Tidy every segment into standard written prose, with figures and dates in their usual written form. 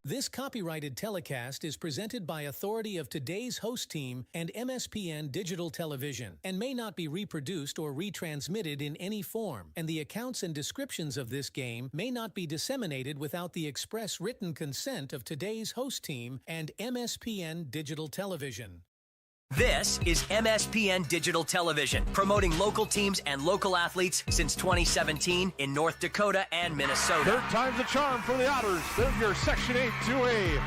This copyrighted telecast is presented by authority of today's host team and MSPN Digital Television and may not be reproduced or retransmitted in any form, and the accounts and descriptions of this game may not be disseminated without the express written consent of today's host team and MSPN Digital Television. This is MSPN Digital Television, promoting local teams and local athletes since 2017 in North Dakota and Minnesota. Third time's a charm for the Otters. They're your Section 8 2A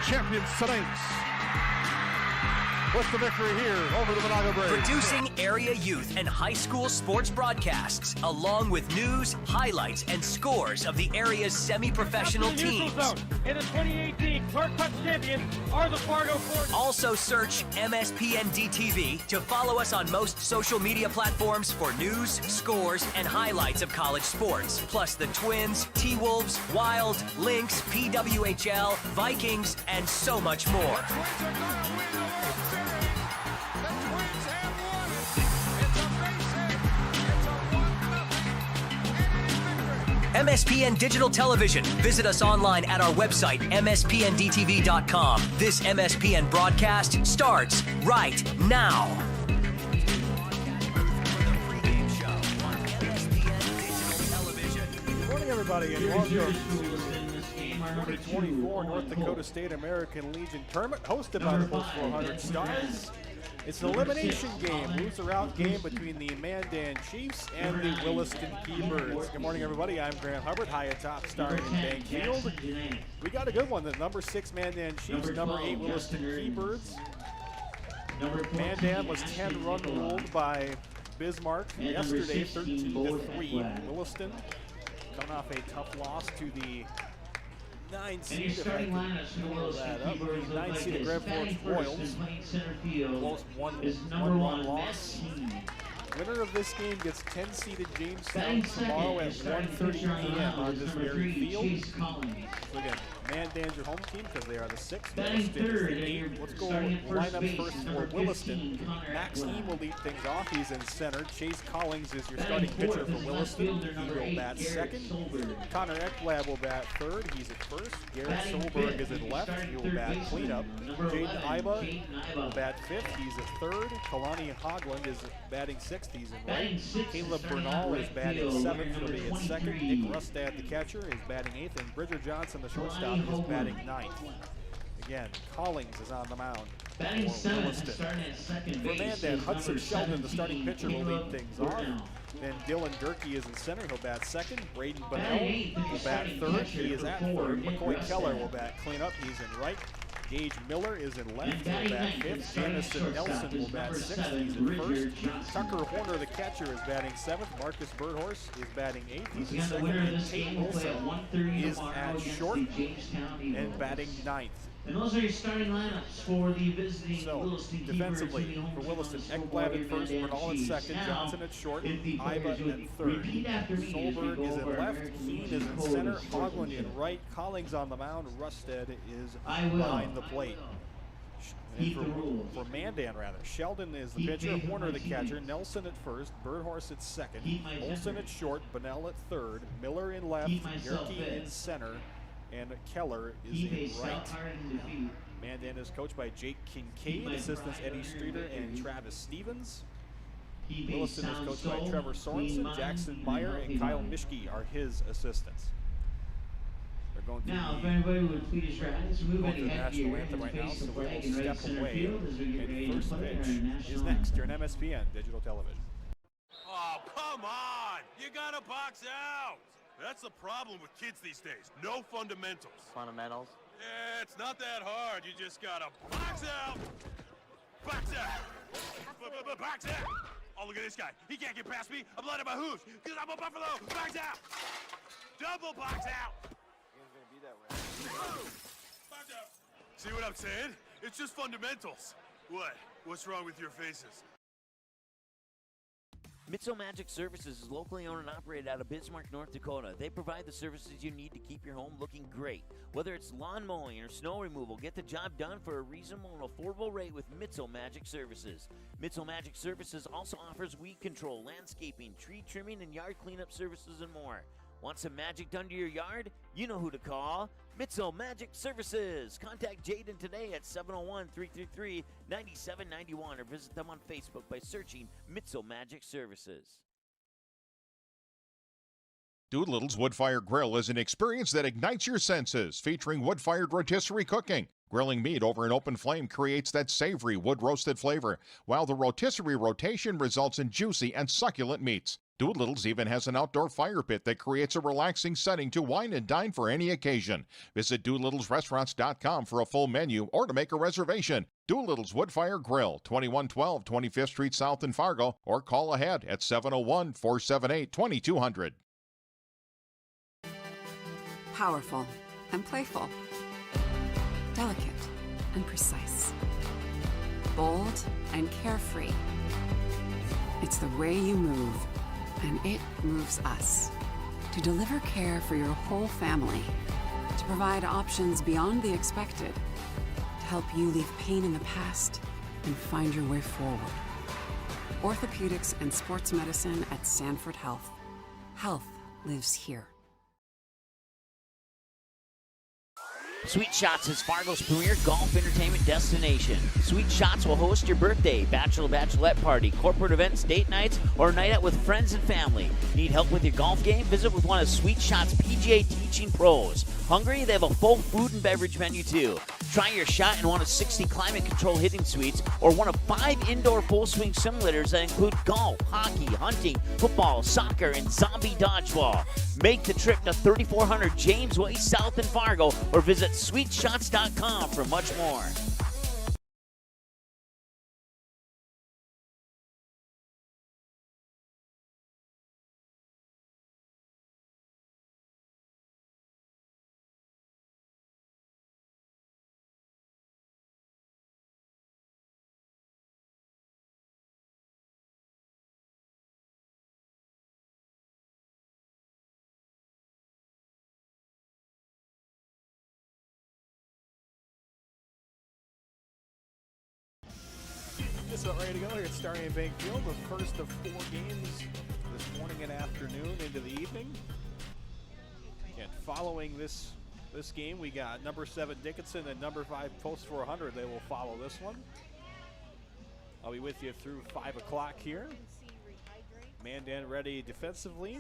champions tonight. What's the victory here over the Monaga Braves? Producing area youth and high school sports broadcasts, along with news, highlights, and scores of the area's semi-professional teams. In the 2018 Clark Cup champions are the Fargo Force. Also search MSPN DTV to follow us on most social media platforms for news, scores, and highlights of college sports. Plus the Twins, T-Wolves, Wild, Lynx, PWHL, Vikings, and so much more. MSPN Digital Television. Visit us online at our website, mspndtv.com. This MSPN broadcast starts right now. Good morning, everybody, and welcome to the 2024 North Dakota State American Legion Tournament, hosted by the Post 400 Stars. It's an elimination game, loser-out game between the Mandan Chiefs and the Williston Keybirds. Good morning, everybody. I'm Grant Hubbard, high atop Star in Bank Field. We got a good one. The number 6 Mandan Chiefs, number 8 Williston Keybirds. Mandan was 10-run ruled by Bismarck yesterday, 13-3. Williston coming off a tough loss to the 9 seed, if I can pull that up. The 9 seed Grand Forks Royals. Close one-run loss. Winner of this game gets 10-seeded Jamestown tomorrow at 1:30 p.m. on this very field. So again, Mandan's your home team because they are the 6th. Williston is the 8th. Let's go lineup first for Williston. Max Eam will lead things off. He's in center. Chase Collins is your starting pitcher for Williston. He will bat second. Connor Ekblad will bat third. He's at first. Garrett Solberg is in left. He will bat cleanup. Jaden Iba will bat fifth. He's at third. Kalani Hogland is batting sixth. He's in right. Caleb Bernal is batting seventh. He'll be at second. Nick Rustad, the catcher, is batting eighth. And Bridger Johnson, the shortstop, is batting ninth. Again, Collins is on the mound for Williston. For Mandan, Hudson Sheldon, the starting pitcher, will lead things off. Then Dylan Durkee is in center. He'll bat second. Braden Bunnell will bat third. He is at third. McCoy Keller will bat cleanup. He's in right. Gage Miller is in left. He'll bat fifth. Jamison Nelson will bat sixth. He's in first. Tucker Horner, the catcher, is batting seventh. Marcus Birdhorse is batting eighth. He's in second. And Tate Wilson is at short and batting ninth. And those are your starting lineups for the visiting Williston defensively for Williston, Ekblad at first, Bernal at second, Johnson at short, Iba at third. Solberg is in left, Keene is in center, Hogland in right, Collings on the mound, Rustad is behind the plate. And for Mandan, Sheldon is the pitcher, Horner the catcher, Nelson at first, Birdhorse at second, Olson at short, Bunnell at third, Miller in left, Yerke in center, and Keller is in right. Mandan is coached by Jake Kincaid, assistants Eddie Streeter and Travis Stevens. Williston is coached by Trevor Sorensen, Jackson Meyer, and Kyle Mischke are his assistants. They're going to now, if anybody would please rise, move the national anthem right now, so we will step away. And first pitch is next here on MSPN Digital Television. Oh, come on! You gotta box out! That's the problem with kids these days. No fundamentals. Fundamentals? Yeah, it's not that hard. You just gotta box out! Box out! Box out! Oh, look at this guy. He can't get past me. I'm lining my hooves because I'm a Buffalo. Box out! Double box out! It's gonna be that way. Box out! See what I'm saying? It's just fundamentals. What? What's wrong with your faces? Mitso Magic Services is locally owned and operated out of Bismarck, North Dakota. They provide the services you need to keep your home looking great. Whether it's lawn mowing or snow removal, get the job done for a reasonable and affordable rate with Mitso Magic Services. Mitso Magic Services also offers weed control, landscaping, tree trimming, and yard cleanup services and more. Want some magic done to your yard? You know who to call. Mitzel Magic Services. Contact Jaden today at 701-333-9791 or visit them on Facebook by searching Mitzel Magic Services. Doolittle's Wood-Fired Grill is an experience that ignites your senses, featuring wood-fired rotisserie cooking. Grilling meat over an open flame creates that savory wood-roasted flavor, while the rotisserie rotation results in juicy and succulent meats. Doolittle's even has an outdoor fire pit that creates a relaxing setting to wine and dine for any occasion. Visit DoolittlesRestaurants.com for a full menu or to make a reservation. Doolittle's Wood-Fired Grill, 2112 25th Street South in Fargo, or call ahead at 701-478-2200. Powerful and playful. Delicate and precise. Bold and carefree. It's the way you move, and it moves us. To deliver care for your whole family. To provide options beyond the expected. To help you leave pain in the past and find your way forward. Orthopedics and sports medicine at Sanford Health. Health lives here. Sweet Shots is Fargo's premier golf entertainment destination. Sweet Shots will host your birthday, bachelorette party, corporate events, date nights, or a night out with friends and family. Need help with your golf game? Visit with one of Sweet Shots' PGA teaching pros. Hungry? They have a full food and beverage menu too. Try your shot in one of 60 climate control hitting suites or one of 5 indoor full swing simulators that include golf, hockey, hunting, football, soccer, and zombie dodgeball. Make the trip to 3400 James Way South in Fargo or visit sweetshots.com for much more. Just about ready to go here at Starry Bank Field. The first of 4 games this morning and afternoon into the evening. And following this game, we got number 7 Dickinson and number 5 Post 400. They will follow this one. I'll be with you through 5 o'clock here. Mandan ready defensively.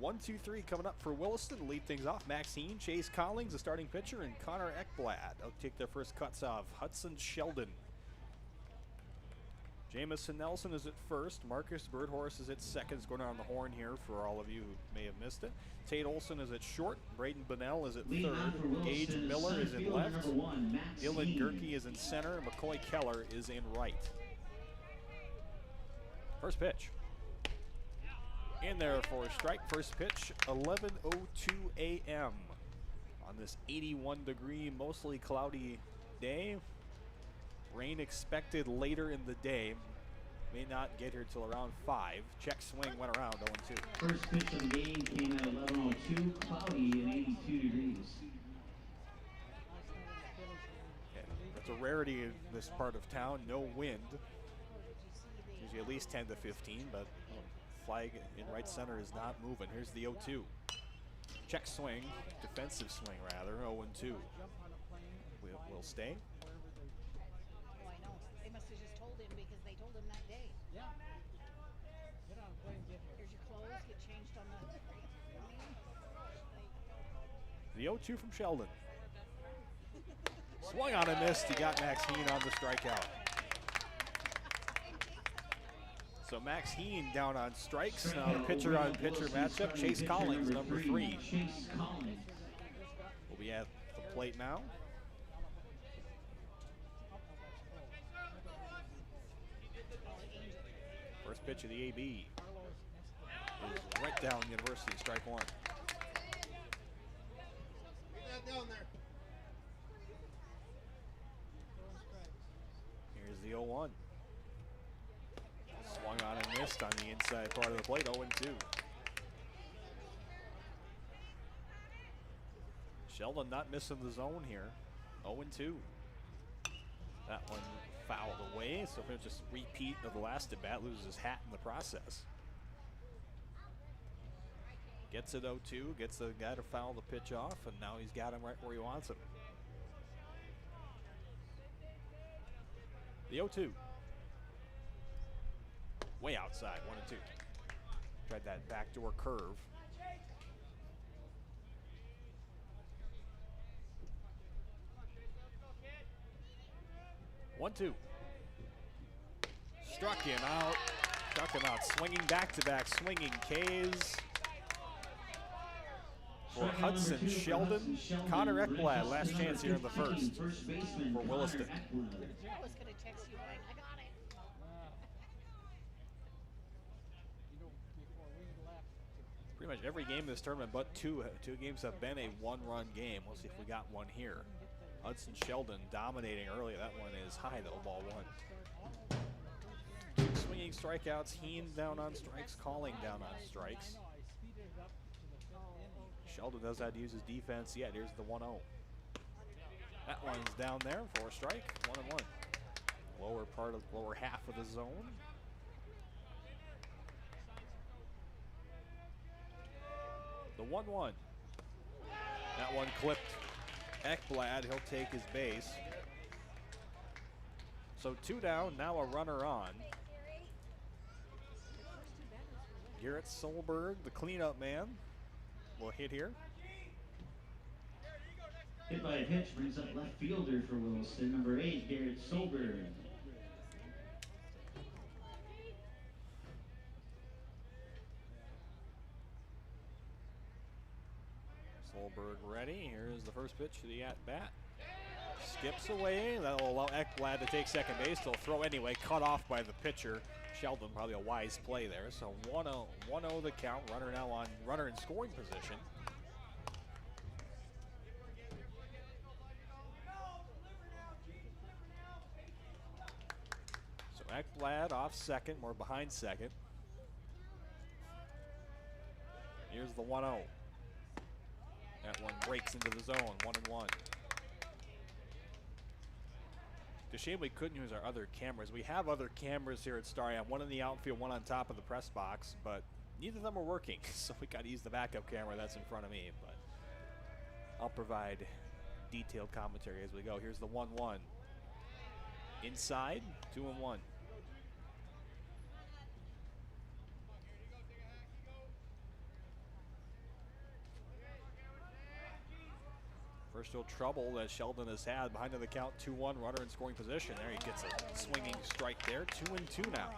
1-2-3 coming up for Williston to lead things off. Max Heen, Chase Collings, the starting pitcher, and Connor Ekblad. They'll take their first cuts off. Hudson Sheldon. Jamison Nelson is at first. Marcus Birdhorse is at second. He's going on the horn here for all of you who may have missed it. Tate Olson is at short. Braden Bunnell is at third. Gage Miller is in left. Dylan Gerke is in center. McCoy Keller is in right. First pitch. In there for a strike. First pitch, 11:02 a.m. on this 81-degree, mostly cloudy day. Rain expected later in the day. May not get here till around 5. Check swing went around 0-2. First pitch of the game came at 11:02, cloudy and 82 degrees. Yeah, that's a rarity in this part of town. No wind. Usually at least 10 to 15, but flag in right center is not moving. Here's the 0-2. Check swing, defensive swing rather, 0-2. Will stay. The 0-2 from Sheldon. Swung on and missed. He got Max Heen on the strikeout. So Max Heen down on strikes. Now the pitcher on pitcher matchup. Chase Collings, number 3. Will be at the plate now. First pitch of the AB is right down University, strike 1. Down there. Here's the 0-1. Swung on and missed on the inside part of the plate, 0-2. Sheldon not missing the zone here, 0-2. That one fouled away, so he'll just repeat of the last at bat, loses his hat in the process. Gets it 0-2, gets the guy to foul the pitch off, and now he's got him right where he wants him. The 0-2. Way outside, 1-2. Tried that backdoor curve. One-two. Struck him out. Swinging back-to-back swinging Ks. For Hudson Sheldon. Connor Ekblad, last chance here in the first for Williston. Pretty much every game in this tournament but two games have been a one-run game. We'll see if we got one here. Hudson Sheldon dominating early. That one is high though, ball one. Two swinging strikeouts, Heen down on strikes, Calling down on strikes. Sheldon does have to use his defense yet. Here's the 1-0. That one's down there for a strike, 1-1. Lower half of the zone. The 1-1. That one clipped Ekblad. He'll take his base. So 2 down, now a runner on. Garrett Solberg, the cleanup man, will hit here. Hit by a pitch brings up left fielder for Williston, number 8, Garrett Solberg. Solberg ready. Here's the first pitch to the at-bat. Skips away. That'll allow Ekblad to take second base. He'll throw anyway. Cut off by the pitcher. Sheldon, probably a wise play there. So 1-0 the count. Runner in scoring position. So Ekblad off second. We're behind second. Here's the 1-0. That one breaks into the zone, 1-1. It's a shame we couldn't use our other cameras. We have other cameras here at Stadium, one in the outfield, one on top of the press box, but neither of them are working, so we got to use the backup camera that's in front of me. But I'll provide detailed commentary as we go. Here's the 1-1. Inside, 2-1. First real trouble that Sheldon has had behind the count, 2-1, runner in scoring position. There he gets a swinging strike there, 2-2 now.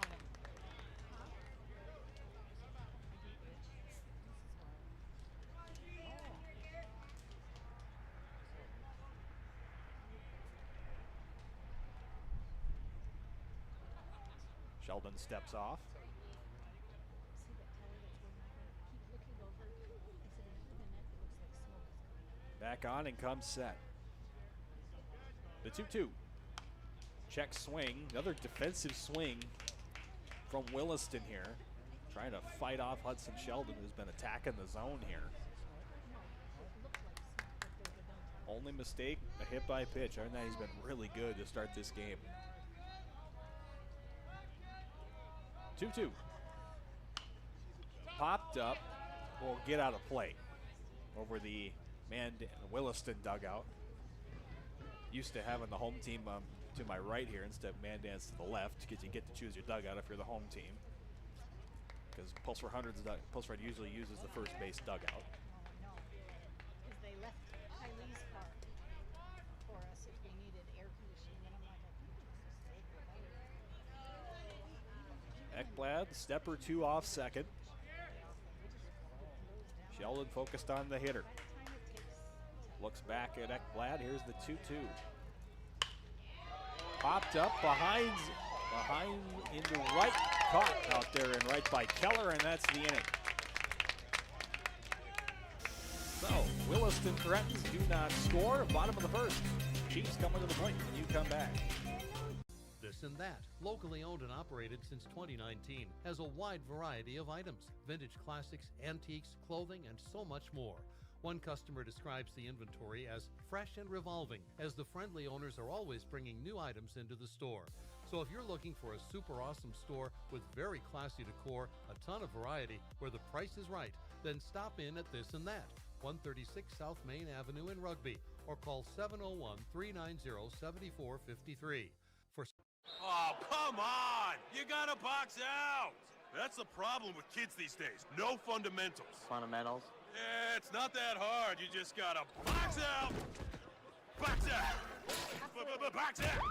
Sheldon steps off. Back on and comes set. The 2-2. Check swing. Another defensive swing from Williston here. Trying to fight off Hudson Sheldon, who's been attacking the zone here. Only mistake, a hit by pitch. Other than that, he's been really good to start this game. 2-2. Popped up. Will get out of play over the Mandan Williston dugout. Used to having the home team to my right here instead of Mandan's to the left, because you get to choose your dugout if you're the home team. Because Pulse for Hundreds, Pulse Red usually uses the first base dugout. Because they left Kylie's car for us if we needed air conditioning, and I'm like, Ekblad, step or two off second. Sheldon focused on the hitter. Looks back at Ekblad. Here's the 2-2. Popped up behind into right. Caught out there and right by Keller, and that's the inning. So, Williston threatens, do not score. Bottom of the first. Chiefs coming to the point when you come back. This and That, locally owned and operated since 2019, has a wide variety of items, vintage classics, antiques, clothing, and so much more. One customer describes the inventory as fresh and revolving, as the friendly owners are always bringing new items into the store. So if you're looking for a super awesome store with very classy decor, a ton of variety, where the price is right, then stop in at This and That, 136 South Main Avenue in Rugby, or call 701-390-7453. Oh, come on! You gotta box out! That's the problem with kids these days. No fundamentals. Fundamentals? Yeah, it's not that hard. You just gotta box out! Box out! Box out!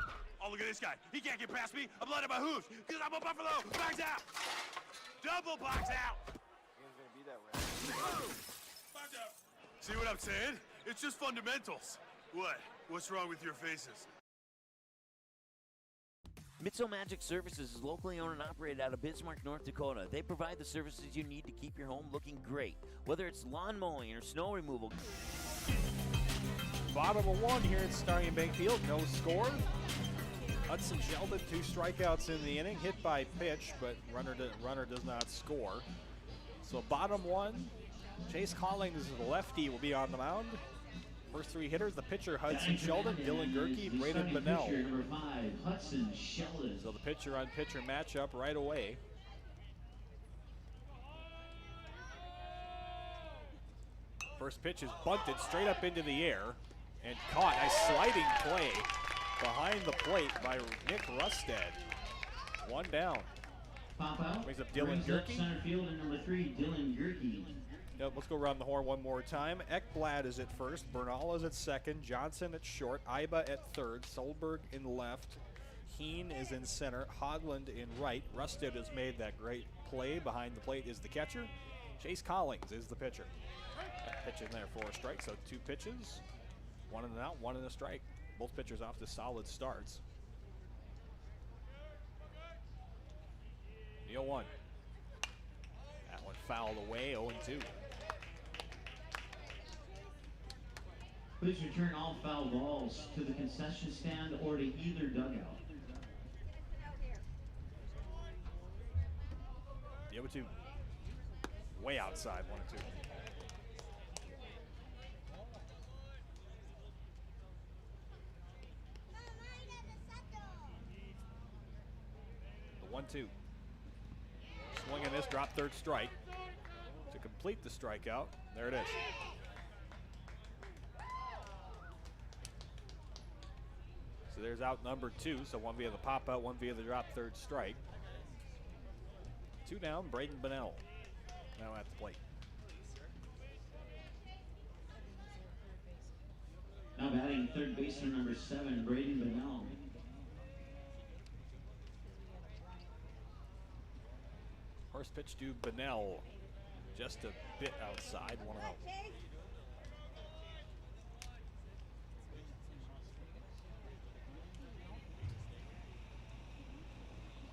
Oh, look at this guy. He can't get past me. I'm lining my hooves because I'm a buffalo. Box out! Double box out! Game's gonna be that way. Box out! See what I'm saying? It's just fundamentals. What? What's wrong with your faces? Mitso Magic Services is locally owned and operated out of Bismarck, North Dakota. They provide the services you need to keep your home looking great, whether it's lawn mowing or snow removal. Bottom of one here at Starry and Bank Field, no score. Hudson Sheldon, 2 strikeouts in the inning, hit by pitch, but runner does not score. So bottom one, Chase Collings, the lefty, will be on the mound. First 3 hitters, the pitcher Hudson Sheldon, Dylan Gerke, Braden Bunnell. Number 5, Hudson Sheldon. So the pitcher-on-pitcher matchup right away. First pitch is bunted straight up into the air and caught. A sliding play behind the plate by Nick Rusted. 1 down. Pop out. Brings up Dylan Gerke. Center field and number 3, Dylan Gerke. Nope, let's go around the horn one more time. Ekblad is at first, Bernal is at second, Johnson at short, Iba at third, Solberg in left, Heen is in center, Hogland in right. Rusted has made that great play. Behind the plate is the catcher. Chase Collings is the pitcher. That pitch in there for a strike, so 2 pitches. 1 in and out, 1 in a strike. Both pitchers off to solid starts. The 0-1. That one fouled away, 0-2. Please return all foul balls to the concession stand or to either dugout. The 0-2. Way outside, 1-2. The 1-2. Swing and miss, drop, third strike. To complete the strikeout, there it is. So there's out number 2. So 1 via the pop out, 1 via the drop, third strike. 2 down, Braden Bunnell now at the plate. Now batting third baseman number 7, Braden Bunnell. First pitch to Bunnell, just a bit outside, 1-0.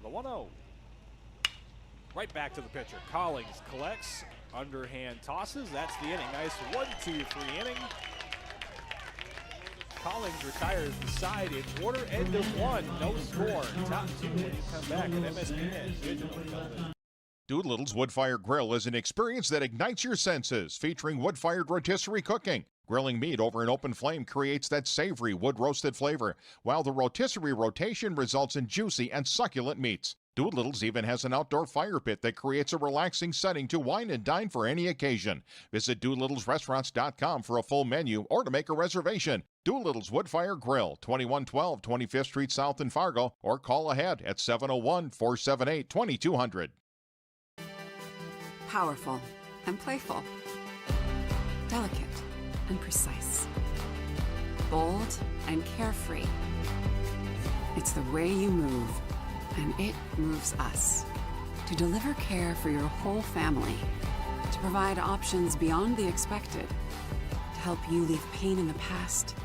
The 1-0. Right back to the pitcher. Collings collects, underhand tosses. That's the inning. Nice 1-2-3 inning. Collings retires the side in order. End of 1. No score. Top 2 when you come back at MSPN Digital Television. Doolittle's Wood-Fire Grill is an experience that ignites your senses, featuring wood-fired rotisserie cooking. Grilling meat over an open flame creates that savory wood-roasted flavor, while the rotisserie rotation results in juicy and succulent meats. Doolittle's even has an outdoor fire pit that creates a relaxing setting to wine and dine for any occasion. Visit DoolittlesRestaurants.com for a full menu or to make a reservation. Doolittle's Wood-Fire Grill, 2112 25th Street South in Fargo, or call ahead at 701-478-2200. Powerful and playful. Delicate and precise. Bold and carefree. It's the way you move, and it moves us. To deliver care for your whole family. To provide options beyond the expected. To help you leave pain in the past.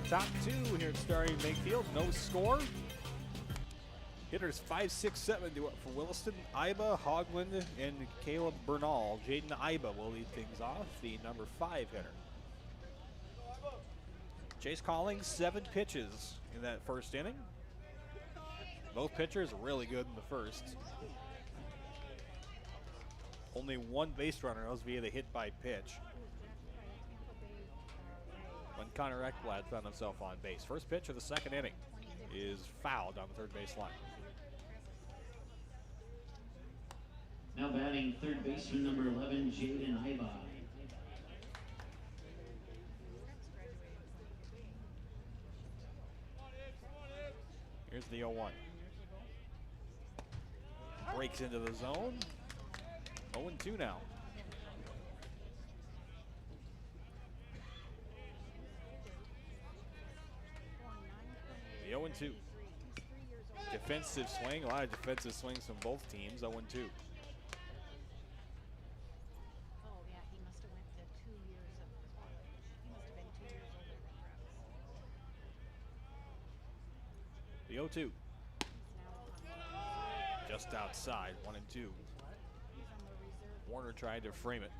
Top 2 here at Starry and Bank Field. No score. Hitters 5, 6, 7 do it for Williston. Iba, Hogland, and Caleb Bernal. Jaden Iba will lead things off, the number 5 hitter. Chase Collings, 7 pitches in that first inning. Both pitchers really good in the first. Only 1 base runner, that was via the hit by pitch. when Connor Ekblad found himself on base. First pitch of the second inning is fouled on the third base line. Now batting third baseman number 11, Jaden Iba. Here's the 0-1. Breaks into the zone. 0-2 now. The 0-2. Defensive swing, a lot of defensive swings from both teams. 0-2. Oh, yeah, he must have went to 2 years of college. He must have been 2 years older than Travis. The 0-2. Just outside, 1-2. Warner tried to frame it.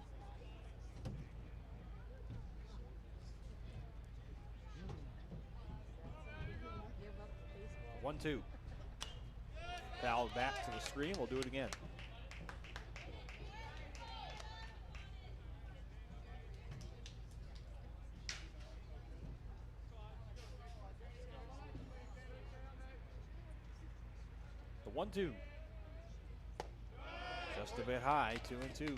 One, two. Fouled back to the screen. We'll do it again. The 1-2. Just a bit high, 2-2.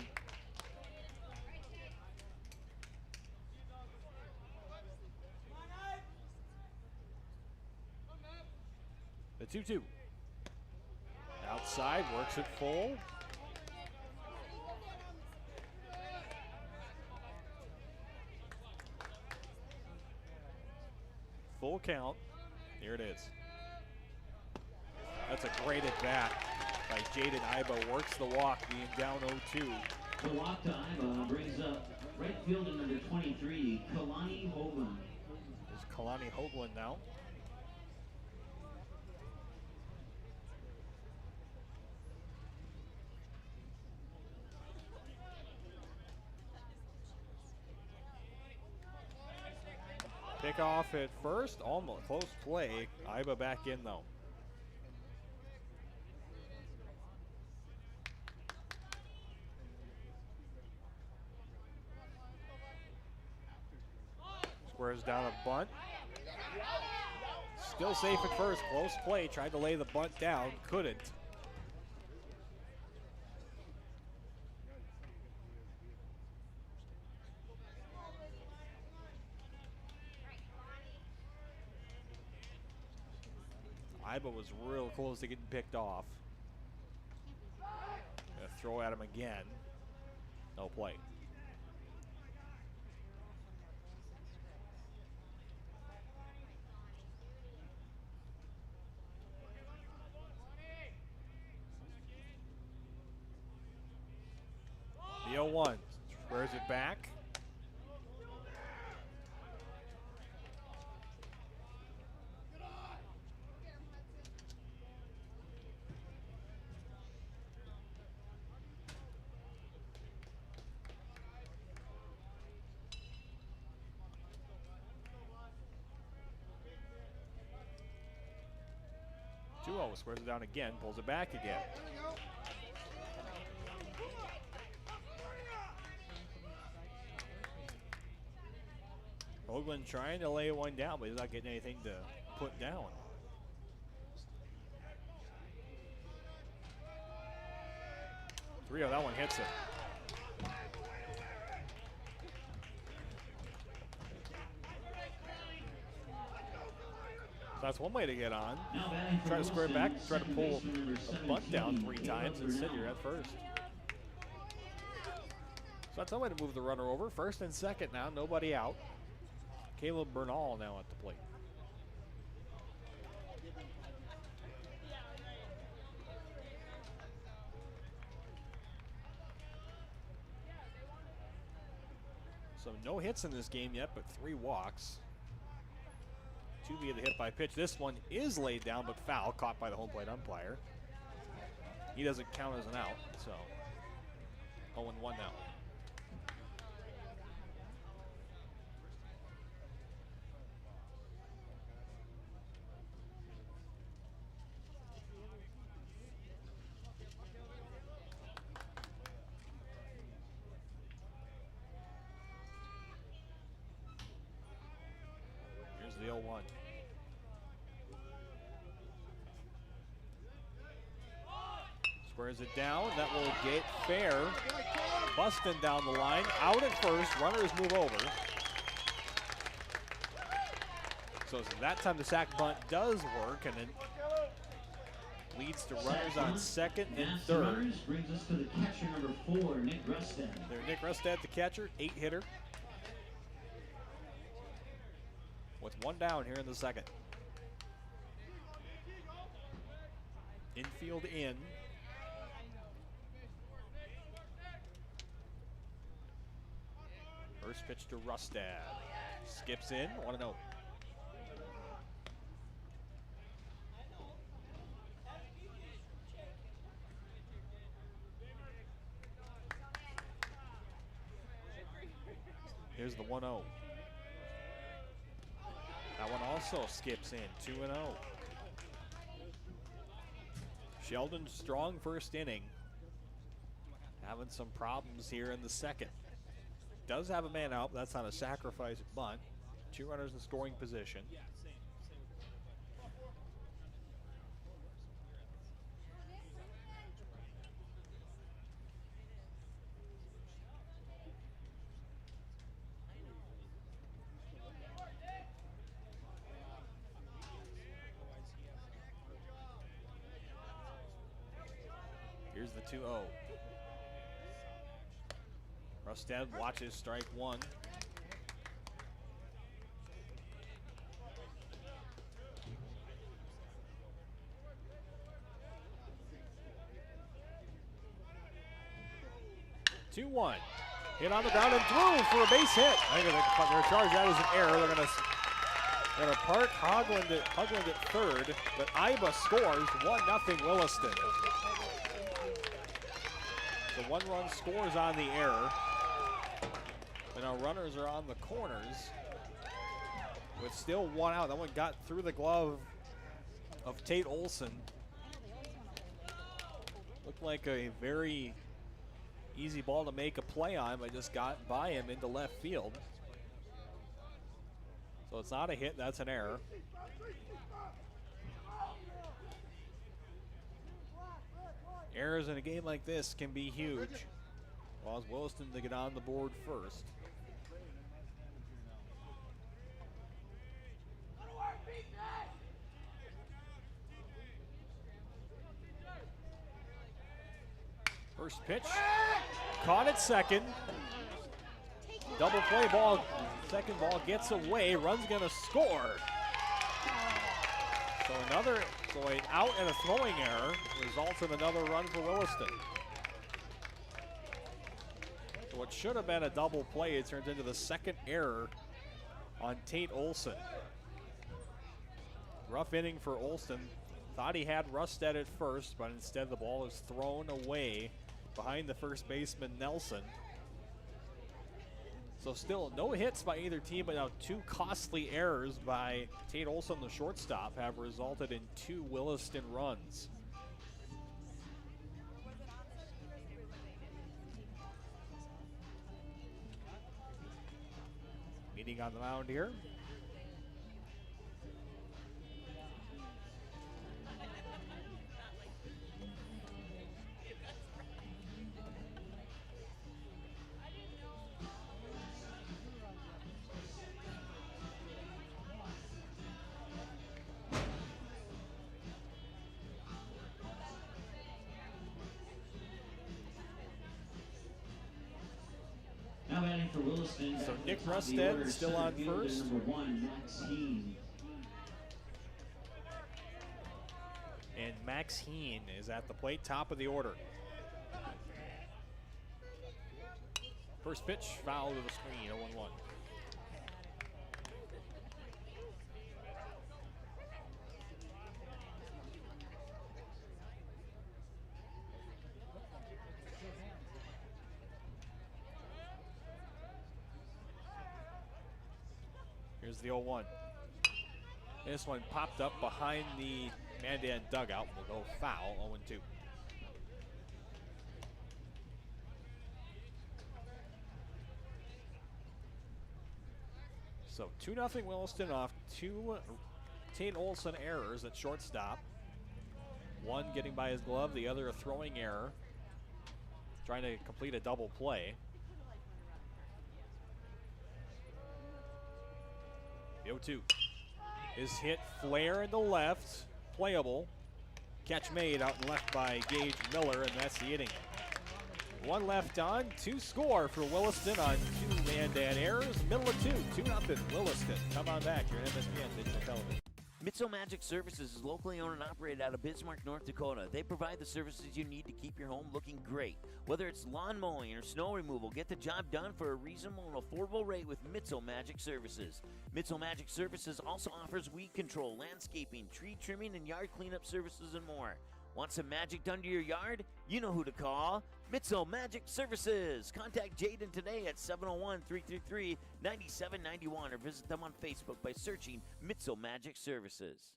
The 2-2. Outside, works it full. Full count. Here it is. That's a great at bat by Jaden Iba. Works the walk, being down 0-2. The walk to Iba brings up right fielder number 23, Kalani Hoagland. There's Kalani Hoagland now. Pick off at first, almost close play. Iba back in though. Squares down a bunt. Still safe at first, close play. Tried to lay the bunt down, couldn't. Iba was real close to getting picked off. Gonna throw at him again. No play. The 0-1. Squares it back. Squares it down again, pulls it back again. Hoagland trying to lay one down, but he's not getting anything to put down. That one hits it. So that's one way to get on. Try to square back, try to pull a bunt down 3 times and sit here at first. So that's one way to move the runner over. First and second now, nobody out. Caleb Bernal now at the plate. So no hits in this game yet, but 3 walks. 2 via the hit by pitch. This one is laid down, but foul, caught by the home plate umpire. He doesn't count as an out, so 0-1 now. Squares it down. That will get fair. Bustin down the line. Out at first. Runners move over. So that time the sack bunt does work, and it leads to runners on second and third. Brings us to the catcher, number 4, Nick Rustad. There, Nick Rustad, the catcher, 8-hitter. With one down here in the second. Infield in. First pitch to Rustad. Skips in, 1-0. Here's the 1-0. That one also skips in, 2-0. Sheldon, strong first inning. Having some problems here in the second. Does have a man out, but that's on a sacrifice bunt. 2 runners in scoring position. Here's the 2-0. Rustad watches strike one. Two one. Hit on the ground and through for a base hit. I think they're going to charge that as an error. They're going to park Hogland at third, but Iba scores 1-0 Williston. The 1-run scores on the error. And our runners are on the corners with still 1 out. That one got through the glove of Tate Olson. Looked like a very easy ball to make a play on, but just got by him into left field. So it's not a hit, that's an error. Errors in a game like this can be huge. Allows Williston to get on the board first. First pitch, caught at second. Double play ball, second ball gets away, run's gonna score. So an out and a throwing error results in another run for Williston. So what should have been a double play, it turns into the second error on Tate Olson. Rough inning for Olson. Thought he had Rustad at first, but instead the ball is thrown away behind the first baseman, Nelson. So still no hits by either team, but now 2 costly errors by Tate Olson, the shortstop, have resulted in 2 Williston runs. Meeting on the mound here. Now batting for Williston. So Nick Rustad still on first. Number 1, Max Heen. And Max Heen is at the plate, top of the order. First pitch, foul to the screen, 0-1-1. Here's the 0-1. This one popped up behind the Mandan dugout. Will go foul, 0-2. So 2-0 Williston off 2 Tate Olson errors at shortstop. One getting by his glove, the other a throwing error. Trying to complete a double play. The 0-2 is hit, flare in the left, playable. Catch made out and left by Gage Miller, and that's the inning. One left on, 2 score for Williston on 2 Mandan errors. Middle of 2-0 Williston. Come on back, you're MSPN Digital Television. Mitso Magic Services is locally owned and operated out of Bismarck, North Dakota. They provide the services you need to keep your home looking great. Whether it's lawn mowing or snow removal, get the job done for a reasonable and affordable rate with Mitso Magic Services. Mitso Magic Services also offers weed control, landscaping, tree trimming, and yard cleanup services and more. Want some magic done to your yard? You know who to call. Mitso Magic Services. Contact Jaden today at 701-333-9791 or visit them on Facebook by searching Mitso Magic Services.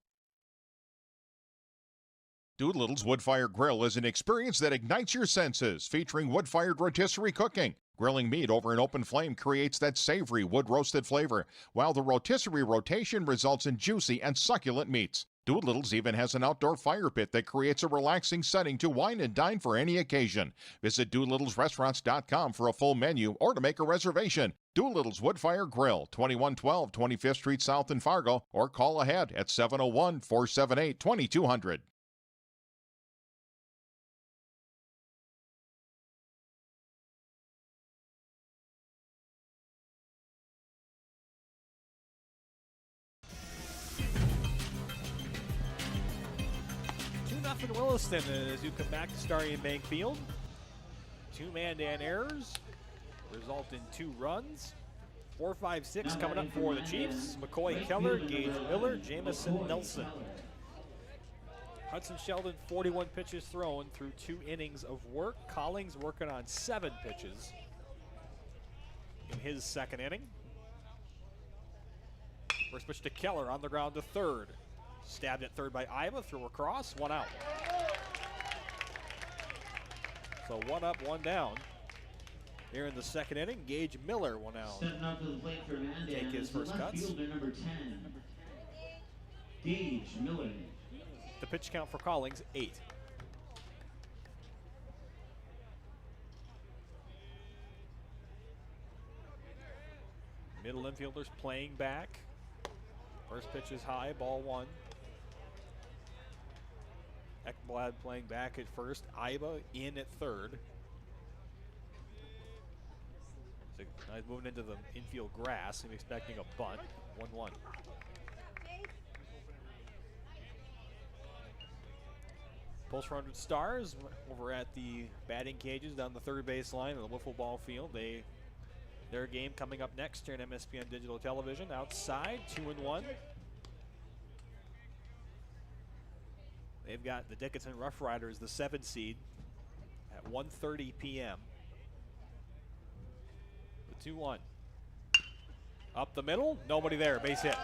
Doolittle's Wood-Fire Grill is an experience that ignites your senses, featuring wood-fired rotisserie cooking. Grilling meat over an open flame creates that savory wood-roasted flavor, while the rotisserie rotation results in juicy and succulent meats. Doolittle's even has an outdoor fire pit that creates a relaxing setting to wine and dine for any occasion. Visit DoolittlesRestaurants.com for a full menu or to make a reservation. Doolittle's Wood-Fire Grill, 2112 25th Street South in Fargo, or call ahead at 701-478-2200. Williston as you come back to Starry and Bank Field. 2 Mandan errors result in 2 runs. 4-5-6 coming up for the Chiefs. McCoy Keller, Gage Miller, Jamison Nelson. Hudson Sheldon, 41 pitches thrown through 2 innings of work. Collings working on 7 pitches in his second inning. First pitch to Keller on the ground to third. Stabbed at third by Iva, throw across, 1 out. So 1 up, 1 down. Here in the second inning, Gage Miller 1 out. Stepping up to the plate for Mandan Take his first left cuts. fielder number 10, Gage Miller. The pitch count for Collings, 8. Middle infielders playing back. First pitch is high, ball 1. Ekblad playing back at first. Iba in at third. So now he's moving into the infield grass. I'm expecting a bunt. 1-1. Pulse 100 Stars over at the batting cages down the third base line of the wiffle ball field. Their game coming up next here on MSPN Digital Television. Outside, 2-1. They've got the Dickinson Rough Riders, the 7 seed, at 1:30 p.m. The 2-1. Up the middle, nobody there, base hit.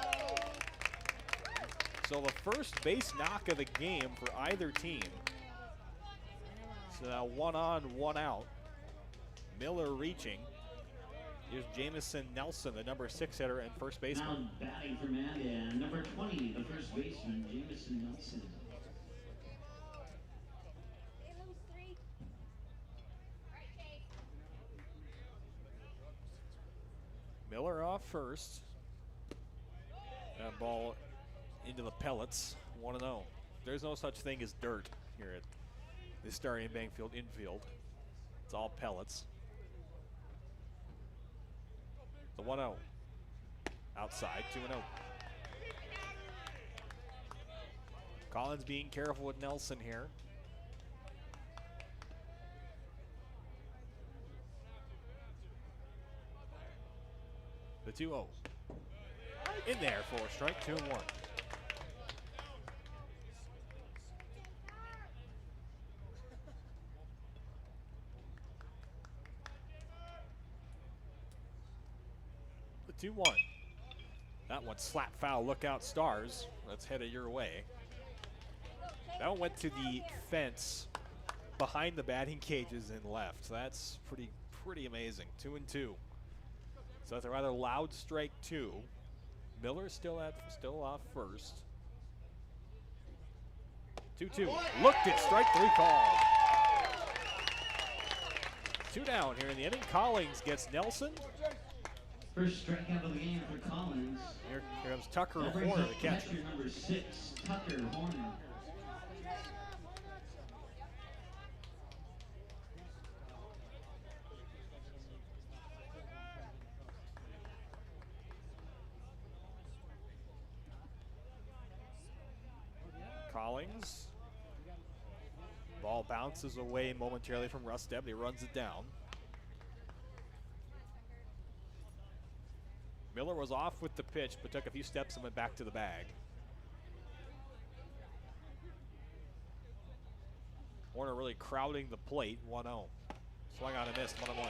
So the first base knock of the game for either team. So now 1 on, 1 out. Miller reaching. Here's Jamison Nelson, the number 6 hitter and first baseman. Now batting for Mandan, number 20, the first baseman, Jamison Nelson. Miller off first. That ball into the pellets, 1-0. There's no such thing as dirt here at the Starry and Bankfield infield. It's all pellets. The 1-0. Outside, 2-0. Collins being careful with Nelson here. The 2-0. In there for a strike, 2-1. The 2-1. That one slap foul, look out Stars. That's headed your way. That one went to the fence behind the batting cages and left. That's pretty amazing. 2-2. So that's a rather loud strike 2. Miller still off first. 2-2. Looked it. Strike 3 called. 2 down here in the inning. Collins gets Nelson. First strikeout of the game for Collins. Here comes Tucker Horner, the catcher. Number 6, Tucker Horner. Collins. Ball bounces away momentarily from Russ Deb. He runs it down. Miller was off with the pitch, but took a few steps and went back to the bag. Horner really crowding the plate. 1-0. Swung on and missed. 1-1.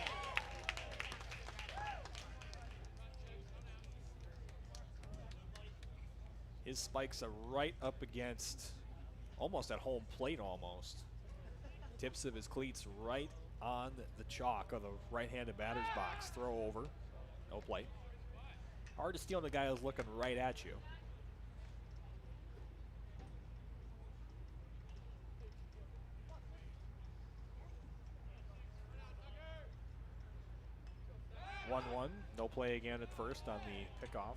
His spikes are right up against, almost at home plate almost. Tips of his cleats right on the chalk of the right-handed batter's box. Throw over. No play. Hard to steal the guy who's looking right at you. One. No play again at first on the pickoff.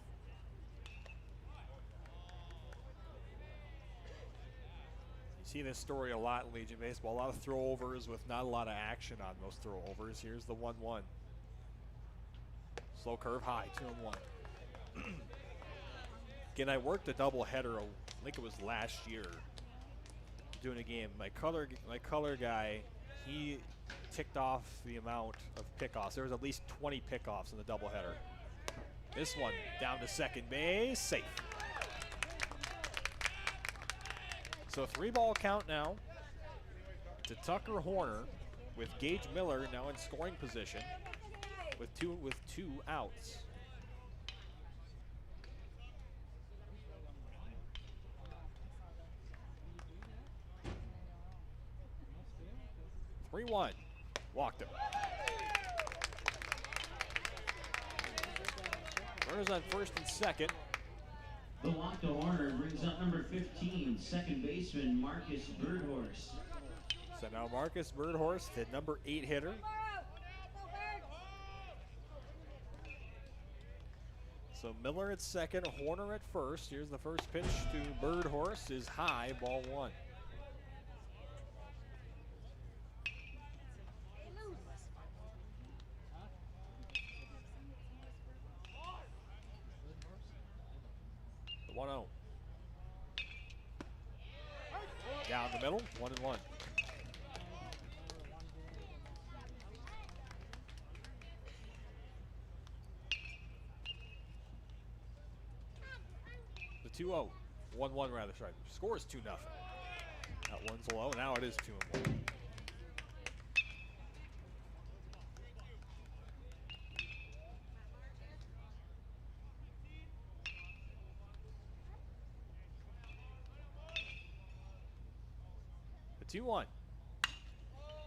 You see this story a lot in Legion Baseball. A lot of throwovers with not a lot of action on those throwovers. Here's the 1-1. Slow curve high, 2-1. Again, I worked a doubleheader, I think it was last year, doing a game. My color guy, he ticked off the amount of pickoffs. There was at least 20 pickoffs in the doubleheader. This one down to second base, safe. So 3-ball count now to Tucker Horner, with Gage Miller now in scoring position with two outs. Walked him. Runners on first and second. The walk to Horner brings up number 15, second baseman Marcus Birdhorse. So now Marcus Birdhorse, the number 8 hitter. So Miller at second, Horner at first. Here's the first pitch to Birdhorse is high, ball 1. The 1-0. Down the middle, 1-1. The 2-0. 1-1 rather, sorry. Score is 2-0. That one's low, now it is 2-1. The 2-1.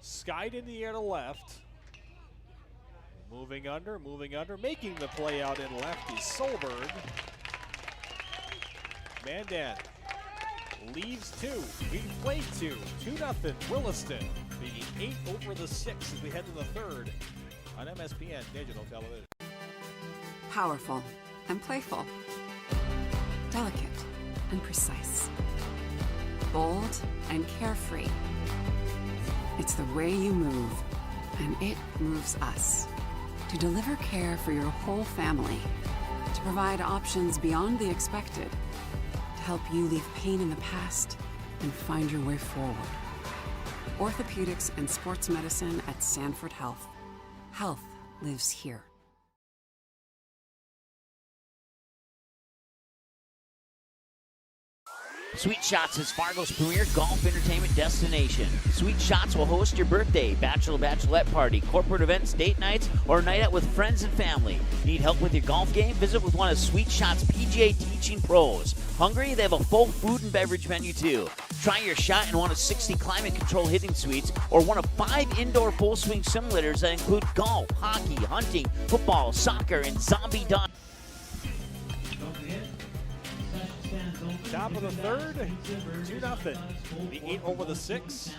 Skied in the air to left. Moving under, making the play out in left is Solberg. Mandan leaves 2. We play 2. 2-0 Williston. The 8 over the 6 as we head to the 3rd on MSPN Digital Television. Powerful and playful. Delicate and precise. Bold and carefree. It's the way you move, and it moves us. To deliver care for your whole family. To provide options beyond the expected. Help you leave pain in the past and find your way forward. Orthopedics and sports medicine at Sanford Health. Health lives here. Sweet Shots is Fargo's premier golf entertainment destination. Sweet Shots will host your birthday, bachelorette party, corporate events, date nights, or a night out with friends and family. Need help with your golf game? Visit with one of Sweet Shots' PGA teaching pros. Hungry? They have a full food and beverage menu too. Try your shot in one of 60 climate control hitting suites or one of 5 indoor full swing simulators that include golf, hockey, hunting, football, soccer, and zombie dog. Don't forget, concession stands Top of the third, 2-0. The 8 over the 6.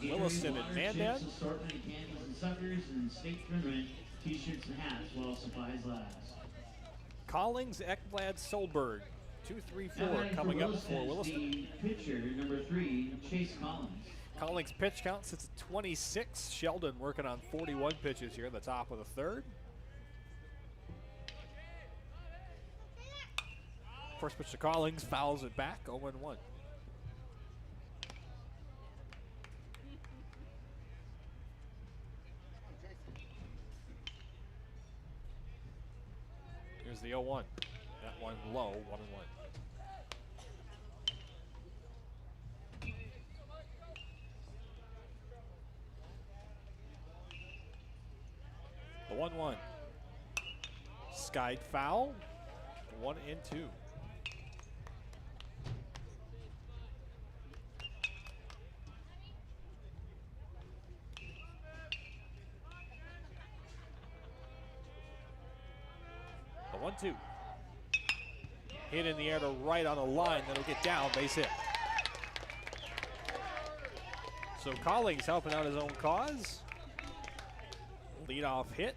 Williston and Mandan. T-shirts and hats while supplies last. Collings, Ekblad, Solberg. 2-3-4 coming up for Williston. Pitcher number 3, Chase Collins. Collings' pitch count sits at 26. Sheldon working on 41 pitches here in the top of the third. First pitch to Collings, fouls it back, 0-1. Here's the 0-1. That one low, 1-1. The 1-1. Skied foul. 1-2. The 1-2. Hit in the air to right on a line. That'll get down. Base hit. So Collings helping out his own cause. Leadoff hit.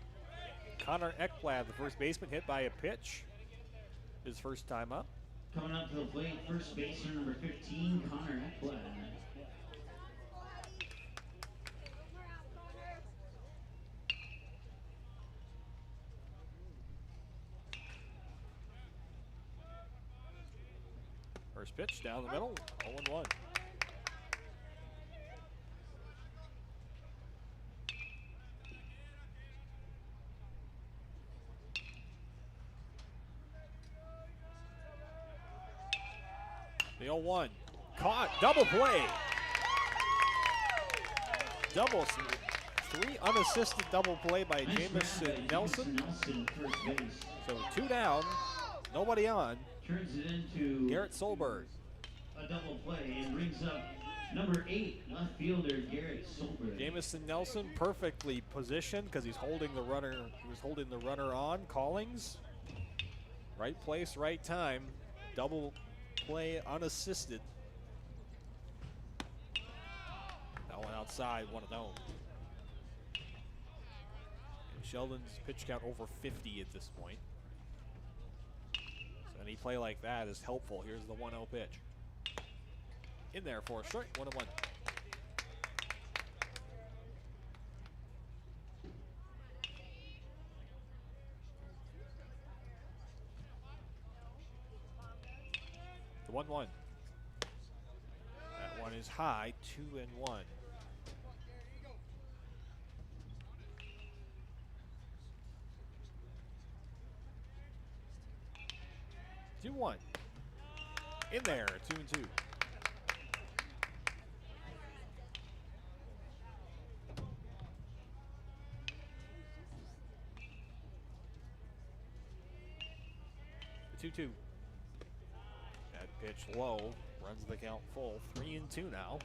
Connor Ekblad, the first baseman, hit by a pitch. His first time up. Coming up to the plate, first baseman number 15, Connor Ekblad. First pitch down the middle, 0-1. The 0-1, caught, double play. Double, 3 unassisted double play by Jamison Nelson. So 2 down, nobody on. Turns it into Garrett Solberg. A double play and brings up number 8, left fielder Garrett Solberg. Jamison Nelson perfectly positioned because he's holding the runner. He was holding the runner on. Collings, right place, right time. Double play unassisted. That one outside, 1-0. And Sheldon's pitch count over 50 at this point. So any play like that is helpful. Here's the 1-0 pitch. In there for a strike, 1-1. The 1-1. That one is high, 2-1. 2-1. In there, 2-2. The 2-2. That pitch low, runs the count full. 3-2 now.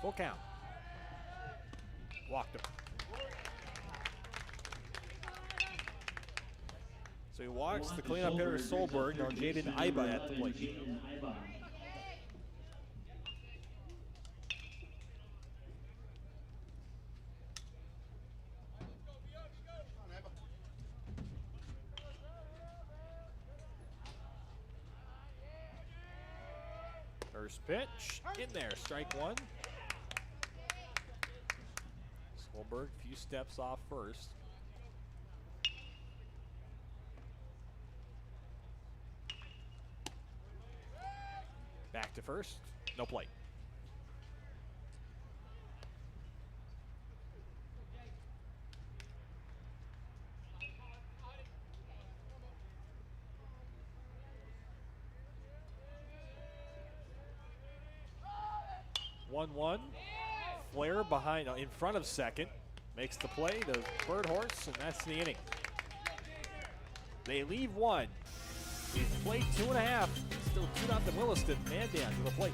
Full count. Walked him. So he walks the cleanup hitter Solberg. Now Jaden Iba at the plate. First pitch in there, strike one. Solberg, a few steps off first. Back to first, no play. One. Flair behind, in front of second, makes the play to Bird Horse, and that's the inning. They leave one. We've played 2.5. Still 2-0 Williston. Mandan to the plate.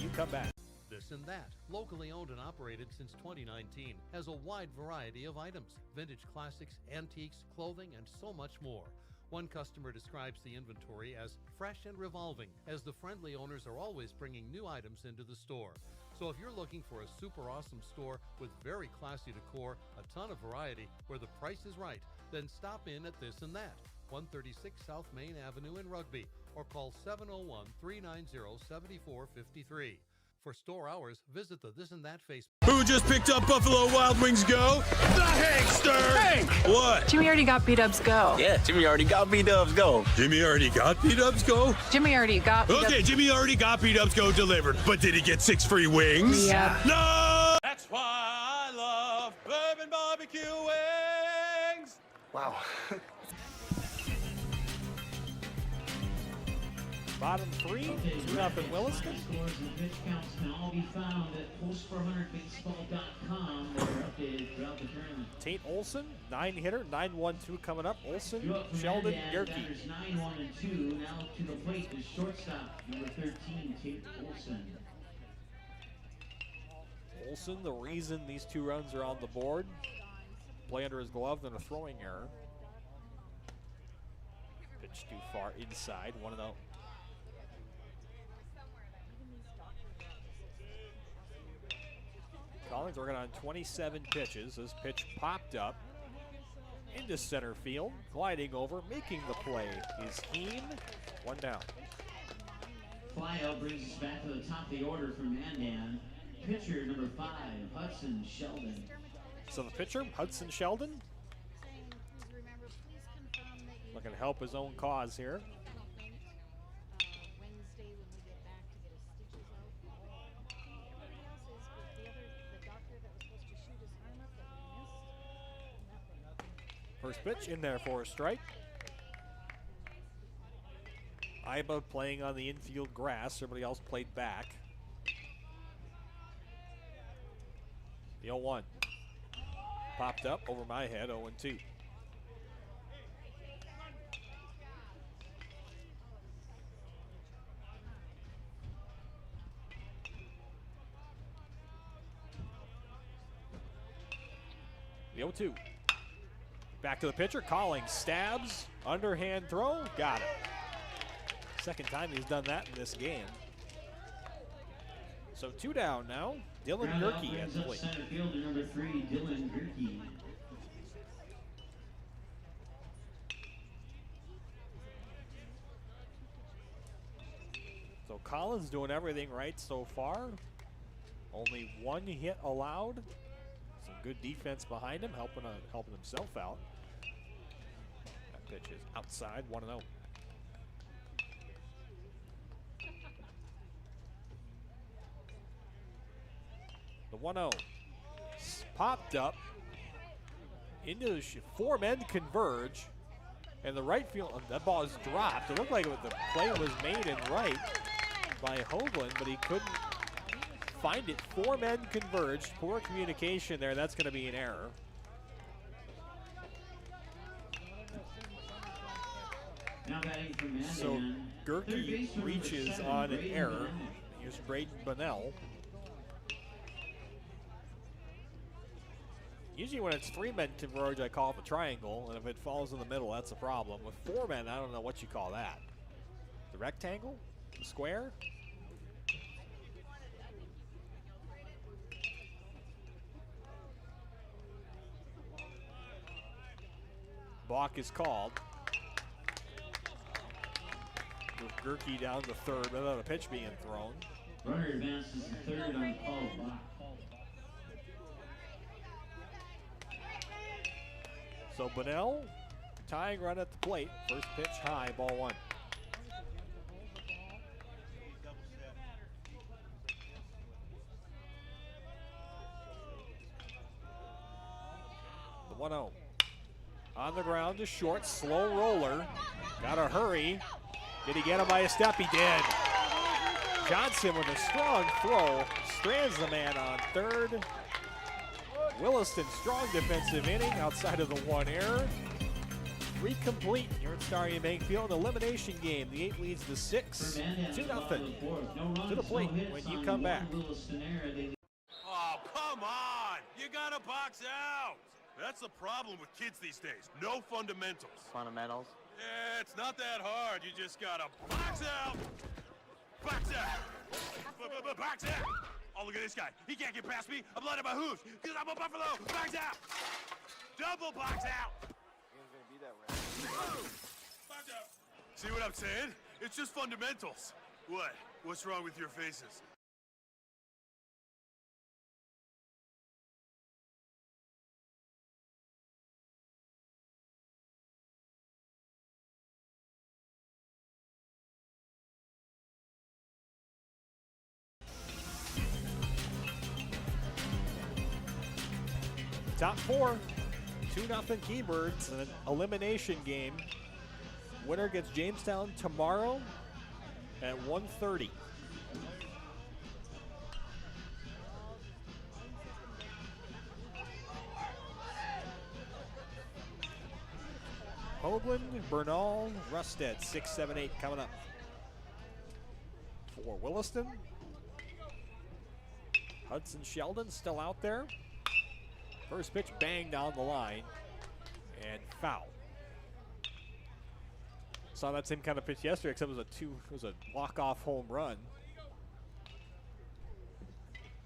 You come back. This This and That, locally owned and operated since 2019, has a wide variety of items, vintage classics, antiques, clothing, and so much more. One customer describes the inventory as fresh and revolving, as the friendly owners are always bringing new items into the store. So if you're looking for a super awesome store with very classy decor, a ton of variety, where the price is right, then stop in at This and That, 136 South Main Avenue in Rugby, or call 701-390-7453. For store hours, visit the This and That Facebook. Who just picked up Buffalo Wild Wings Go? The Hankster! Hank! What? Jimmy already got B-Dubs Go. Yeah, Jimmy already got B-Dubs Go. Jimmy already got B-Dubs Go? Jimmy already got Okay, Jimmy already got B-Dubs Go delivered, but did he get 6 free wings? Yep. No! That's why I love bourbon barbecue wings! Wow. Bottom 3, 2-0 Williston. Scores and pitch counts can all be found at post400baseball.com. They're updated throughout the tournament. Tate Olson, 9-hitter, 9-1-2 coming up. Olson, Drew up from Sheldon, Mandan, Gerke. batters 9-1 and 2. Now to the plate is shortstop number 13, Tate Olson. Olson, the reason these 2 runs are on the board. Play under his glove, then a throwing error. Pitch too far inside, 1-0. Collins working on 27 pitches. This pitch popped up into center field, gliding over, making the play is Heen. 1 down. Flyout brings us back to the top of the order from Mandan. Pitcher number 5, Hudson Sheldon. So the pitcher, Hudson Sheldon, looking to help his own cause here. Wednesday when we get back to get his stitches out. Everybody else is the doctor that was supposed to shoot his arm up that we missed. Nothing. First pitch in there for a strike. Iba playing on the infield grass. Everybody else played back. The 0-1. Popped up over my head, 0-2. The 0-2. Back to the pitcher, calling, stabs, underhand throw, got it. Second time he's done that in this game. So 2 down now. Dylan Gerke at the plate. Center fielder number 3, Dylan Gerke. So Collins doing everything right so far. Only 1 hit allowed. Some good defense behind him, helping himself out. That pitch is outside, 1-0. The 1-0 popped up into the 4 men converge, and the right field, that ball is dropped. It looked like the play was made in right by Hoagland, but he couldn't find it. 4 men converged, poor communication there. That's going to be an error. Now batting for Mandan. So Gerke reaches on an error. Here's Braden Bunnell. Usually when it's 3 men converge, I call it the triangle, and if it falls in the middle, that's a problem. With 4 men, I don't know what you call that. The rectangle? The square? Balk is called. With Gerke down to third without a pitch being thrown. Runner advances to third on call block. So Bunnell tying run at the plate. First pitch high, ball 1. The 1-0. On the ground to short, slow roller. Gotta hurry. Did he get him by a step? He did. Johnson with a strong throw. Strands the man on third. Williston, strong defensive inning outside of the 1 error. 3 complete here at Starry Bank Field. Elimination game. The 8 leads the 6. 2-0. To the plate when you come back. Oh, come on! You gotta box out! That's the problem with kids these days. No fundamentals. Fundamentals. Yeah, it's not that hard. You just gotta box out! Box out! Box out! Oh, look at this guy. He can't get past me. I'm letting my hooves because I'm a buffalo. Box out! Double box out! Game's gonna be that way. Box out! See what I'm saying? It's just fundamentals. What? What's wrong with your faces? Top 4, 2-0 Keybirds in an elimination game. Winner gets Jamestown tomorrow at 1:30. Hoagland, Bernal, Rusted, 6, 7, 8 coming up. For Williston, Hudson Sheldon still out there. First pitch banged down the line and foul. Saw that same kind of pitch yesterday, except it was a walk-off home run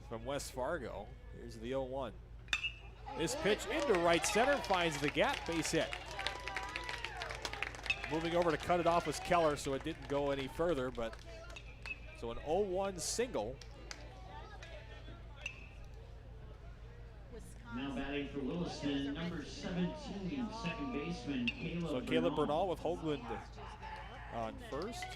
from West Fargo. Here's the 0-1. This pitch into right center finds the gap, base hit. Moving over to cut it off was Keller, so it didn't go any further, but so an 0-1 single. Now batting for Williston, number 17, second baseman Caleb So Caleb Bernal with Hoagland on first.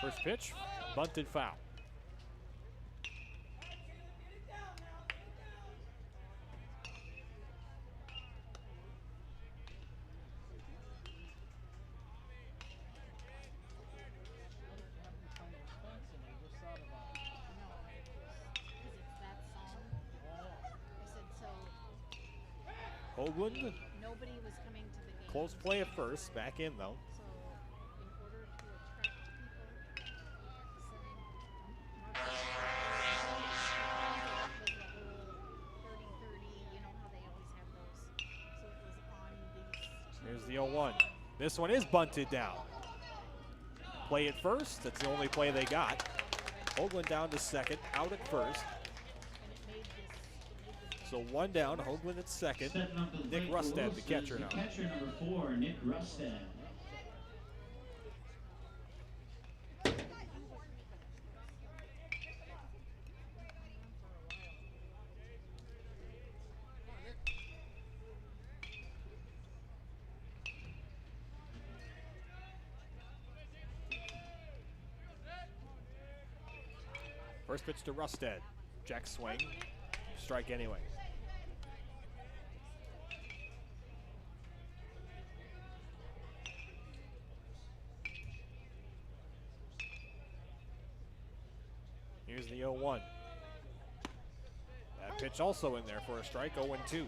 First pitch, bunted foul. Hoagland. Nobody was coming to the game. Close play at first, back in though. So in order to attract people, 30-30, you know how they always have those. So it was on these. Here's the 0-1. This one is bunted down. Play at first, that's the only play they got. Hoagland down to second, out at first. So one down, Hoagland at second. Nick Rustad, the catcher now. Catcher number 4, Nick Rustad. First pitch to Rustad. Jack swing. Strike anyway. Here's the 0-1. That pitch also in there for a strike, 0-2.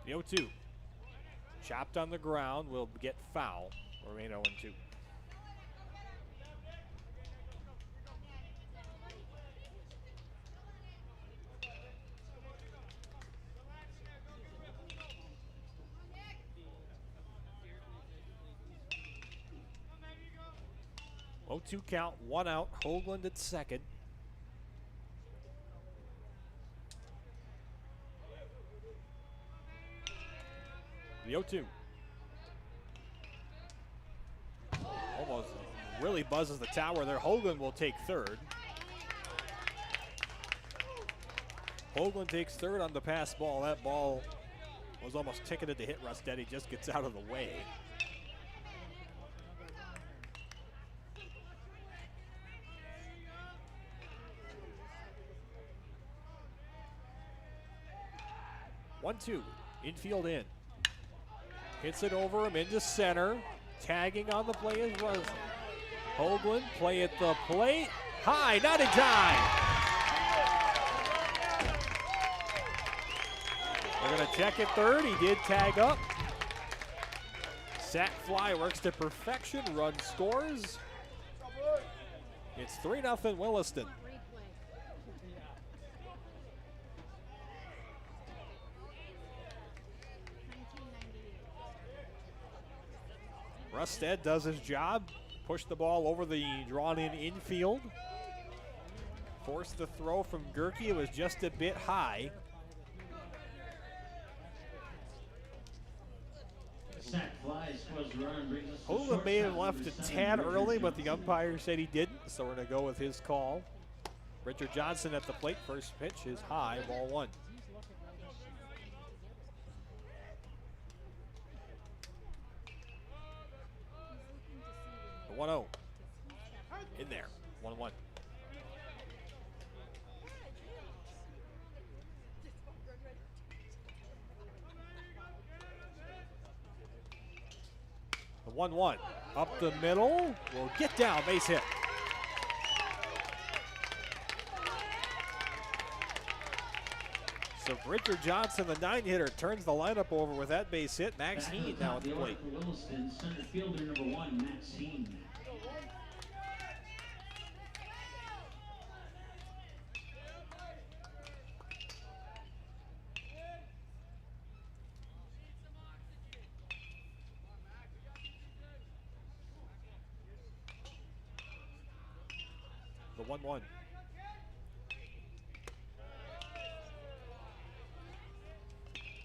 The 0-2. Chopped on the ground, will get foul. Remain 0-2. Oh, 2 count, 1 out. Hoagland at second. The 0-2. Almost really buzzes the tower there. Hoagland will take third. Hoagland takes third on the pass ball. That ball was almost ticketed to hit Rustad. He just gets out of the way. 1-2. Infield in. Hits it over him into center. Tagging on the play is Rosen. Hoagland, play at the plate. High, not in time. They're going to check at third. He did tag up. Sack fly works to perfection. Run scores. It's 3-0 Williston. Rusted does his job. Push the ball over the drawn-in infield. Forced the throw from Gerke. It was just a bit high. Hoagland may have left a tad early, but the umpire said he didn't, so we're going to go with his call. Richard Johnson at the plate. First pitch is high, ball 1. The 1-0. In there. 1-1. The 1-1. Up the middle. Will get down. Base hit. So Richard Johnson, the 9-hitter, turns the lineup over with that base hit. Max Heen now at the plate. Williston, center fielder number 1, Max Heen. The 1-1.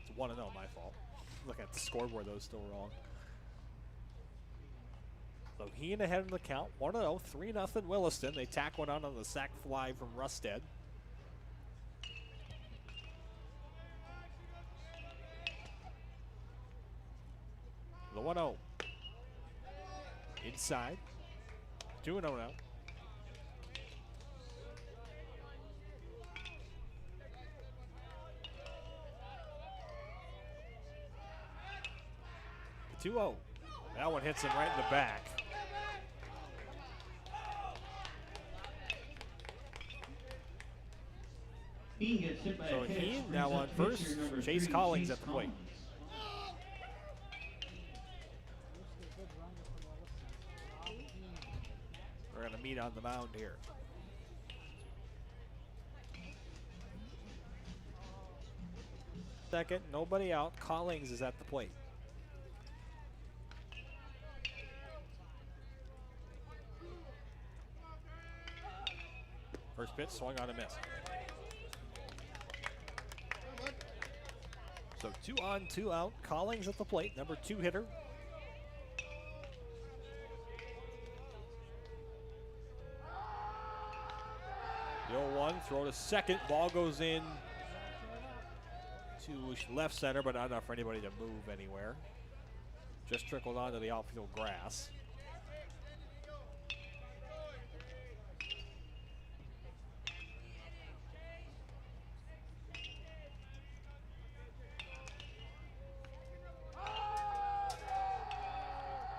It's 1-0, my fault. Looking at the scoreboard, though, still wrong. So Heen ahead in the count. 1-0, 3-0 Williston. They tack one on the sac fly from Rusted. The 1-0. Inside. 2-0 now. The 2-0. That one hits him right in the back. So Heen now on first. Chase Collins at the plate. We're going to meet on the mound here. Second, nobody out. Collins is at the plate. First pitch, swung on a miss. So 2 on, 2 out. Collins at the plate, number 2 hitter. The 0-1, throw to second. Ball goes in to left center, but not enough for anybody to move anywhere. Just trickled onto the outfield grass.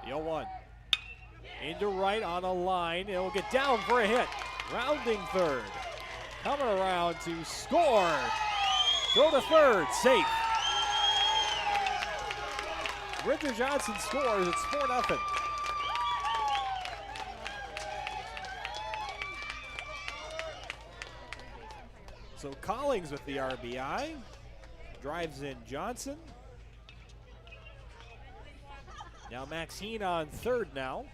The 0-1. Into right on a line. It will get down for a hit. Rounding third. Coming around to score. Throw to third. Safe. Richard Johnson scores. It's 4-0. So Collins with the RBI. Drives in Johnson. Now Max Heen on third now.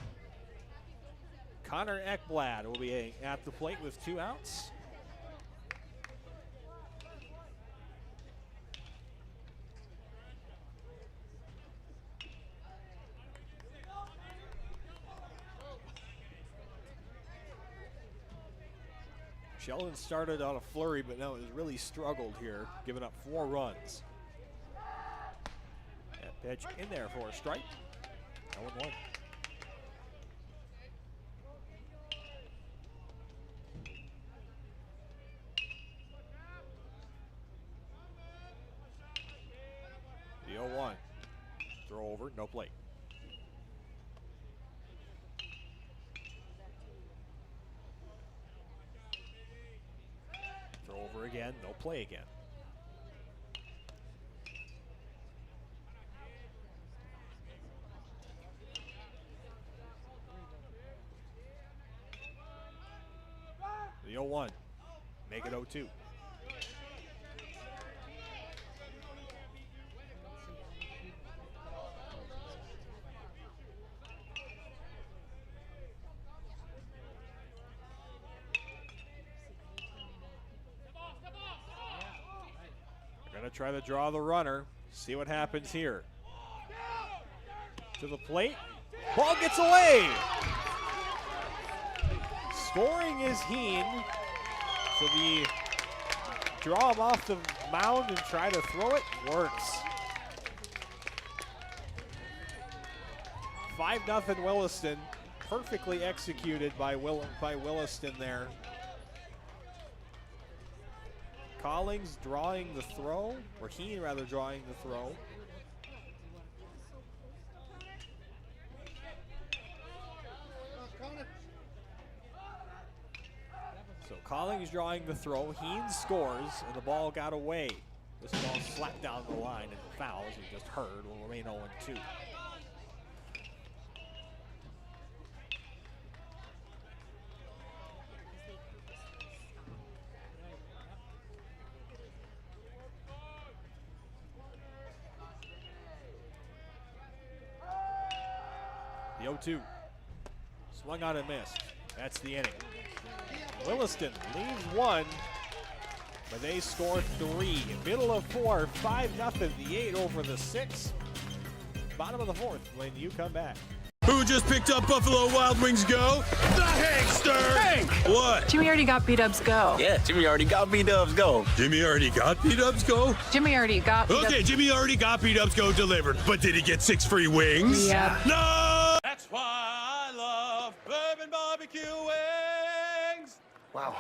Connor Ekblad will be at the plate with 2 outs. Sheldon started on a flurry, but now has really struggled here, giving up 4 runs. That pitch in there for a strike. 0-1. over, no play. Throw over again, no play again. The 0-1, make it 0-2. They're gonna try to draw the runner, see what happens here. To the plate, ball gets away. Scoring is Heen, so the draw him off the mound and try to throw it works. 5-0 Williston, perfectly executed by Williston there. Collings drawing the throw, or Heen rather drawing the throw. So Collings drawing the throw, Heen scores, and the ball got away. This ball slapped down the line and fouls, you just heard, will remain 0-2. The 0-2. Swung on and missed. That's the inning. Williston leads 1, but they score 3. Middle of 4, 5-0. The 8 over the 6. Bottom of the 4th when you come back. Who just picked up Buffalo Wild Wings Go? The Hankster! Hank! What? Jimmy already got B-Dubs Go. Yeah, Jimmy already got B-Dubs Go. Jimmy already got B-Dubs Go? Jimmy already got B-Dubs. Okay, Jimmy already got B-Dubs Go delivered, but did he get 6 free wings? Yeah. No! That's why I love bourbon barbecue wings! Wow.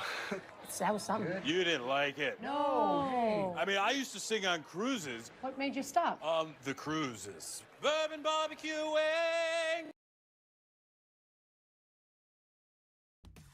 That was something. You didn't like it. No. I mean, I used to sing on cruises. What made you stop? The cruises. Bourbon barbecue wings!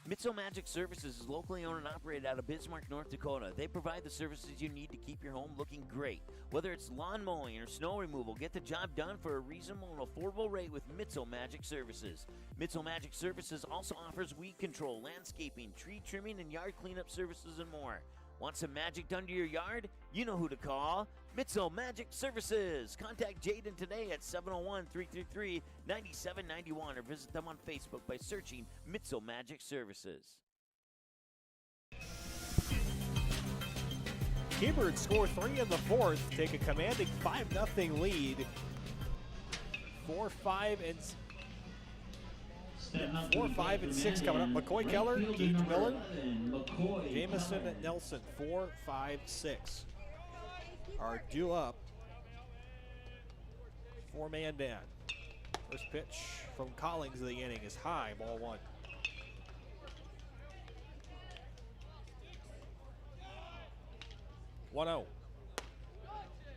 Mitso Magic Services is locally owned and operated out of Bismarck, North Dakota. They provide the services you need to keep your home looking great. Whether it's lawn mowing or snow removal, get the job done for a reasonable and affordable rate with Mitso Magic Services. Mitso Magic Services also offers weed control, landscaping, tree trimming, and yard cleanup services and more. Want some magic done to your yard? You know who to call. Mitso Magic Services. Contact Jaden today at 701-333-9791 or visit them on Facebook by searching Mitso Magic Services. Keybirds score 3 in the 4th, take a commanding 5-0 lead. 4, 5, and 6 coming up. McCoy Keller, Gage Millen, Jameson and Nelson, 4, 5, 6 are due up for Mandan. First pitch from Collings of the inning is high, ball 1. One-0.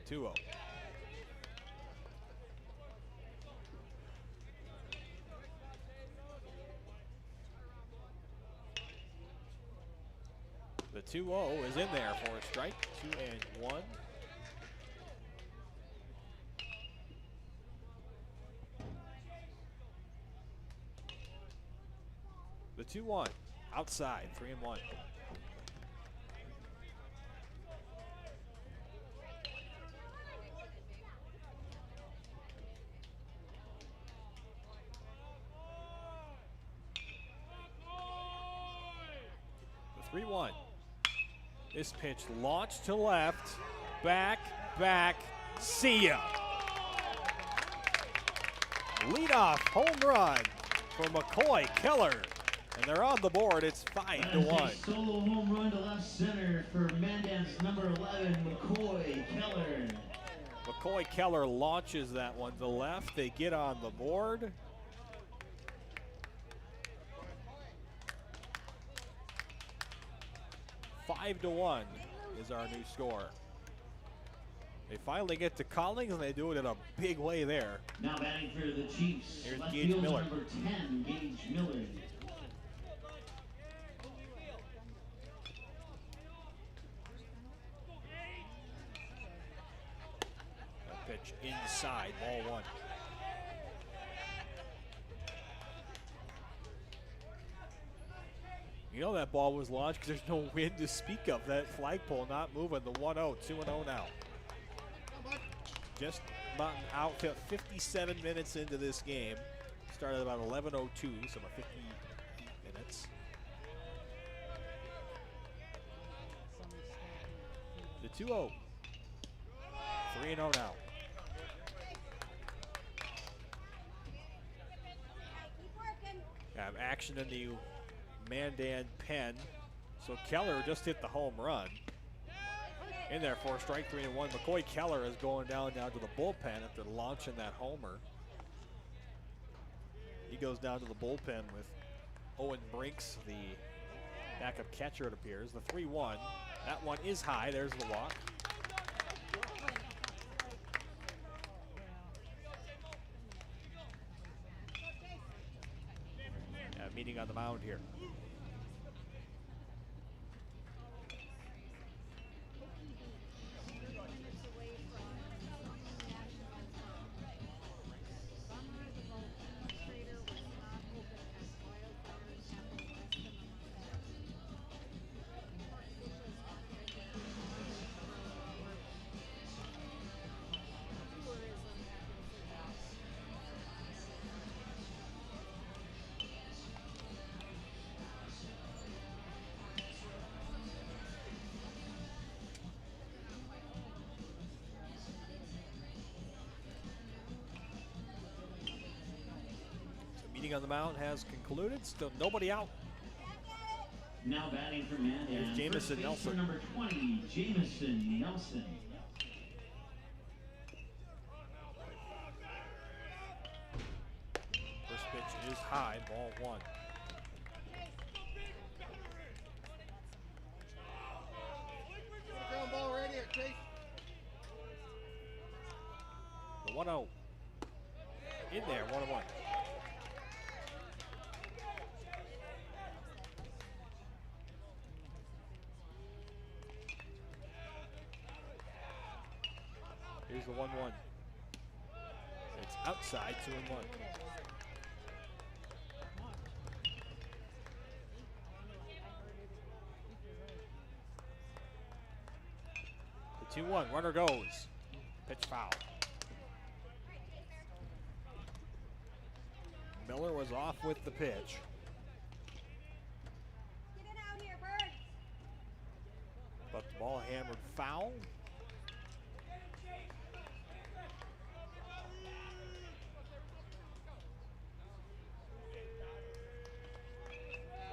2-0. The 2-0 is in there for a strike. 2-1. The 2-1 outside, 3-1. The 3-1. This pitch launched to left, back, see ya. Leadoff home run for McCoy Keller. And they're on the board, it's 5-1. Solo home run to left center for Mandan's number 11, McCoy Keller. McCoy Keller launches that one to left. They get on the board. $5-1 is our new score. They finally get to Collings, and they do it in a big way there. Now batting for the Chiefs, Here's left Gage fielder Miller. number 10, Gage Miller. That pitch inside, ball one. You know that ball was launched because there's no wind to speak of. That flagpole not moving. The 1-0, 2-0 now. Just about an outfield, 57 minutes into this game. Started about 11:02, so about 50 minutes. The 2-0. 3-0 now. Have action in the Mandan pen. So Keller just hit the home run. In there for a strike, 3-1. McCoy Keller is going down now to the bullpen after launching that homer. He goes down to the bullpen with Owen Brinks, the backup catcher, it appears. The 3-1. That one is high. There's the walk. Meeting on the mound here. Meeting on the mound has concluded. Still nobody out. Now batting for Mandan. Here's Jamison Nelson. Number 20, Jamison Nelson. First pitch is high, ball one. Ground ball right here, Chase. The 1-0. In there, 1-1. Here's the 1-1. It's outside, 2-1. The 2-1, runner goes. Pitch foul. Miller was off with the pitch. But the ball hammered foul.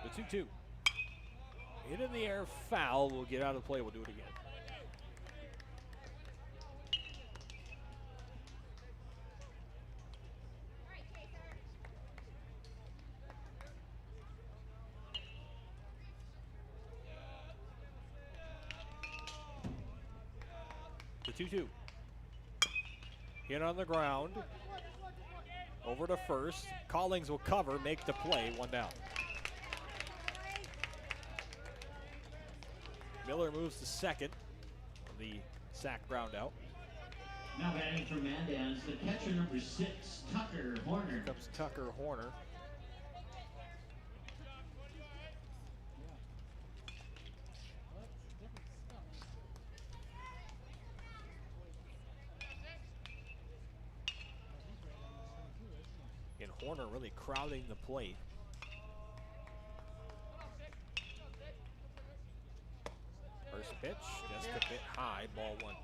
The 2-2. Hit in the air, foul. We'll get out of play. We'll do it again. The 2-2. Hit on the ground. Over to first. Collings will cover, make the play, one down. Miller moves to second. The sack ground out. Now batting for Mandan is the catcher number 6, Tucker Horner. Here comes Tucker Horner. And Horner really crowding the plate. First pitch, just a bit high, ball one.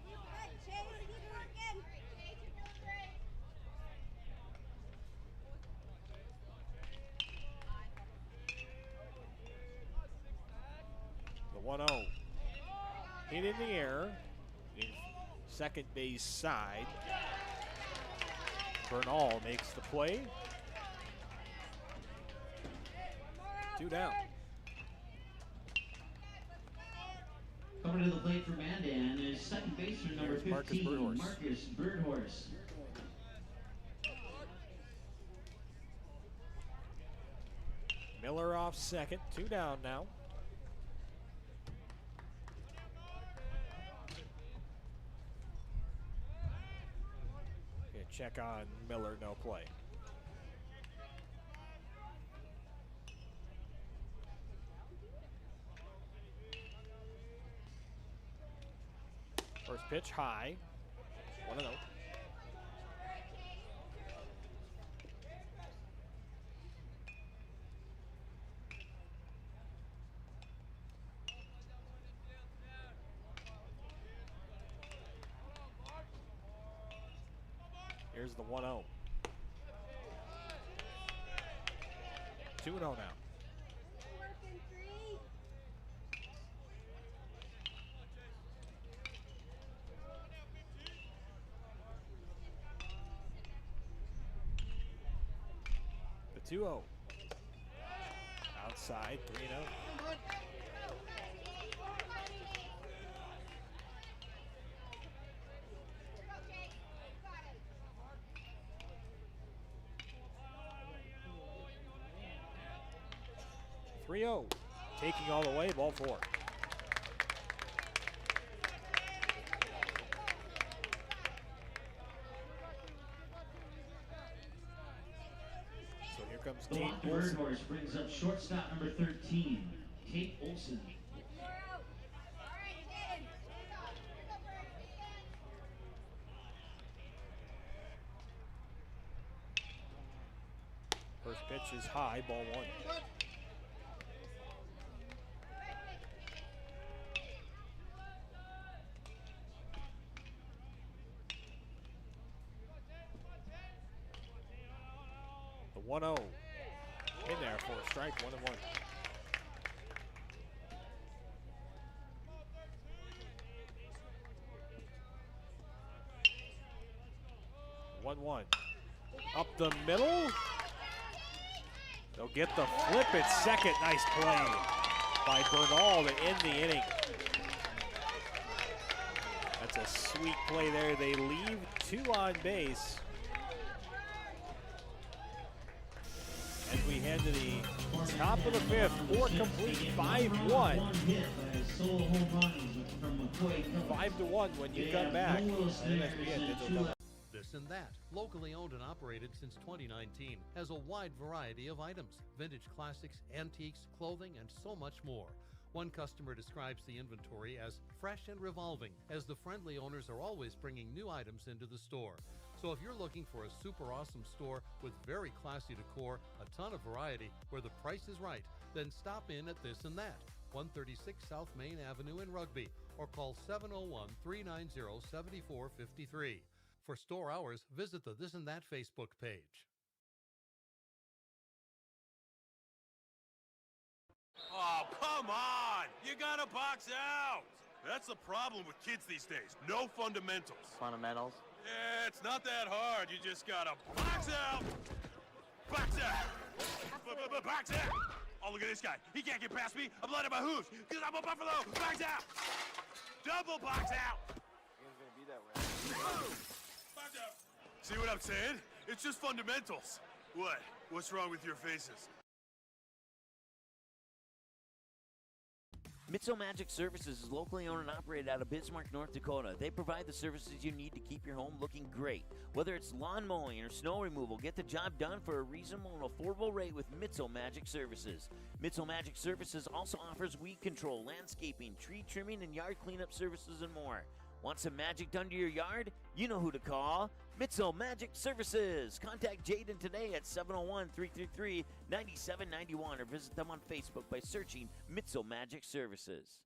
The 1-0. Hit in the air, in second base side. Bernal makes the play. 2 down. Coming to the plate for Mandan is second baseman number 15, Marcus Birdhorse. Miller off second, 2 down now. Gonna check on Miller, no play. First pitch high, 1-0. Here's the 1-0. 2-0 now. The 2-0. Outside, 3-0. Taking all the way, ball 4. So here comes The Tate Birdhorse brings up shortstop number 13, Tate Olson. First pitch is high, ball 1. The 1-0 in there for a strike, 1-1. Up the middle. They'll get the flip at second. Nice play by Bernal to end the inning. That's a sweet play there. They leave 2 on base. As we head to the top of the 5th, 4 complete, 5-1. 5-1 when you come back. This and That, locally owned and operated since 2019, has a wide variety of items, vintage classics, antiques, clothing, and so much more. One customer describes the inventory as fresh and revolving, as the friendly owners are always bringing new items into the store. So if you're looking for a super awesome store with very classy decor, a ton of variety, where the price is right, then stop in at This and That, 136 South Main Avenue in Rugby, or call 701-390-7453. For store hours, visit the This and That Facebook page. Oh, come on! You gotta box out! That's the problem with kids these days. No fundamentals. Fundamentals? Yeah, it's not that hard. You just gotta box out! Box out! Box out! Oh, look at this guy. He can't get past me. I'm letting my hooves, because I'm a buffalo! Box out! Double box out! It's gonna be that way. Box out! See what I'm saying? It's just fundamentals. What? What's wrong with your faces? Mitzel Magic Services is locally owned and operated out of Bismarck, North Dakota. They provide the services you need to keep your home looking great. Whether it's lawn mowing or snow removal, get the job done for a reasonable and affordable rate with Mitzel Magic Services. Mitzel Magic Services also offers weed control, landscaping, tree trimming, and yard cleanup services and more. Want some magic done to your yard? You know who to call. Mitzel Magic Services. Contact Jaden today at 701-333-9791 or visit them on Facebook by searching Mitzel Magic Services.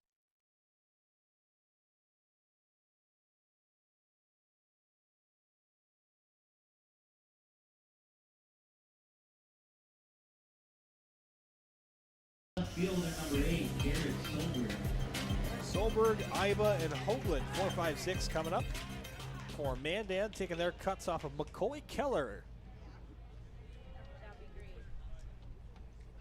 Fielder number 8, Garrett Solberg. Solberg, Iba, and Hoagland, 4-5-6 coming up for Mandan, taking their cuts off of McCoy Keller.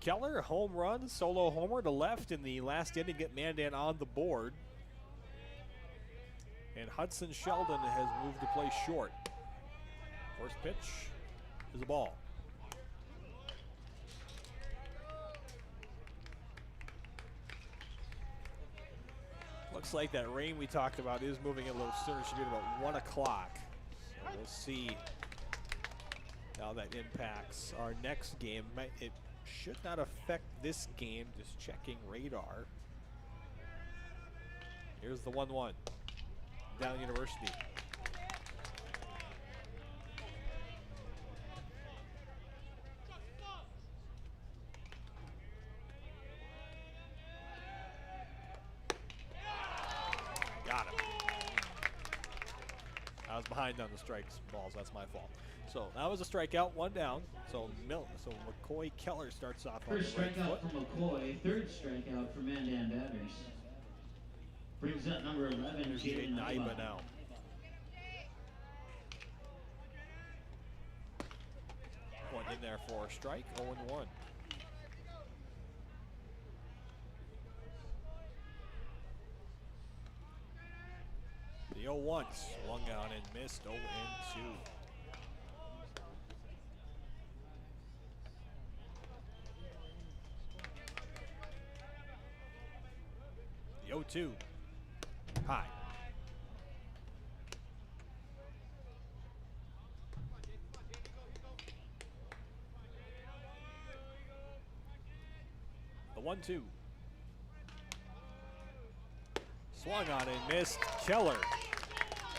Keller, home run, solo homer to left in the last inning, get Mandan on the board. And Hudson Sheldon has moved to play short. First pitch is a ball. Looks like that rain we talked about is moving a little sooner. It should be at about 1 o'clock. So we'll see how that impacts our next game. It should not affect this game, just checking radar. Here's the 1-1. Down University. Got him. I was behind on the strikes balls. That's my fault. So that was a strikeout, 1 down. So McCoy Keller starts off on the First right strikeout foot. from McCoy, third strikeout for Mandan Batters. Brings up number 11, Here's Jaden Naiba Naiba. now. One in there for a strike, 0-1. The 0-1 swung out and missed, 0-2. The 0-2, high. The 1-2. Swung on and missed. Keller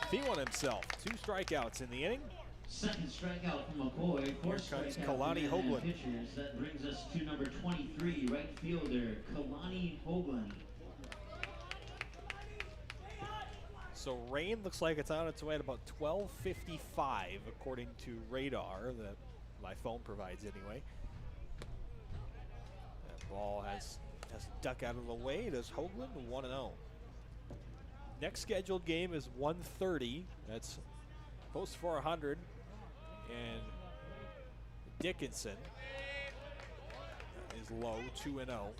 feeling himself. 2 strikeouts in the inning. Second strikeout from McCoy. Fourth Here comes strikeout Kalani from Mandan Hoagland. pitchers. That brings us to number 23, right fielder Kalani Hoagland. So rain looks like it's on its way at about 12:55, according to radar that my phone provides anyway. That ball has duck out of the way. Does Hoagland 1-0. Next scheduled game is 1:30. That's post 400 and Dickinson is low, 2-0.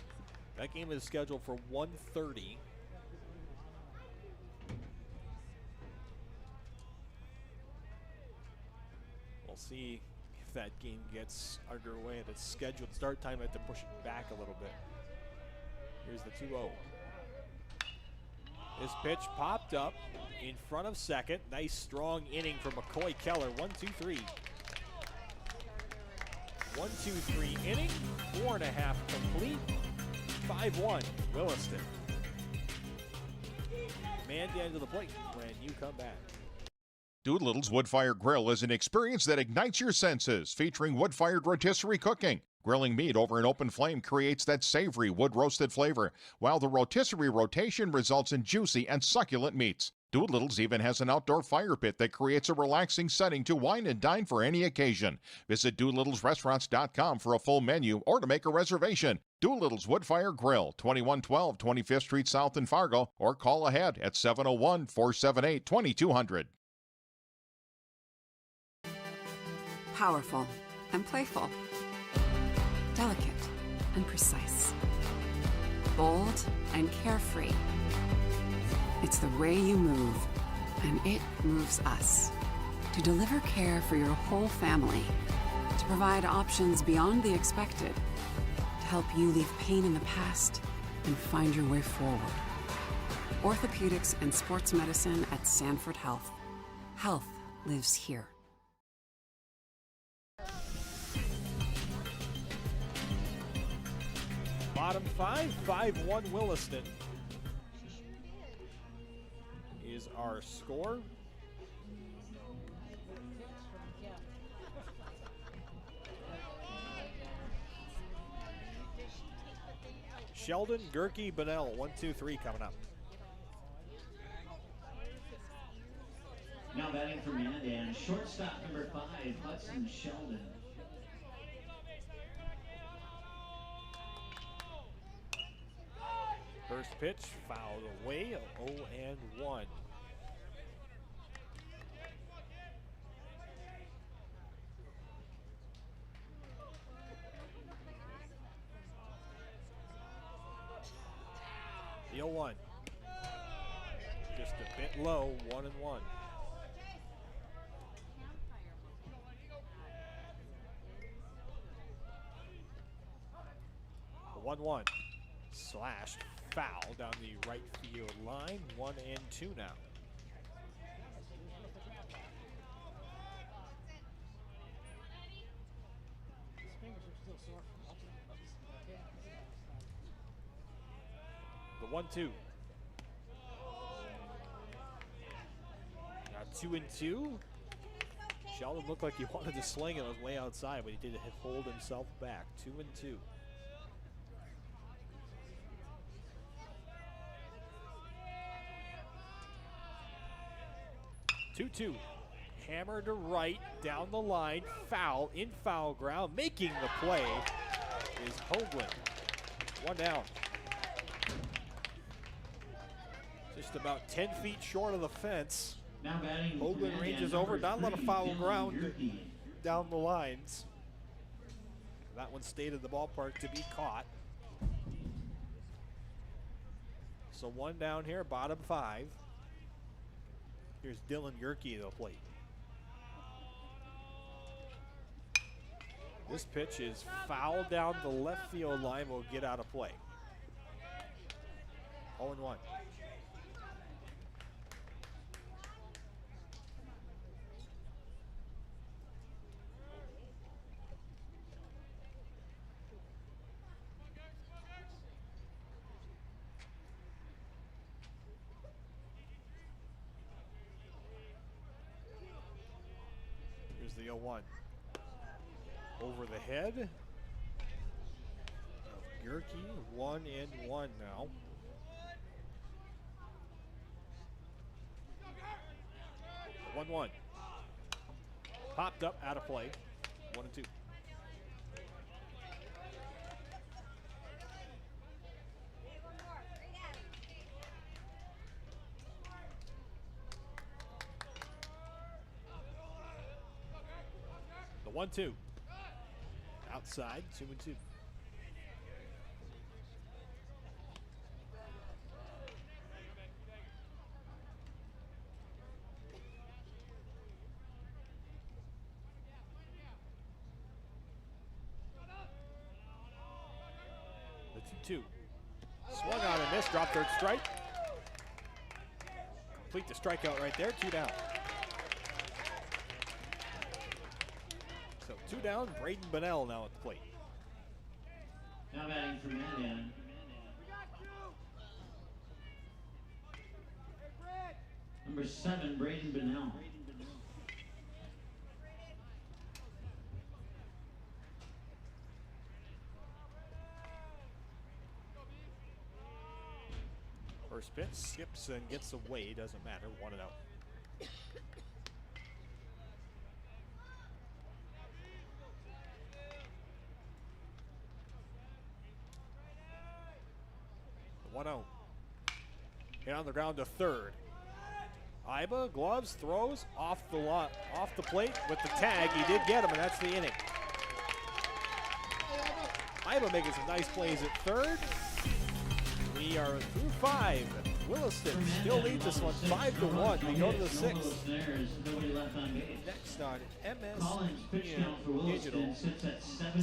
That game is scheduled for 1:30. We'll see if that game gets underway at its scheduled start time. I have to push it back a little bit. Here's the 2-0. This pitch popped up in front of second. Nice strong inning from McCoy Keller. 1-2-3. 1-2-3 inning. 4.5 complete. 5-1 Williston. Mandan to the plate when you come back. Doolittle's Wood-Fire Grill is an experience that ignites your senses, featuring wood-fired rotisserie cooking. Grilling meat over an open flame creates that savory wood-roasted flavor, while the rotisserie rotation results in juicy and succulent meats. Doolittle's even has an outdoor fire pit that creates a relaxing setting to wine and dine for any occasion. Visit DoolittlesRestaurants.com for a full menu or to make a reservation. Doolittle's Wood-Fire Grill, 2112 25th Street South in Fargo, or call ahead at 701-478-2200. Powerful and playful. Delicate and precise. Bold and carefree. It's the way you move, and it moves us. To deliver care for your whole family. To provide options beyond the expected. To help you leave pain in the past and find your way forward. Orthopedics and sports medicine at Sanford Health. Health lives here. Bottom 5, 5-1 Williston is our score. Sheldon, Gerke, Bunnell, 1-2-3 coming up. Now batting for Mandan, shortstop number 5, Hudson Sheldon. First pitch fouled away, 0-1. The 0-1. just a bit low, 1-1. The 1-1 slashed foul down the right field line. 1-2 now. The 1-2. Now 2-2. Sheldon looked like he wanted to sling it. It was way outside, but he did hold himself back. 2-2. 2-2. Hammer to right, down the line, foul, in foul ground. Making the play is Hoagland. One down. Just about 10 feet short of the fence. Hoagland ranges over, not a lot of foul ground down the lines. That one stayed in the ballpark to be caught. So one down here, bottom 5. Here's Dylan Yerke to the plate. This pitch is fouled down the left field line, will get out of play. 0-1. Here's the 0-1. Over the head of Yerke, 1-1 now. The 1-1. Popped up, out of play. 1-2. The 1-2. Outside, 2-2. The 2-2. Swung on and missed, dropped third strike. Complete the strikeout right there, 2 down. So 2 down, Braden Bunnell now at the plate. Now batting for Mandan. Number 7, Braden Bunnell. First pitch, skips and gets away, doesn't matter, 1-0. The 1-0. Hit on the ground to third. Iba, gloves, throws, off the plate with the tag. He did get him, and that's the inning. Iba making some nice plays at third. We are through 5. Williston still leads this one 5-1. We go to the 6th. Next on MSPN Digital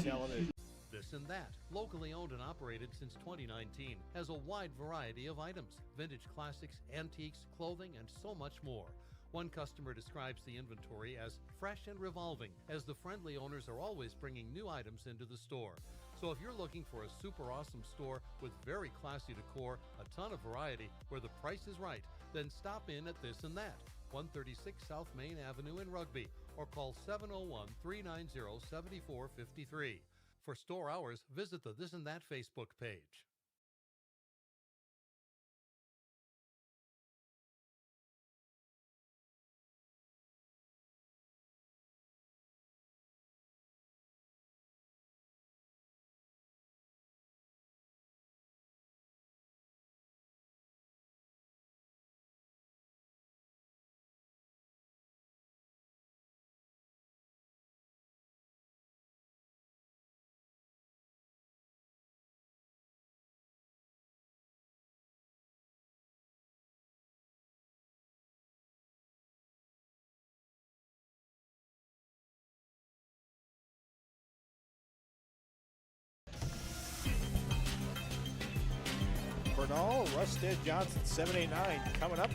Television. This and That, locally owned and operated since 2019, has a wide variety of items, vintage classics, antiques, clothing, and so much more. One customer describes the inventory as fresh and revolving, as the friendly owners are always bringing new items into the store. So if you're looking for a super awesome store with very classy decor, a ton of variety, where the price is right, then stop in at This and That, 136 South Main Avenue in Rugby, or call 701-390-7453. For store hours, visit the This and That Facebook page. Bernal, Rusted, Johnson, 7-8-9 coming up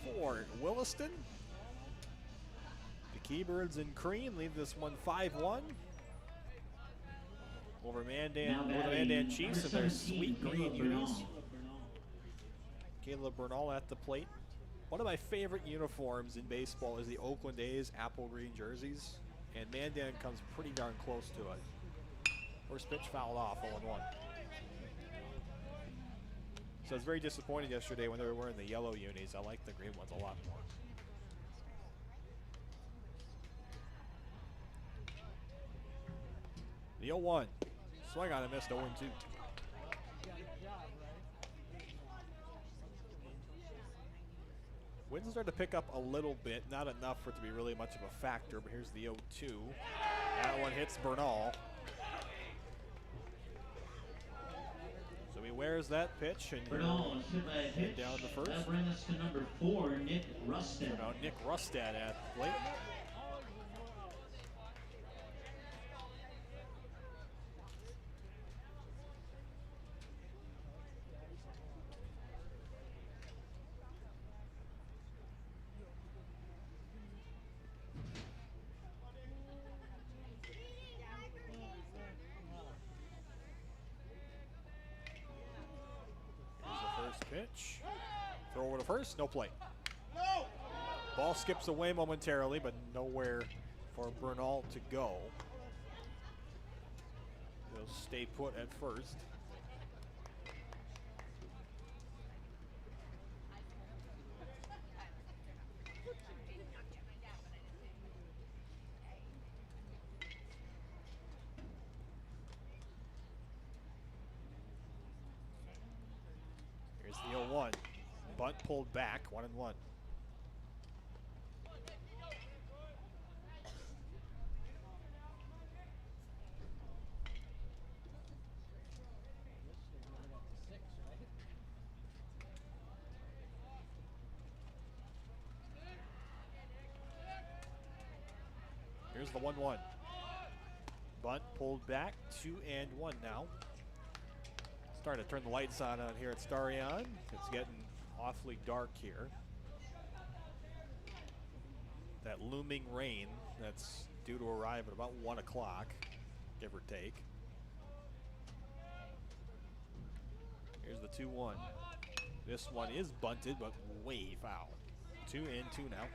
for Williston. The Keybirds in cream lead this one 5-1 over Mandan, over the Mandan Chiefs in their sweet green unis. Caleb Bernal at the plate. One of my favorite uniforms in baseball is the Oakland A's apple green jerseys, and Mandan comes pretty darn close to it. First pitch fouled off, 0-1. So I was very disappointed yesterday when they were wearing the yellow unis. I like the green ones a lot more. The 0-1. Swing on and missed, 0-2. Winds start to pick up a little bit, not enough for it to be really much of a factor, but here's the 0-2. That one hits Bernal. So he wears that pitch and Bernal is hit by a pitch. down to first. That brings us to number 4, Nick Rustad. So now Nick Rustad at the plate. Pitch. Throw over to first, no play. Ball skips away momentarily, but nowhere for Bernal to go. He'll stay put at first. The 0-1. Bunt pulled back, 1-1. Here's the 1-1. Bunt pulled back, 2-1 now. Starting to turn the lights on out here at Starion. It's getting awfully dark here. That looming rain that's due to arrive at about 1 o'clock, give or take. Here's the 2-1. This one is bunted, but way foul. 2-2 now.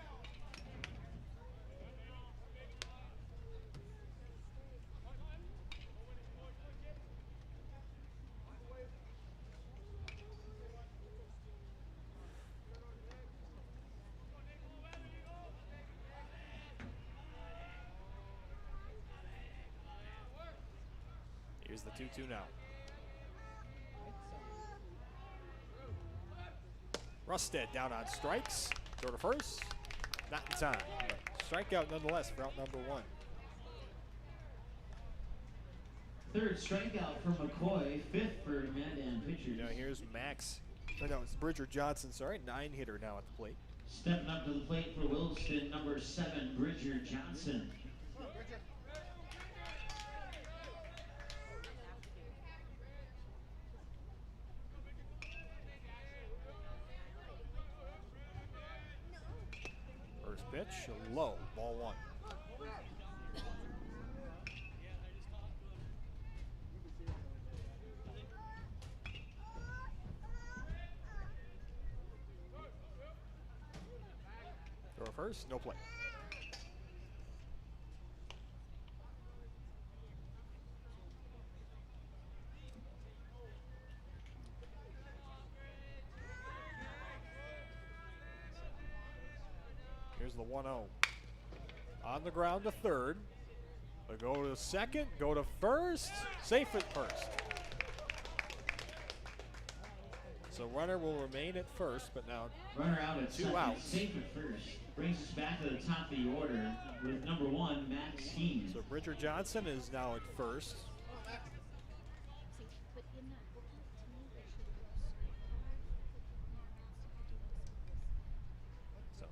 Here's the 2-2 now. Rustad down on strikes. Throw to first. Not in time. But strikeout nonetheless for out number 1. Third strikeout for McCoy. 5th for Mandan pitchers. Now here's Max. Or no, it's Bridger Johnson, sorry. 9-hitter now at the plate. Stepping up to the plate for Williston, number 7, Bridger Johnson. Pitch, low, ball 1. Throw first, no play. Here's the 1-0. On the ground to third. They go to second, go to first. Safe at first. So runner will remain at first, but now runner out at 2 second, outs. safe at first. Brings us back to the top of the order with number 1, Max Heen. So Bridger Johnson is now at first.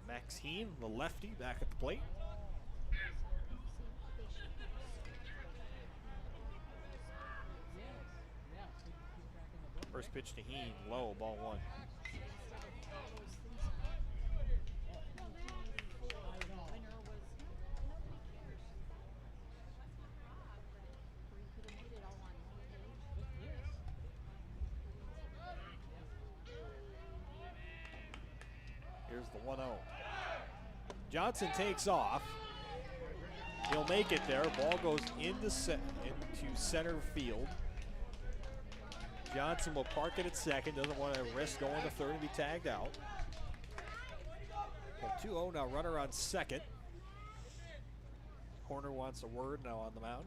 Max Heen, the lefty, back at the plate. First pitch to Heen, low, ball one. Here's the 1-0. Johnson takes off. He'll make it there. Ball goes into center field. Johnson will park it at second. Doesn't want to risk going to third and be tagged out. So 2-0 now. Runner on second. Horner wants a word now on the mound.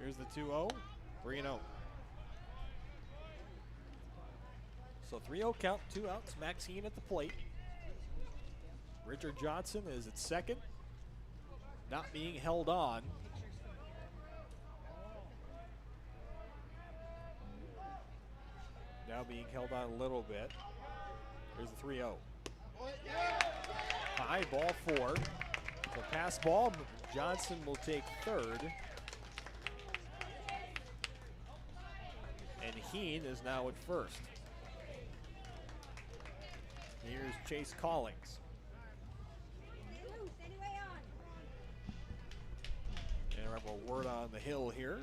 Here's the 2-0, 3-0. So 3-0 count, 2 outs. Max Heen at the plate. Richard Johnson is at second, not being held on. Now being held on a little bit. Here's the 3-0. High, ball 4. So pass ball, Johnson will take third. And Heen is now at first. Here's Chase Collings. And I have a word on the hill here.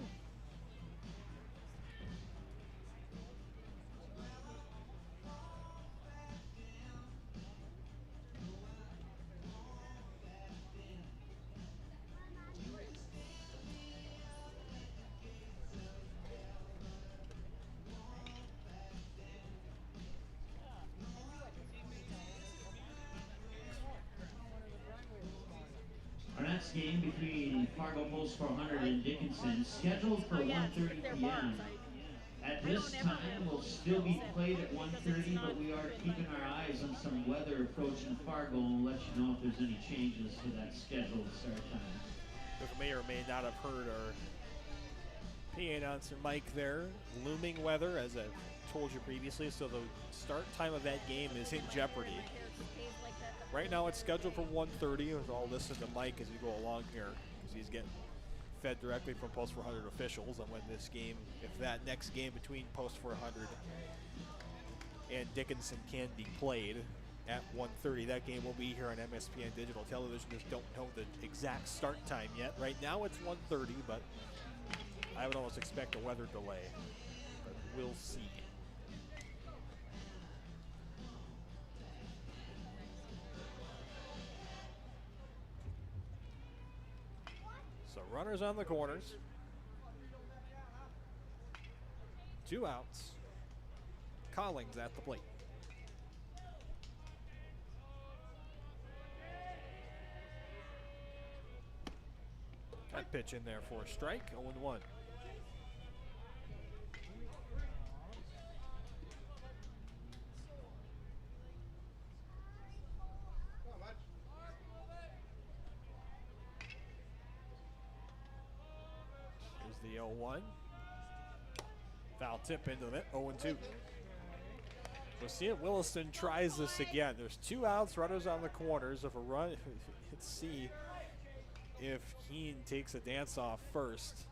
Our next game between Fargo Post 400 and Dickinson, scheduled for 1:30 p.m. At this time, will still be played at 1:30, but we are keeping our eyes on some weather approaching Fargo, and we'll let you know if there's any changes to that scheduled start time. You may or may not have heard our PA announcer Mike there. Looming weather, as I've told you previously, so the start time of that game is in jeopardy. Right now it's scheduled for 1:30. I'll listen to Mike as we go along here because he's getting fed directly from Post 400 officials on when this game, if that next game between Post 400 and Dickinson can be played at 1:30. That game will be here on MSPN Digital Television. Just don't know the exact start time yet. Right now it's 1:30, but I would almost expect a weather delay. But we'll see. So runners on the corners. 2 outs. Collings at the plate. That pitch in there for a strike, 0-1. Here's the 0-1. Foul tip into it, 0-2. We'll see if Williston tries this again. There's 2 outs, runners on the corners. If a run, let's see if Heen takes a dance off first.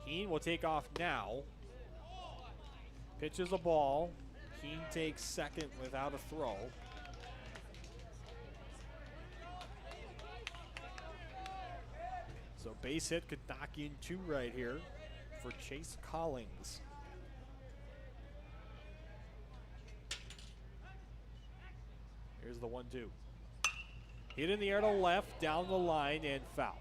Heen will take off now. Pitches a ball. Heen takes second without a throw. So base hit could knock in 2 right here for Chase Collings. Here's the 1-2. Hit in the air to left, down the line, and foul.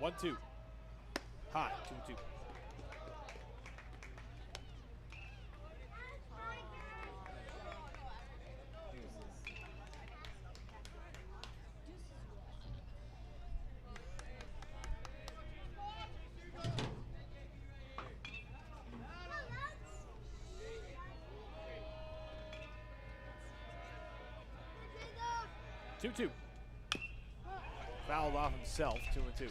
1-2. High, 2-2. Two. Fouled off himself, 2-2.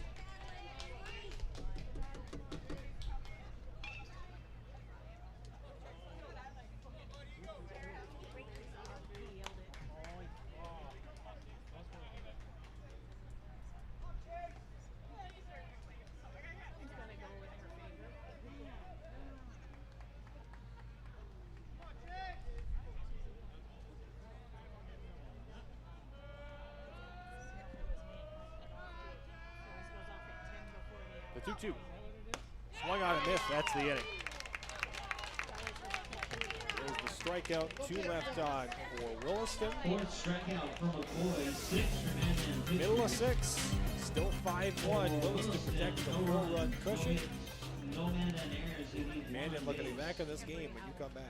The 2-2. Swung on and missed. That's the inning. There's the strikeout. 2 left on for Williston. 4th strikeout from McCoy. 6 for Mandan. Middle of 6. Still 5-1. Williston protects the 4-run cushion. No Mandan errors. Mandan looking to be back in this game when you come back.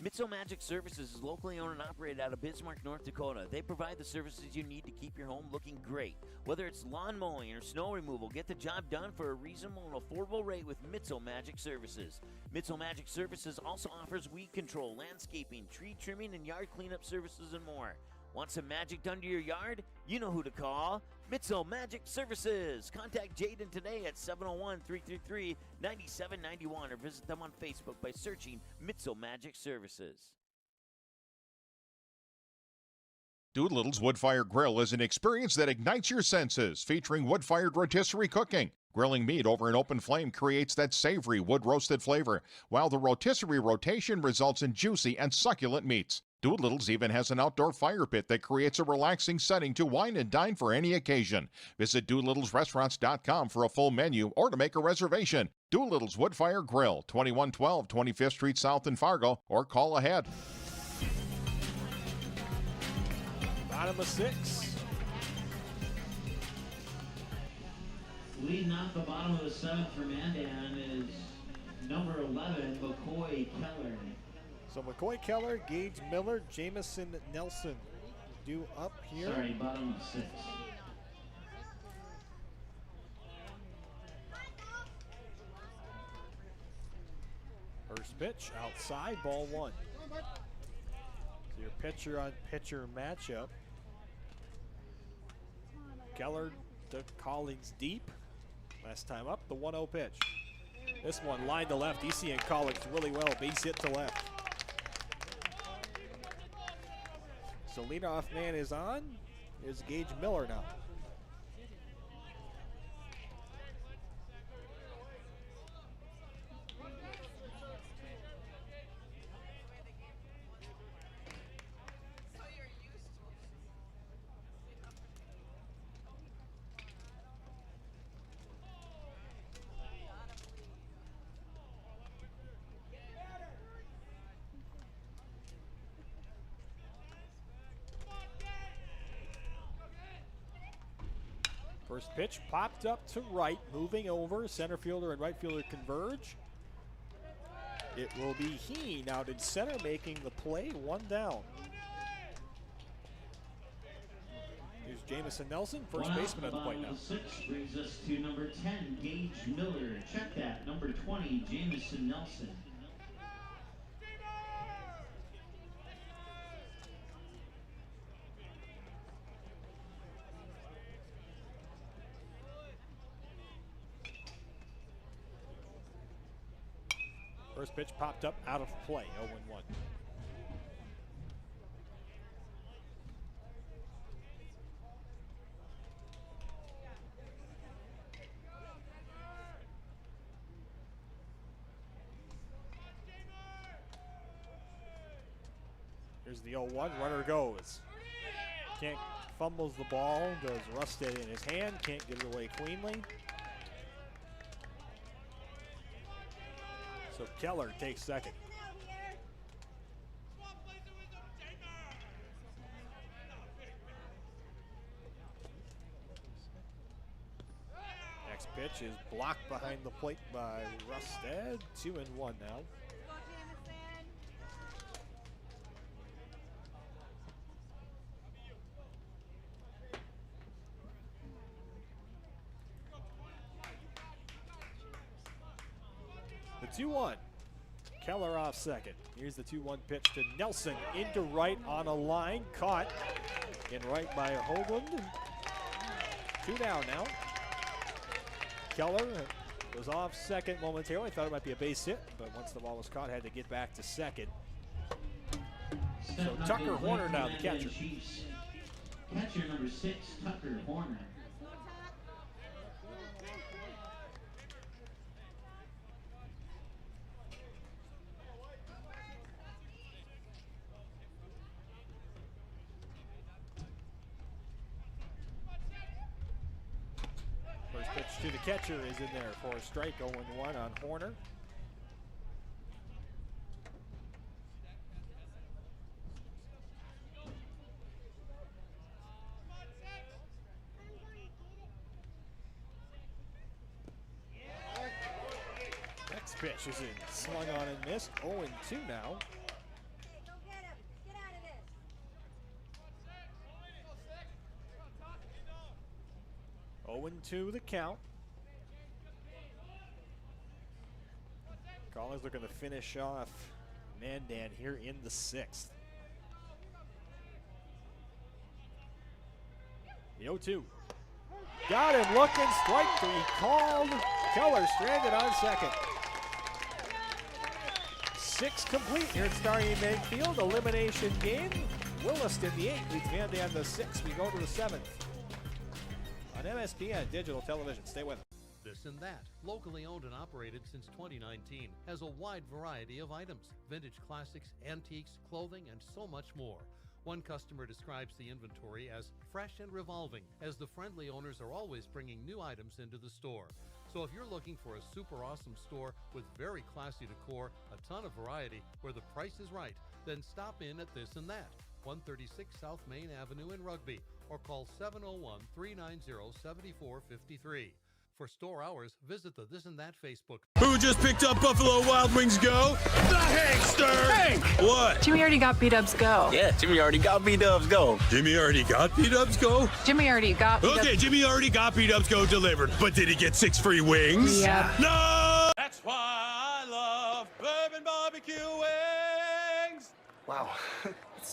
Mitso Magic Services is locally owned and operated out of Bismarck, North Dakota. They provide the services you need to keep your home looking great. Whether it's lawn mowing or snow removal, get the job done for a reasonable and affordable rate with Mitso Magic Services. Mitso Magic Services also offers weed control, landscaping, tree trimming, and yard cleanup services and more. Want some magic done to your yard? You know who to call. Mitso Magic Services. Contact Jaden today at 701-333-9791 or visit them on Facebook by searching Mitso Magic Services. Doolittle's Wood-Fire Grill is an experience that ignites your senses, featuring wood-fired rotisserie cooking. Grilling meat over an open flame creates that savory wood-roasted flavor, while the rotisserie rotation results in juicy and succulent meats. Doolittle's even has an outdoor fire pit that creates a relaxing setting to wine and dine for any occasion. Visit DoolittlesRestaurants.com for a full menu or to make a reservation. Doolittle's Wood-Fire Grill, 2112 25th Street South in Fargo, or call ahead. Bottom of 6. Leading off the bottom of the 7th for Mandan is number 11, McCoy Keller. So McCoy Keller, Gage Miller, Jamison Nelson due up here. Sorry, bottom of 6. First pitch outside, ball 1. So your pitcher on pitcher matchup. Keller to Collins deep. Last time up, the 1-0 pitch. This one line to left. DC and Collins really well. Base hit to left. So leadoff man is on. Here's Gage Miller now. First pitch popped up to right, moving over. Center fielder and right fielder converge. It will be Heen out in center, making the play, 1 down. Here's Jamison Nelson, first baseman at the plate now. 6 brings us to number 10, Gage Miller. Check that, number 20, Jamison Nelson. First pitch popped up out of play, 0-1. Here's the 0-1, runner goes. Can't, fumbles the ball, does rust it in his hand, can't get it away cleanly. So Keller takes second. Next pitch is blocked behind the plate by Rusted. 2-1 now. The 2-1. Keller off second. Here's the 2-1 pitch to Nelson. Into right on a line. Caught in right by Hoagland. 2 down now. Keller was off second momentarily. Thought it might be a base hit, but once the ball was caught, had to get back to second. So Tucker Horner now, the catcher. Catcher number 6, Tucker Horner. First pitch to the catcher is in there for a strike. 0-1 on Horner. Next pitch is in. Swung on and missed. 0-2 now. 0-2 the count. Collins looking to finish off Mandan here in the 6th. The 0-2. Got him looking, strike 3 called. Keller stranded on second. 6 complete here at Starry Main Field. Elimination game. Williston the 8th leads Mandan the 6th. We go to the 7th. On MSPN Digital Television. Stay with us. This and That, locally owned and operated since 2019, has a wide variety of items, vintage classics, antiques, clothing, and so much more. One customer describes the inventory as fresh and revolving, as the friendly owners are always bringing new items into the store. So if you're looking for a super awesome store with very classy decor, a ton of variety, where the price is right, then stop in at This and That, 136 South Main Avenue in Rugby, or call 701-390-7453. For store hours, visit the This and That Facebook. Who just picked up Buffalo Wild Wings Go? The Hankster! Hank! What? Jimmy already got B-Dubs Go. Yeah, Jimmy already got B-Dubs Go. Jimmy already got B-Dubs Go? Jimmy already got B-Dubs. Okay, Jimmy already got B-Dubs Go delivered, but did he get 6 free wings? Yeah. No! That's why I love bourbon barbecue wings! Wow.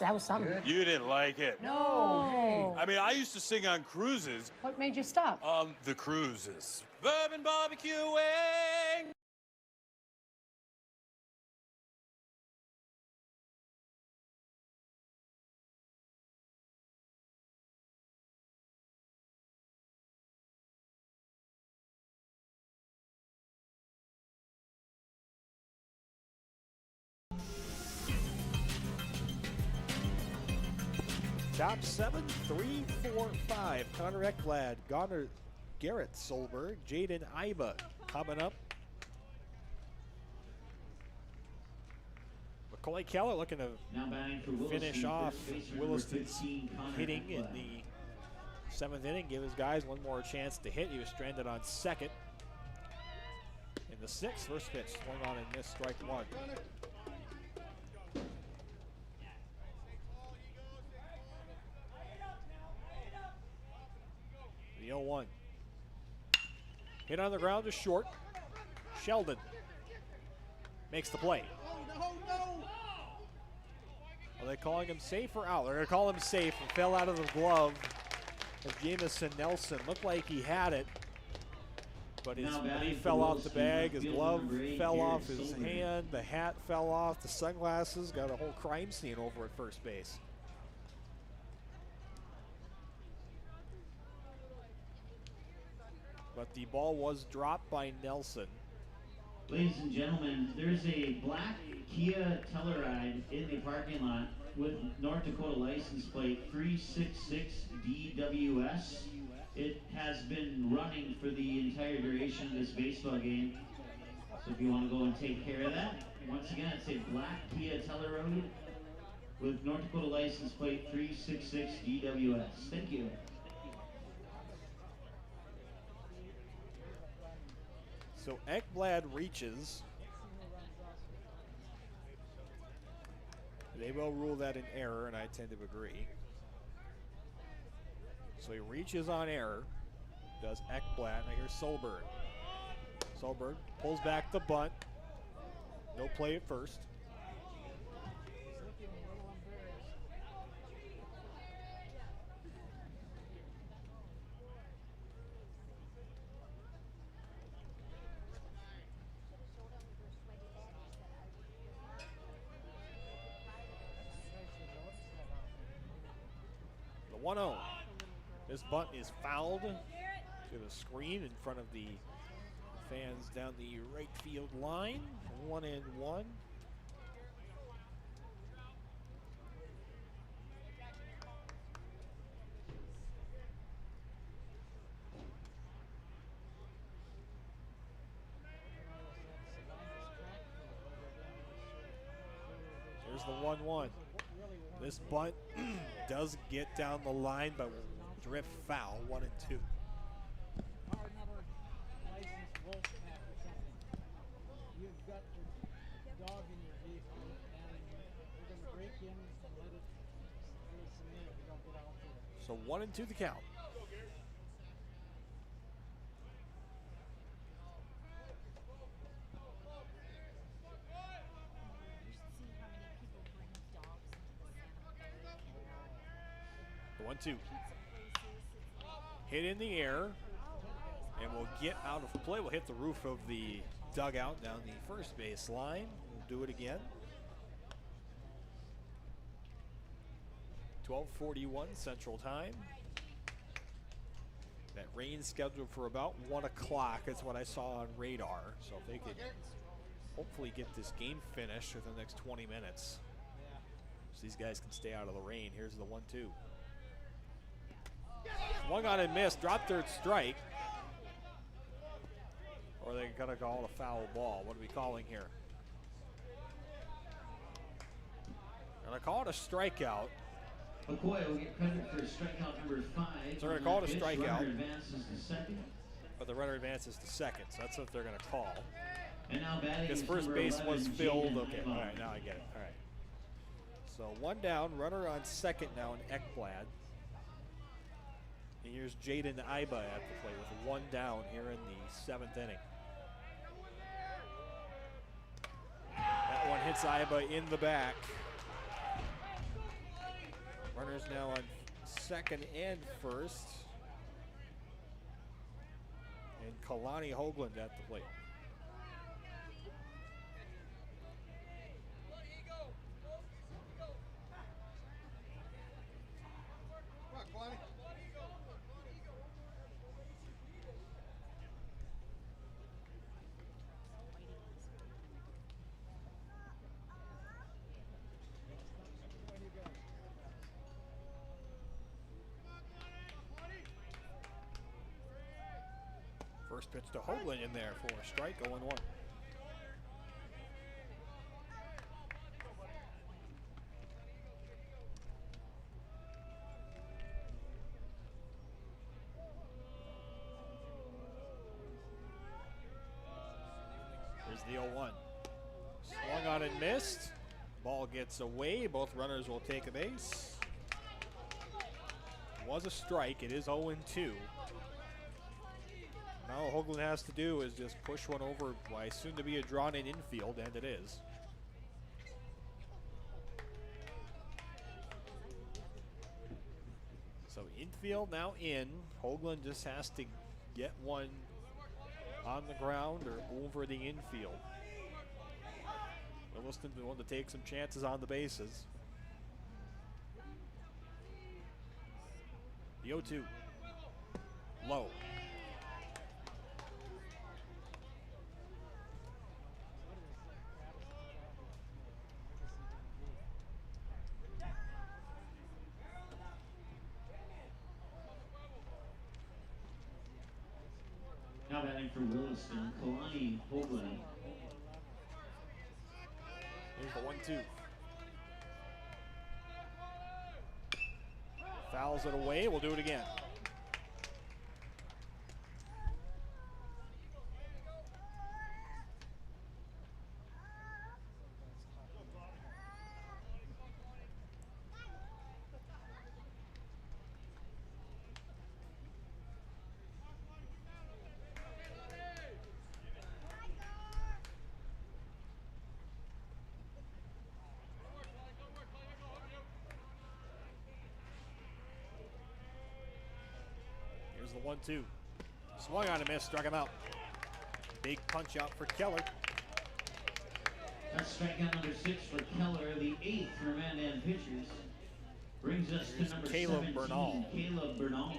That was something. You didn't like it. No. I mean, I used to sing on cruises. What made you stop? The cruises. Bourbon barbecue wing! Top 7, 3, 4, 5. Connor Ekblad, Garrett Solberg, Jaden Iba coming up. Macaulay Keller looking to finish off Williston's hitting in the 7th inning. Give his guys one more chance to hit. He was stranded on second. In the 6th, first pitch, swung on and missed, strike 1. The 0-1. Hit on the ground to short. Sheldon makes the play. Are they calling him safe or out? They're going to call him safe. It fell out of the glove of Jamison Nelson. Looked like he had it, but he fell off the bag. His glove fell off his hand. The hat fell off. The sunglasses. Got a whole crime scene over at first base. But the ball was dropped by Nelson. Ladies and gentlemen, there's a black Kia Telluride in the parking lot with North Dakota license plate 366DWS. It has been running for the entire duration of this baseball game. So if you want to go and take care of that, once again, it's a black Kia Telluride with North Dakota license plate 366DWS. Thank you. So Ekblad reaches. They will rule that an error, and I tend to agree. So he reaches on error. Does Ekblad. Now here's Solberg. Solberg pulls back the bunt. No play at first. The 1-0. This bunt is fouled to the screen in front of the fans down the right field line. 1-1. There's the 1-1. This bunt does get down the line, but will drift foul. 1-2. You've got your dog in your vehicle, and you're going to break in and let it submit if you don't get out there. So 1-2 the count. The 1-2. Hit in the air, and we'll get out of play. We'll hit the roof of the dugout down the first base line. We'll do it again. 12:41 Central Time. That rain's scheduled for about 1 o'clock. That's what I saw on radar. So if they could hopefully get this game finished within the next 20 minutes, so these guys can stay out of the rain. Here's the 1-2. Swung on and missed. Drop third strike. Or they got to call it a foul ball. What are we calling here? Gonna call it a strikeout. McCoy will get credit for strikeout number 5. So they're going to call it a strikeout. Runner advances to second. But the runner advances to second, so that's what they're going to call. And now batting His is first number base was 11, filled. Jaden Okay, Iba. all right, now I get it. All right. So 1 down, runner on second now in Ekblad. And here's Jaden Iba at the plate with 1 down here in the 7th inning. That one hits Iba in the back. Runners now on second and first. And Kalani Hoagland at the plate. First pitch to Hoagland in there for a strike, 0-1. Here's the 0-1. Swung on and missed. Ball gets away. Both runners will take a base. Was a strike. It is 0-2. Now all Hoagland has to do is just push one over by soon to be a drawn-in infield, and it is. So infield now in. Hoagland just has to get one on the ground or over the infield. Williston willing to take some chances on the bases. The 0-2. Low. Now batting for Williston, Kalani Hoagland. Here's the 1-2. Fouls it away. We'll do it again. Here's the 1-2. Swung on a miss, struck him out. Big punch out for Keller. That's strikeout number 6 for Keller, the 8th for Mandan pitchers. Brings us to number Caleb 17, Bernal. Caleb Bernal.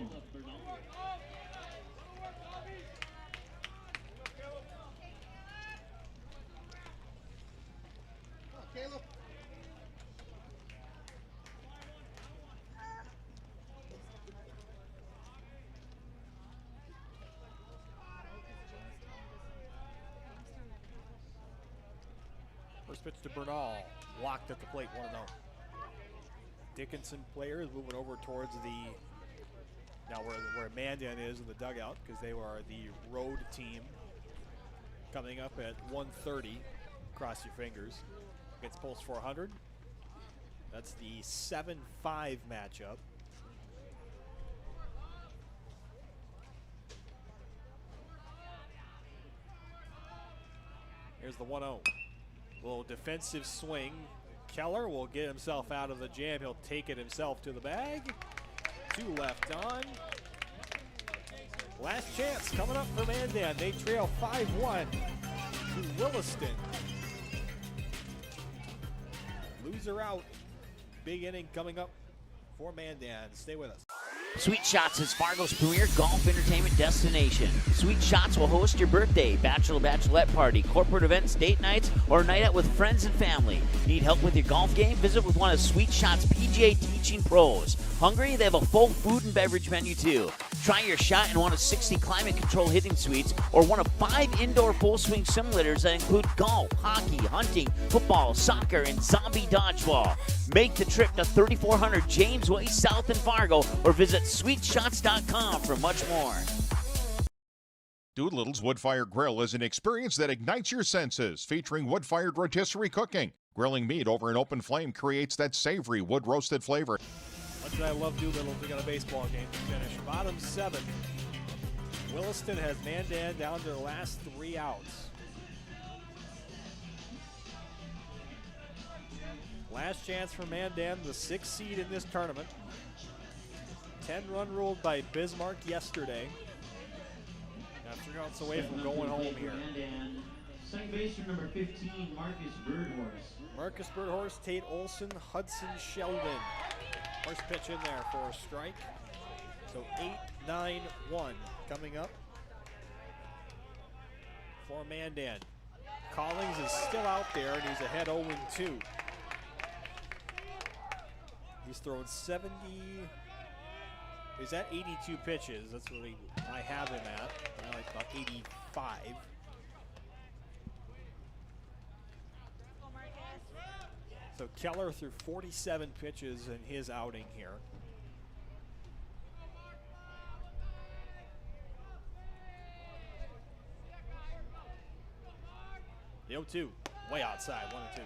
First pitch to Bernal, locked at the plate, 1-0. Dickinson player is moving over towards now where Mandan is in the dugout, because they are the road team. Coming up at 1:30, cross your fingers, against Pulse 400. That's the 7-5 matchup. Here's the 1-0. Little defensive swing. Keller will get himself out of the jam. He'll take it himself to the bag. 2 left on. Last chance coming up for Mandan. They trail 5-1 to Williston. Loser out. Big inning coming up for Mandan. Stay with us. Sweet Shots is Fargo's premier golf entertainment destination. Sweet Shots will host your birthday, bachelorette party, corporate events, date nights, or a night out with friends and family. Need help with your golf game? Visit with one of Sweet Shots' PGA teaching pros. Hungry? They have a full food and beverage menu too. Try your shot in one of 60 climate-controlled hitting suites or one of 5 indoor full-swing simulators that include golf, hockey, hunting, football, soccer, and zombie dodgeball. Make the trip to 3400 James Way South in Fargo or visit sweetshots.com for much more. Doolittle's Wood-Fire Grill is an experience that ignites your senses, featuring wood-fired rotisserie cooking. Grilling meat over an open flame creates that savory wood-roasted flavor. Much as I love Doolittle, we got a baseball game to finish. Bottom 7. Williston has Mandan down to the last 3 outs. Last chance for Mandan, the 6th seed in this tournament. 10-run ruled by Bismarck yesterday. Now 3 outs away from going home here. Second baseman number 15, Marcus Birdhorse. Marcus Birdhorse, Tate Olson, Hudson Sheldon. First pitch in there for a strike. So 8-9-1 coming up for Mandan. Collins is still out there and he's ahead 0-2. He's thrown 70. Is that 82 pitches? That's what I have him at. I like about 85. So Keller threw 47 pitches in his outing here. The 0-2, way outside, 1-2.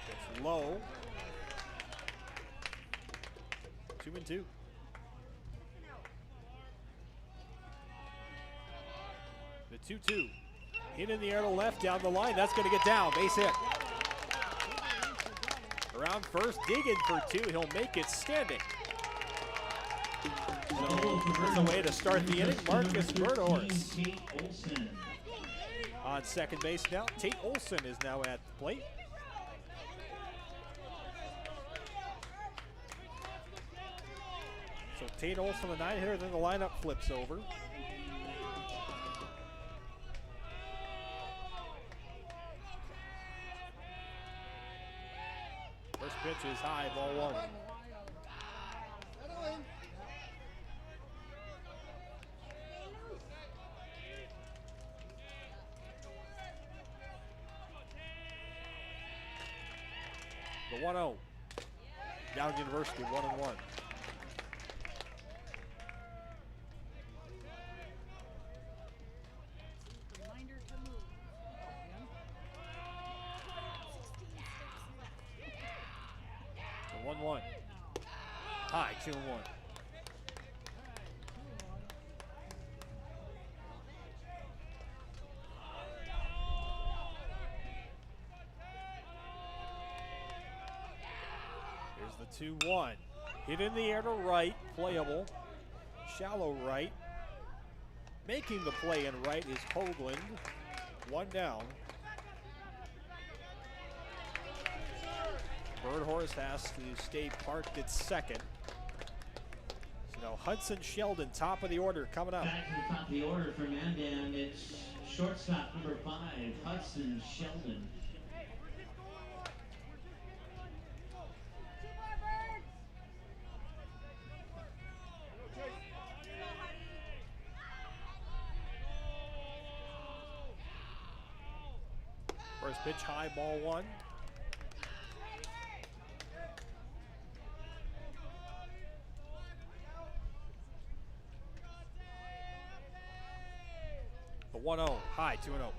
Pitch low. 2-2. The 2-2. Hit in the air to left, down the line. That's going to get down. Base hit. Around first, digging for 2. He'll make it standing. So that's a way to start the inning. Marcus Birdhorse on second base now. Tate Olson is now at the plate. So Tate Olson, the 9-hitter, then the lineup flips over. First pitch is high, ball 1. The 1-0. Down University, 1-1. The 1-1. High, 2-1. 2-1. Hit in the air to right, playable. Shallow right. Making the play in right is Hoagland. 1 down. Birdhorse has to stay parked at second. So now Hudson Sheldon, top of the order, coming up. Back to the top of the order for Mandan, it's shortstop number 5, Hudson Sheldon. First pitch high, ball 1. The 1-0, high, 2-0.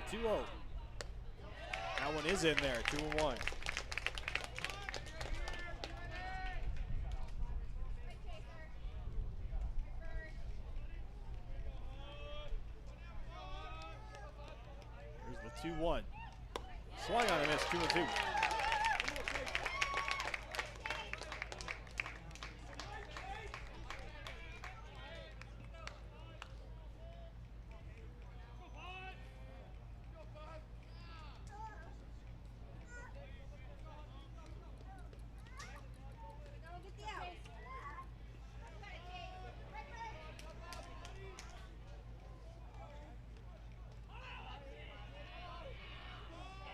The 2-0. That one is in there, 2-1. Here's the 2-1. Swung on a miss, 2-2.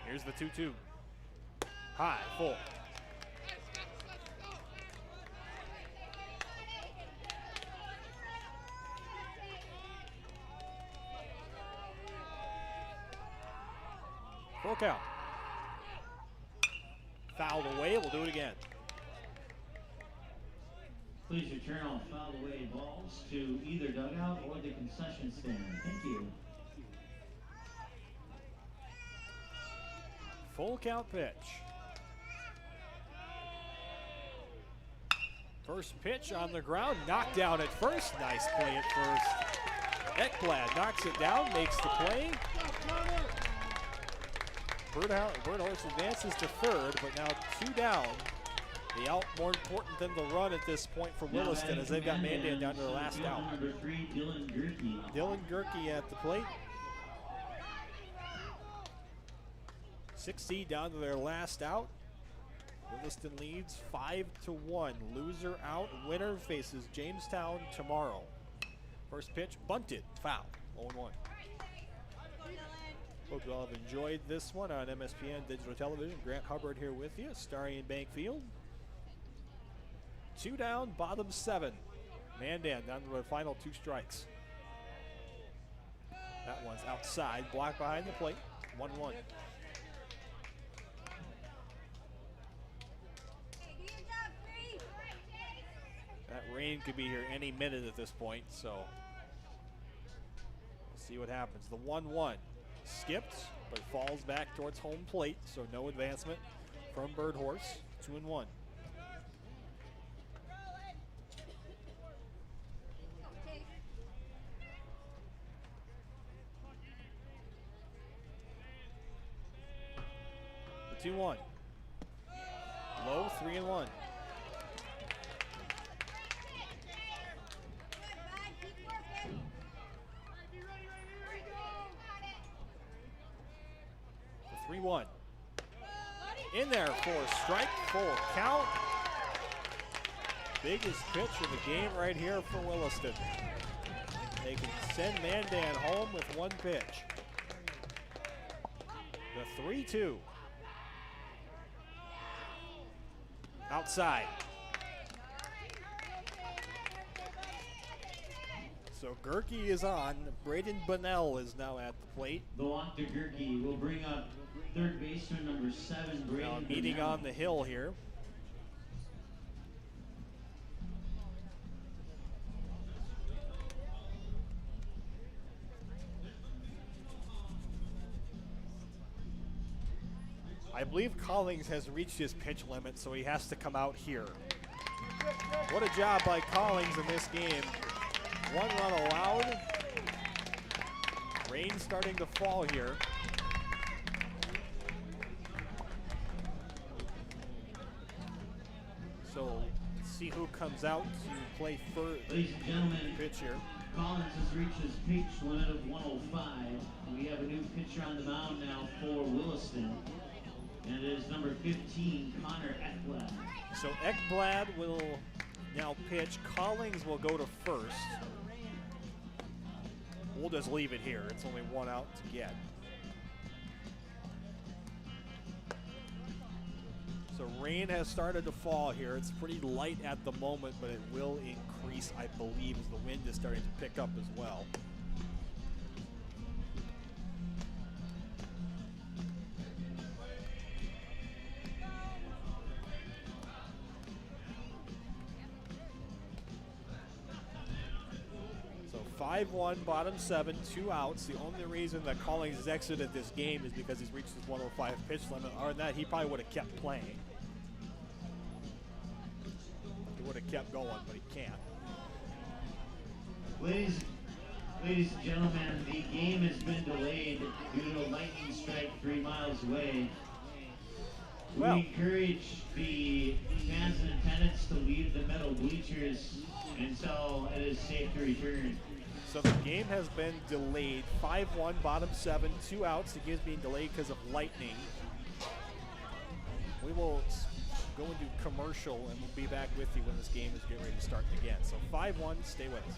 Here's the 2-2. High, full. Full count. Fouled away, we'll do it again. Please return all foul away balls to either dugout or the concession stand. Thank you. Full count pitch. First pitch on the ground, knocked down at first. Nice play at first. Ekblad knocks it down, makes the play. Birdhorse advances to third, but now 2 down. The out more important than the run at this point for Williston, as they've got Mandan down to their last out. Number 3, Dylan Gerke. Dylan Gerke at the plate. 6 down to their last out. Williston leads 5-1. Loser out. Winner faces Jamestown tomorrow. First pitch bunted, foul. 0-1. Hope you all have enjoyed this one on MSPN Digital Television. Grant Hubbard here with you, starring in Bank Field. 2 down, bottom 7. Mandan down to the final 2 strikes. That one's outside, blocked behind the plate. 1-1. That rain could be here any minute at this point, so we'll see what happens. The 1-1 skipped, but falls back towards home plate, so no advancement from Birdhorse. 2-1. The 2-1. Low, 3-1. The 3-1. In there for a strike, full count. Biggest pitch of the game right here for Williston. They can send Mandan home with 1 pitch. The 3-2. Outside. So Gerke is on. Braden Bunnell is now at the plate. The walk to Gerke will bring up third baseman number 7, Braden meeting Bunnell. on the hill here. I believe Collings has reached his pitch limit, so he has to come out here. What a job by Collings in this game. 1 run allowed. Rain starting to fall here. So let's see who comes out to play first. Ladies and gentlemen, pitch here. Collins has reached his pitch limit of 105. We have a new pitcher on the mound now for Williston, and it is number 15, Connor Ekblad. So Ekblad will now pitch. Collings will go to first. We'll just leave it here. It's only 1 out to get. So rain has started to fall here. It's pretty light at the moment, but it will increase, I believe, as the wind is starting to pick up as well. So 5-1, bottom 7, 2 outs. The only reason that Collings has exited this game is because he's reached his 105 pitch limit. Other than that, he probably would have kept playing. He would have kept going, but he can't. Ladies and gentlemen, the game has been delayed due to a lightning strike 3 miles away. Well, we encourage the fans and attendants to leave the metal bleachers until it is safe to return. So the game has been delayed. 5-1, bottom 7, 2 outs. The game's being delayed because of lightning. We will go into commercial and we'll be back with you when this game is getting ready to start again. So 5-1, stay with us.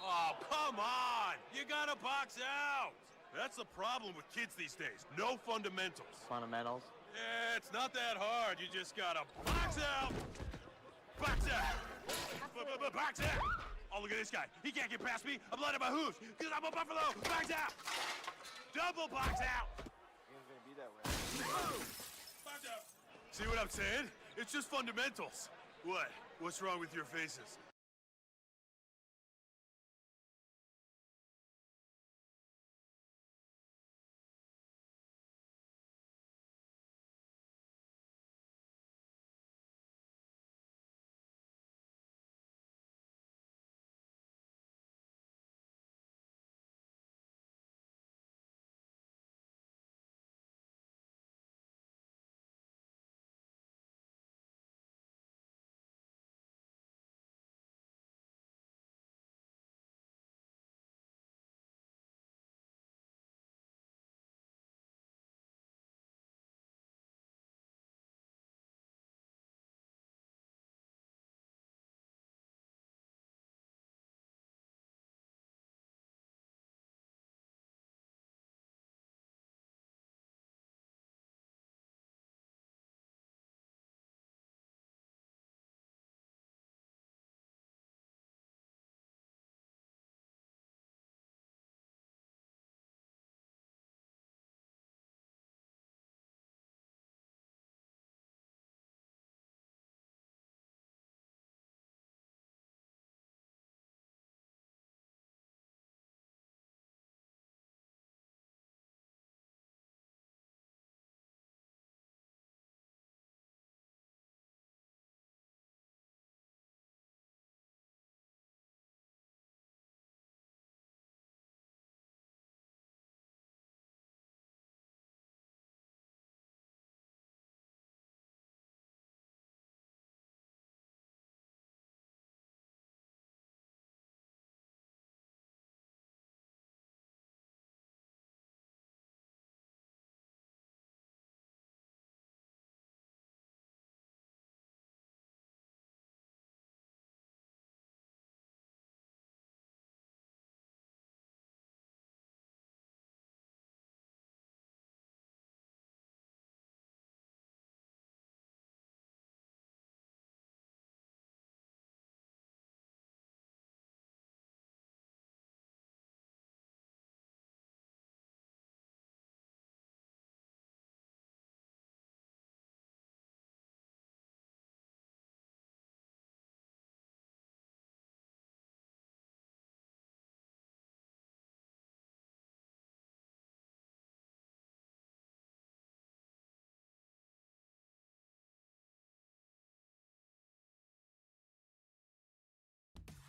Oh, come on! You gotta box out! That's the problem with kids these days. No fundamentals. Fundamentals? Yeah, it's not that hard. You just gotta box out! Box out! Box out! Oh, look at this guy. He can't get past me. I'm letting my hooves because I'm a buffalo. Box out! Double box out! Game's gonna be that way. Box out! See what I'm saying? It's just fundamentals. What? What's wrong with your faces?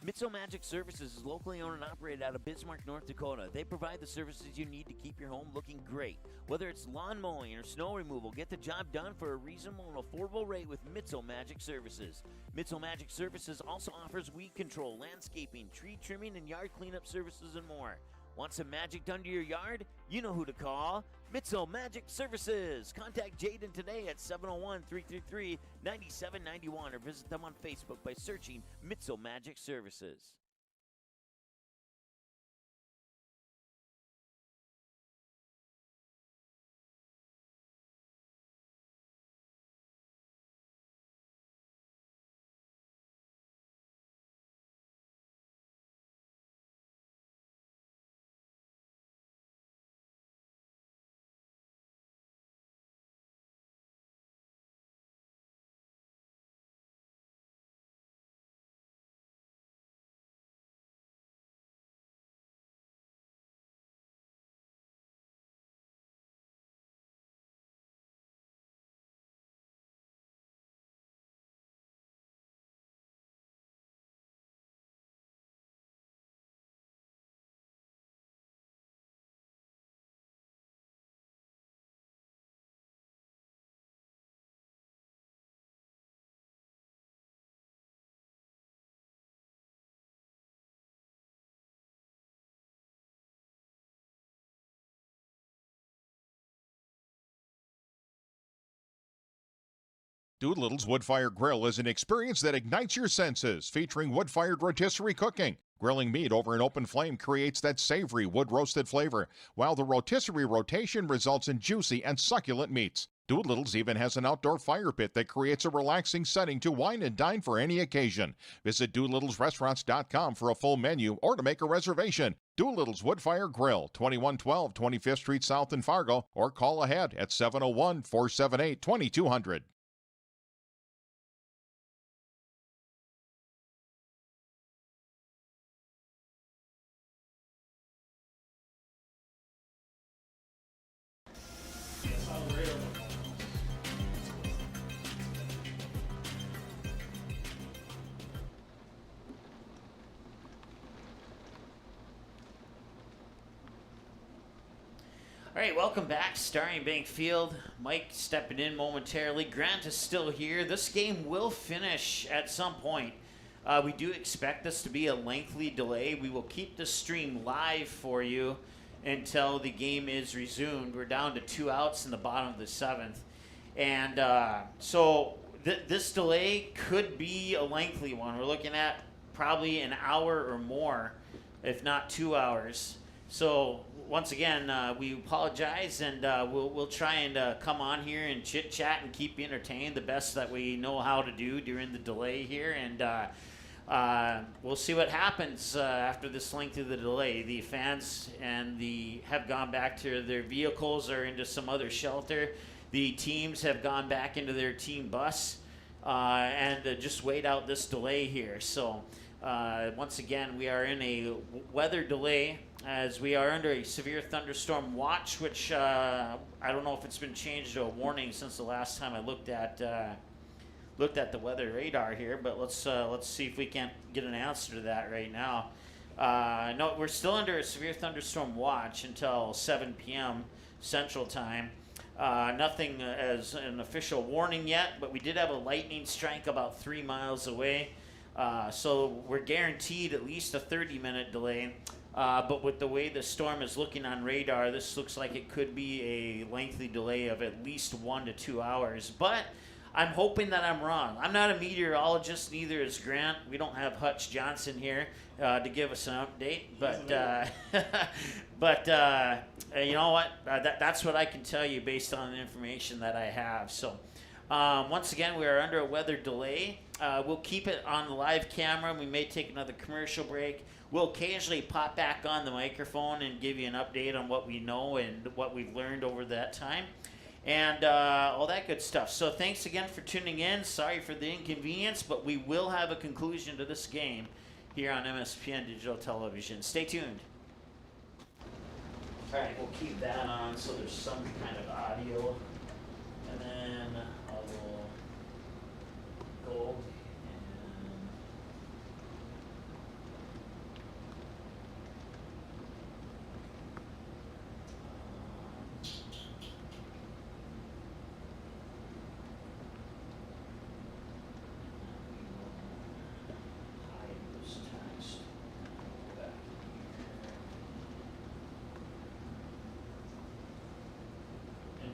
Mitzel Magic Services is locally owned and operated out of Bismarck, North Dakota. They provide the services you need to keep your home looking great. Whether it's lawn mowing or snow removal, get the job done for a reasonable and affordable rate with Mitzel Magic Services. Mitzel Magic Services also offers weed control, landscaping, tree trimming, and yard cleanup services and more. Want some magic done to your yard? You know who to call. Mitzel Magic Services. Contact Jaden today at 701-333-9791 or visit them on Facebook by searching Mitzel Magic Services. Doolittle's Wood-Fire Grill is an experience that ignites your senses, featuring wood-fired rotisserie cooking. Grilling meat over an open flame creates that savory wood-roasted flavor, while the rotisserie rotation results in juicy and succulent meats. Doolittle's even has an outdoor fire pit that creates a relaxing setting to wine and dine for any occasion. Visit DoolittlesRestaurants.com for a full menu or to make a reservation. Doolittle's Wood-Fire Grill, 2112 25th Street South in Fargo, or call ahead at 701-478-2200. All right, welcome back. Starring Bank Field. Mike stepping in momentarily. Grant is still here. This game will finish at some point. We do expect this to be a lengthy delay. We will keep the stream live for you until the game is resumed. We're down to 2 outs in the bottom of the 7th. And so this delay could be a lengthy one. We're looking at probably an hour or more, if not 2 hours. So once again, we apologize, and we'll try and come on here and chit-chat and keep you entertained the best that we know how to do during the delay here. And we'll see what happens after this length of the delay. The fans have gone back to their vehicles or into some other shelter. The teams have gone back into their team bus and just wait out this delay here. So once again, we are in a weather delay as we are under a severe thunderstorm watch, which I don't know if it's been changed to a warning since the last time I looked at the weather radar here. But let's see if we can't get an answer to that right now. No, we're still under a severe thunderstorm watch until 7 p.m. Central Time. Nothing as an official warning yet, but we did have a lightning strike about 3 miles away. So we're guaranteed at least a 30-minute delay. But with the way the storm is looking on radar, this looks like it could be a lengthy delay of at least 1 to 2 hours. But I'm hoping that I'm wrong. I'm not a meteorologist, neither is Grant. We don't have Hutch Johnson here to give us an update. But you know what? That's what I can tell you based on the information that I have. So once again, we are under a weather delay. We'll keep it on the live camera. We may take another commercial break. We'll occasionally pop back on the microphone and give you an update on what we know and what we've learned over that time. And all that good stuff. So thanks again for tuning in. Sorry for the inconvenience, but we will have a conclusion to this game here on MSPN Digital Television. Stay tuned. All right, we'll keep that on so there's some kind of audio. And then I will go and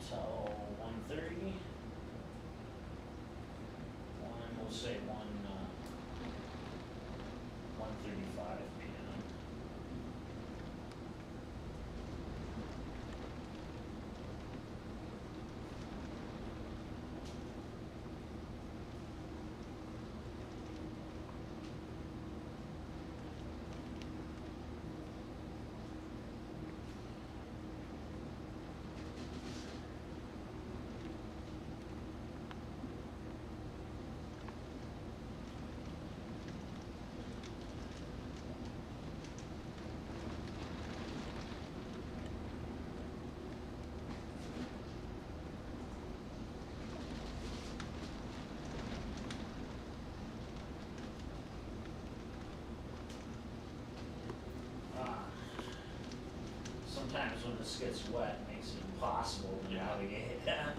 until 1:30. We'll say 1:35 p.m. Sometimes when this gets wet, it makes it impossible to navigate. I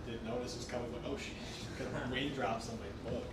didn't notice it was coming, like, oh shit, got raindrops on my book.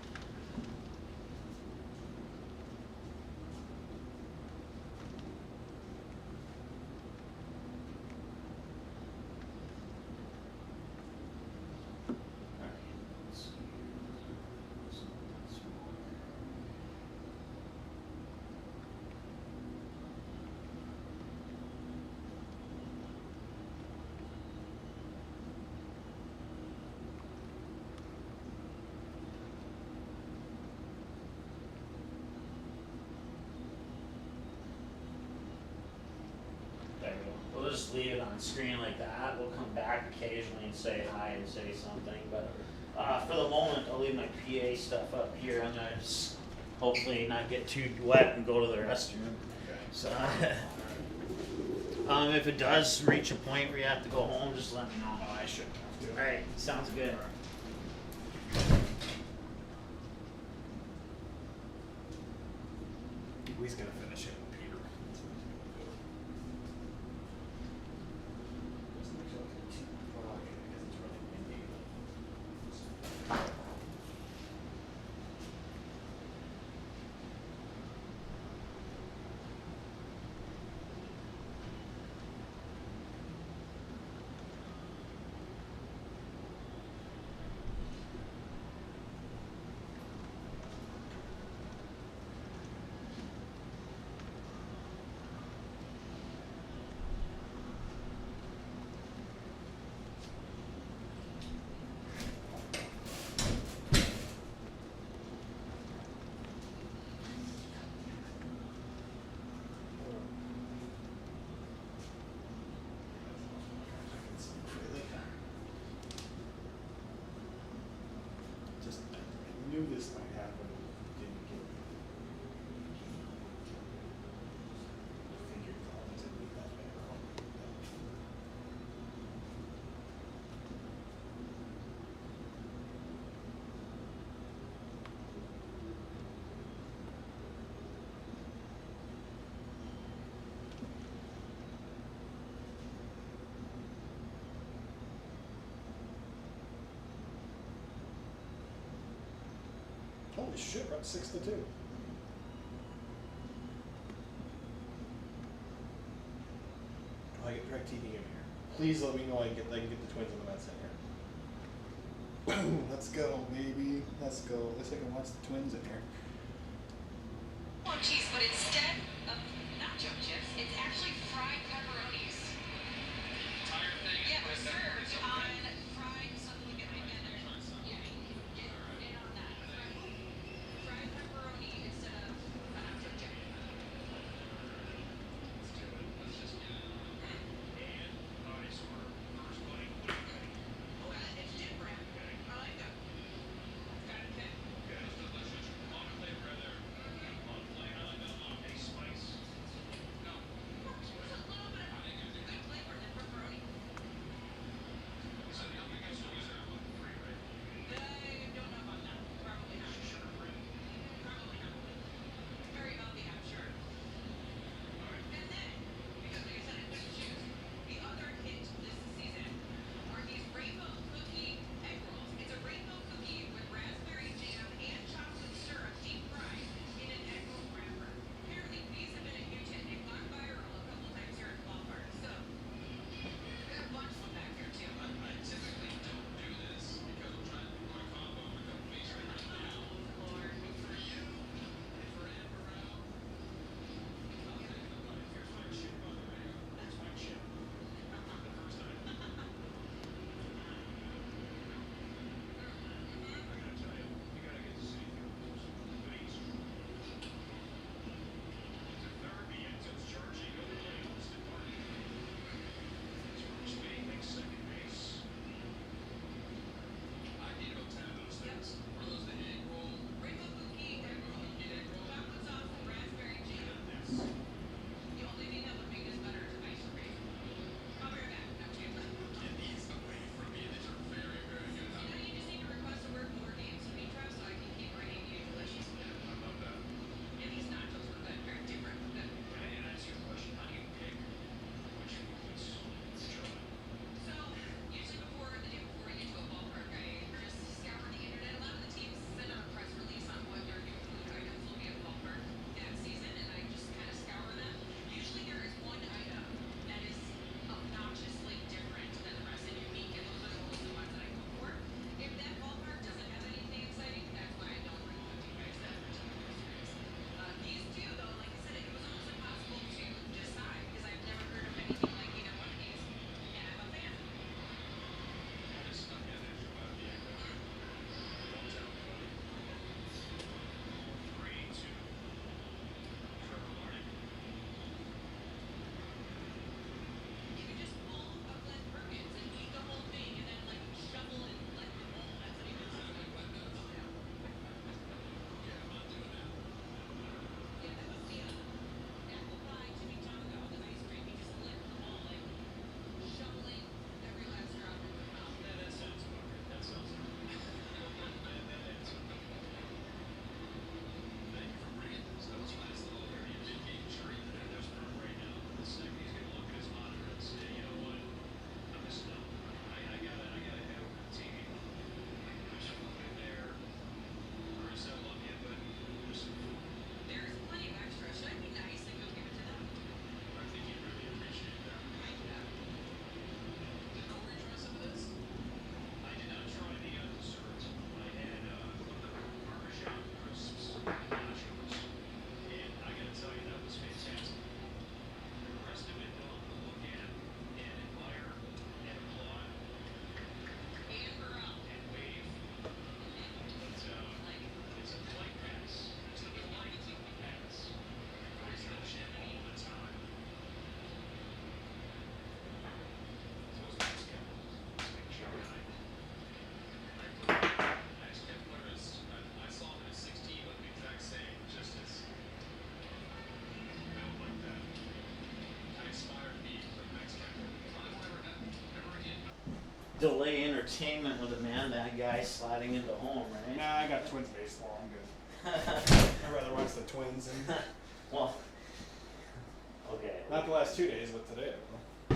We'll just leave it on screen like that. We'll come back occasionally and say hi and say something. But for the moment, I'll leave my PA stuff up here. I'm gonna just hopefully not get too wet and go to the restroom. Okay. So if it does reach a point where you have to go home, just let me know. Oh, I shouldn't have to. All right, sounds good. He's gonna finish it, Peter. Knew this might happen. Didn't get it. Figured it would be that bad. Holy shit, we're at 6-2. I get direct TV in here. Please let me know I can get the Twins on the Mets in here. Let's go, baby. Let's go. At least I can watch the Twins in here. More cheese, but instead of nacho chips, it's actually fried pepperonis. Entire thing? Yeah, they're served on fried, so look at my together. Yeah, get in on that. Fried pepperoni instead of a nacho chip. Let's do it. Let's just get it. And nice for first bite. Okay, it's different. I like that. Got it, okay? Okay, it's delicious. delay entertainment with a Mandan guy sliding into home, right? Nah, I got Twins baseball. I'm good. I'd rather watch the Twins. And Well, okay. not the last 2 days, but today. I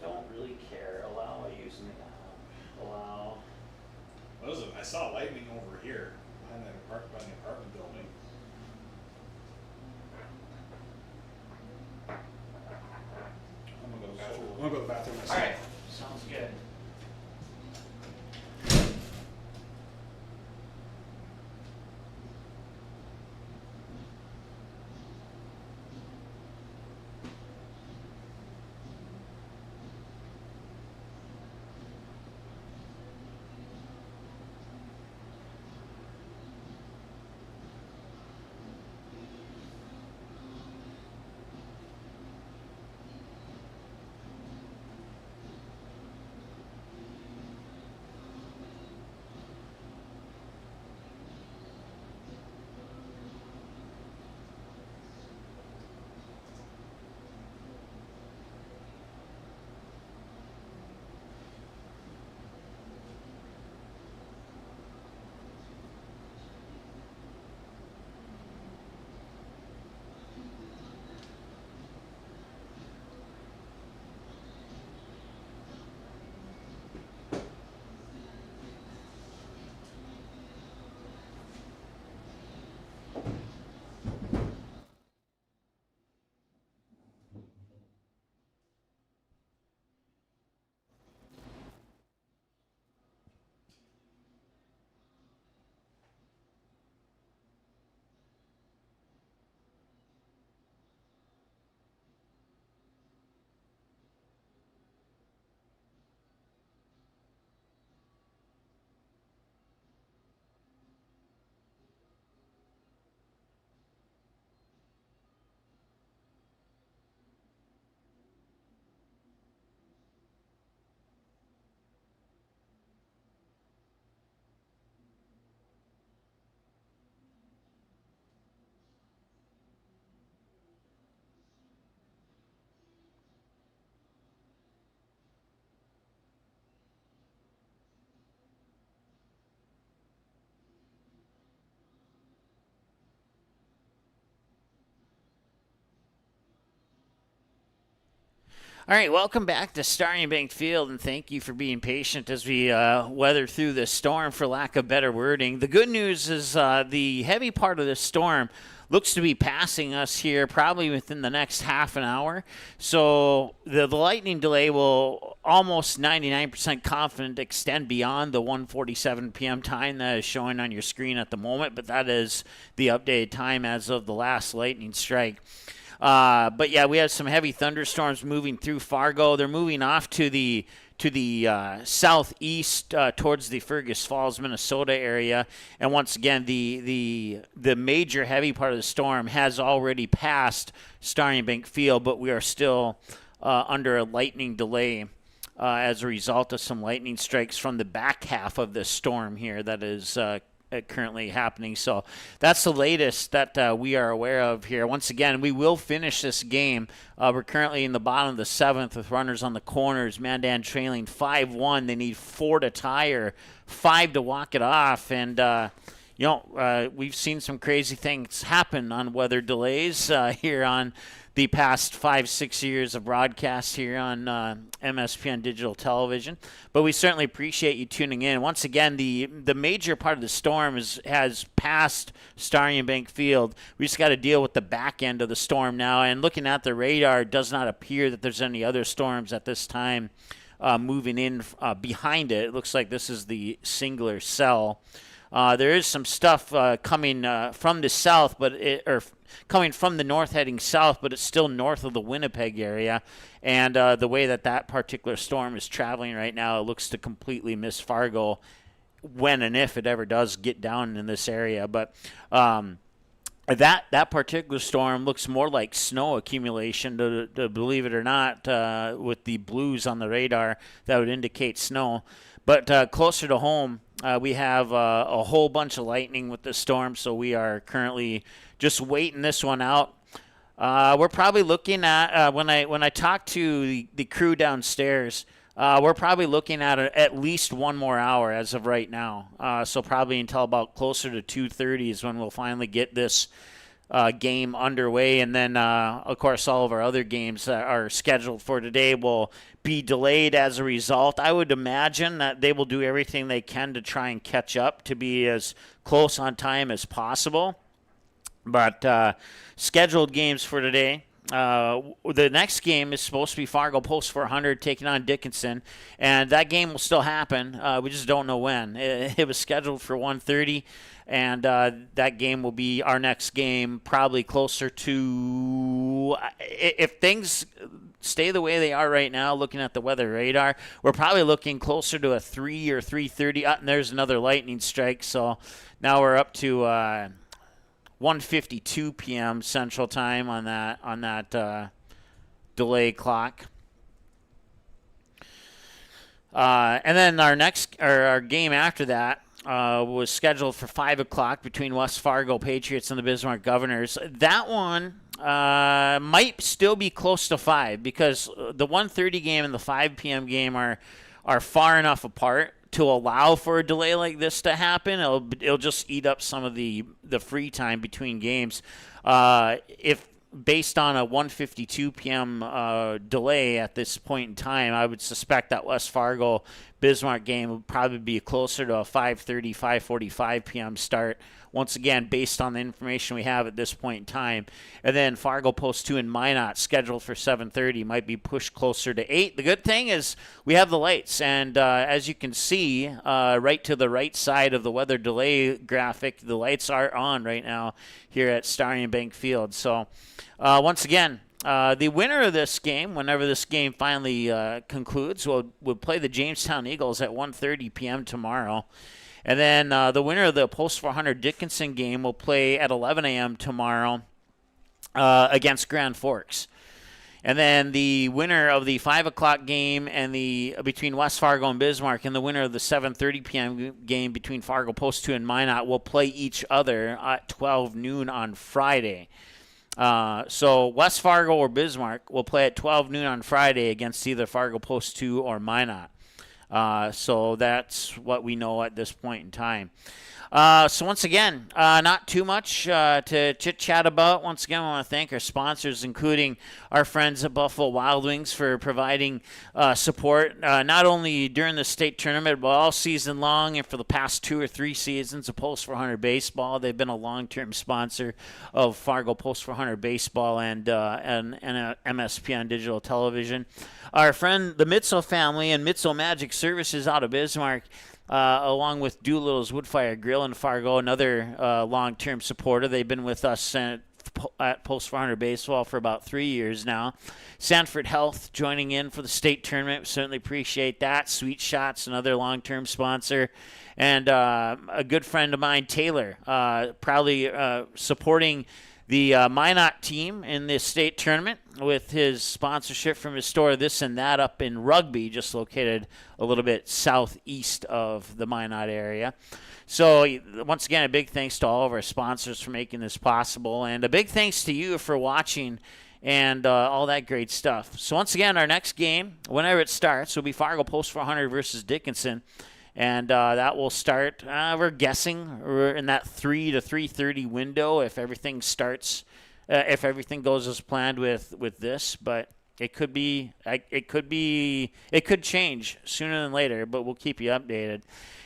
don't really care. Allow, I usually allow. I saw lightning over here behind the apartment building. I'm gonna go to the bathroom. I'm gonna go to the bathroom myself. All right, sounds good. All right, welcome back to Starry Bank Field, and thank you for being patient as we weather through this storm, for lack of better wording. The good news is the heavy part of this storm looks to be passing us here probably within the next half an hour. So the lightning delay will almost 99% confident extend beyond the 1:47 p.m. time that is showing on your screen at the moment, but that is the updated time as of the last lightning strike. But yeah, we have some heavy thunderstorms moving through Fargo. They're moving off to the southeast towards the Fergus Falls, Minnesota area. And once again, the major heavy part of the storm has already passed Starry Bank Field, but we are still under a lightning delay as a result of some lightning strikes from the back half of the storm here that is currently happening. So that's the latest that we are aware of here. Once again, we will finish this game. We're currently in the bottom of the seventh with runners on the corners. Mandan trailing 5-1. They need 4 to tie or 5 to walk it off. And we've seen some crazy things happen on weather delays here on the past 5-6 years of broadcast here on MSPN Digital Television. But we certainly appreciate you tuning in. Once again, the major part of the storm has passed Starry Bank Field. We just got to deal with the back end of the storm now. And looking at the radar, it does not appear that there's any other storms at this time moving in behind it. It looks like this is the singular cell. There is some stuff coming from the south, or coming from the north heading south, but it's still north of the Winnipeg area. And the way that particular storm is traveling right now, it looks to completely miss Fargo when and if it ever does get down in this area. But that particular storm looks more like snow accumulation, to believe it or not, with the blues on the radar that would indicate snow. But closer to home, we have a whole bunch of lightning with the storm, so we are currently just waiting this one out. We're probably looking at when I talk to the crew downstairs. We're probably looking at least 1 more hour as of right now. So probably until about closer to 2:30 is when we'll finally get this game underway. And then, of course, all of our other games that are scheduled for today will be delayed as a result. I would imagine that they will do everything they can to try and catch up to be as close on time as possible. But scheduled games for today. The next game is supposed to be Fargo Post 400 taking on Dickinson, and that game will still happen. We just don't know when. It was scheduled for 1:30, and that game will be our next game, probably closer to, if things stay the way they are right now, looking at the weather radar, we're probably looking closer to a 3 or 3:30. And there's another lightning strike, so now we're up to 1:52 p.m. Central Time on that delay clock. And then our game after that was scheduled for 5 o'clock between West Fargo Patriots and the Bismarck Governors. That one might still be close to 5 because the 1:30 game and the 5 p.m. game are far enough apart to allow for a delay like this to happen. It'll just eat up some of the free time between games. If based on a 1:52 p.m. Delay at this point in time, I would suspect that West Fargo Bismarck game would probably be closer to a 5:30, 5:45 p.m. start. Once again, based on the information we have at this point in time. And then Fargo Post 2 and Minot scheduled for 7:30 might be pushed closer to 8. The good thing is we have the lights. And as you can see, right to the right side of the weather delay graphic, the lights are on right now here at Starry and Bank Field. So once again, the winner of this game, whenever this game finally concludes, will play the Jamestown Eagles at 1:30 p.m. tomorrow. And then the winner of the Post 400 Dickinson game will play at 11 a.m. tomorrow against Grand Forks. And then the winner of the 5 o'clock game and between West Fargo and Bismarck, and the winner of the 7:30 p.m. game between Fargo Post 2 and Minot will play each other at 12 noon on Friday. So West Fargo or Bismarck will play at 12 noon on Friday against either Fargo Post 2 or Minot. So that's what we know at this point in time. So once again, not too much to chit-chat about. Once again, I want to thank our sponsors, including our friends at Buffalo Wild Wings for providing support, not only during the state tournament, but all season long and for the past 2 or 3 seasons of Post 400 Baseball. They've been a long-term sponsor of Fargo Post 400 Baseball and MSPN Digital Television. Our friend, the Mitzel family and Mitzel Magic Services out of Bismarck, along with Doolittle's Woodfire Grill in Fargo, another long-term supporter. They've been with us at Post 400 Baseball for about 3 years now. Sanford Health joining in for the state tournament. We certainly appreciate that. Sweet Shots, another long-term sponsor. And a good friend of mine, Taylor, proudly supporting the Minot team in this state tournament with his sponsorship from his store This and That up in Rugby, just located a little bit southeast of the Minot area. So once again, a big thanks to all of our sponsors for making this possible, and a big thanks to you for watching and all that great stuff. So once again, our next game, whenever it starts, will be Fargo Post 400 versus Dickinson. And that will start, we're guessing, we're in that 3 to 3:30 window if everything starts, if everything goes as planned with this. But it could change sooner than later, but we'll keep you updated.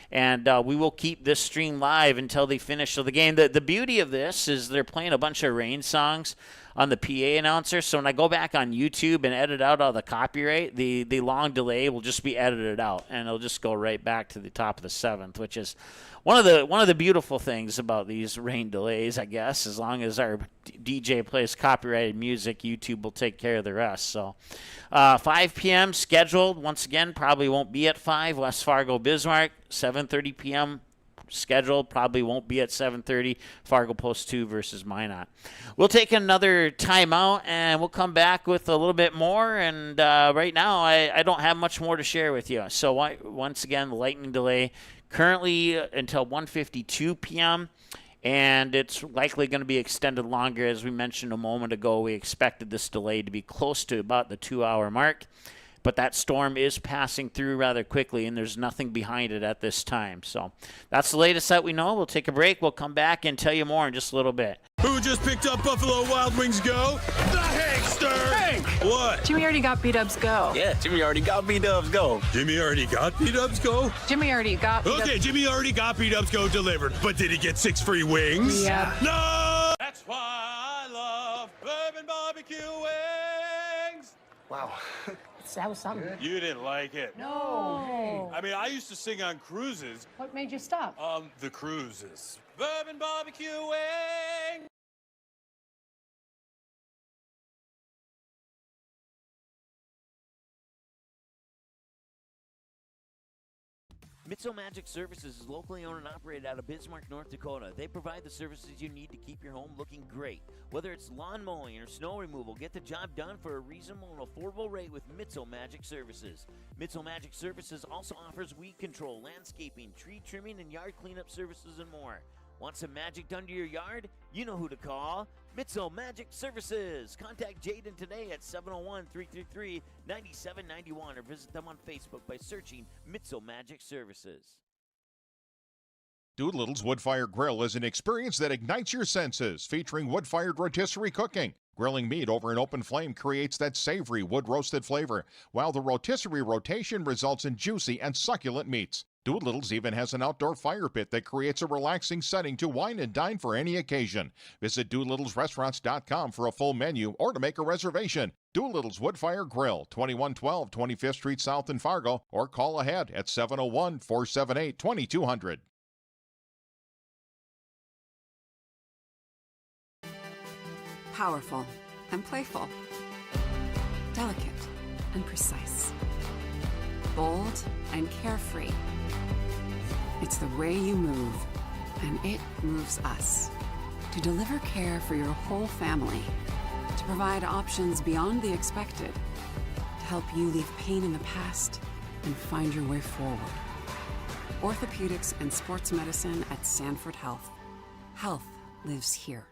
And we will keep this stream live until they finish the game. The beauty of this is they're playing a bunch of rain songs on the PA announcer. So when I go back on YouTube and edit out all the copyright, the long delay will just be edited out, and it'll just go right back to the top of the 7th, which is one of the beautiful things about these rain delays, I guess. As long as our DJ plays copyrighted music, YouTube will take care of the rest. So 5 p.m. scheduled. Once again, probably won't be at 5. West Fargo Bismarck, 7:30 p.m. scheduled, probably won't be at 7:30. Fargo Post 2 versus Minot. We'll take another timeout, and we'll come back with a little bit more. And right now, I don't have much more to share with you. So once again, the lightning delay currently until 1:52 p.m. and it's likely going to be extended longer. As we mentioned a moment ago, we expected this delay to be close to about the 2-hour mark, but that storm is passing through rather quickly, and there's nothing behind it at this time. So that's the latest that we know. We'll take a break. We'll come back and tell you more in just a little bit. Who just picked up Buffalo Wild Wings Go? The Hankster! Hank! What? Jimmy already got B-Dubs Go. Yeah, Jimmy already got B-Dubs Go. Jimmy already got B-Dubs Go? Jimmy already got B-Dubs. Okay, Jimmy already got B-Dubs Go delivered, but did he get 6 free wings? Yeah. No! That's why I love bourbon barbecue wings! Wow. That was something. You didn't like it. No. I mean, I used to sing on cruises. What made you stop? The cruises. Bourbon barbecue wing! Mitso Magic Services is locally owned and operated out of Bismarck, North Dakota. They provide the services you need to keep your home looking great. Whether it's lawn mowing or snow removal, get the job done for a reasonable and affordable rate with Mitso Magic Services. Mitso Magic Services also offers weed control, landscaping, tree trimming, and yard cleanup services and more. Want some magic done to your yard? You know who to call. Mitso Magic Services. Contact Jaden today at 701-333-9791 or visit them on Facebook by searching Mitso Magic Services. Doolittle's Wood-Fire Grill is an experience that ignites your senses, featuring wood-fired rotisserie cooking. Grilling meat over an open flame creates that savory wood-roasted flavor, while the rotisserie rotation results in juicy and succulent meats. Doolittle's even has an outdoor fire pit that creates a relaxing setting to wine and dine for any occasion. Visit DoolittlesRestaurants.com for a full menu or to make a reservation. Doolittle's Wood-Fire Grill, 2112 25th Street South in Fargo, or call ahead at 701-478-2200. Powerful and playful. Delicate and precise. Bold and carefree. It's the way you move, and it moves us. To deliver care for your whole family. To provide options beyond the expected. To help you leave pain in the past and find your way forward. Orthopedics and sports medicine at Sanford Health. Health lives here.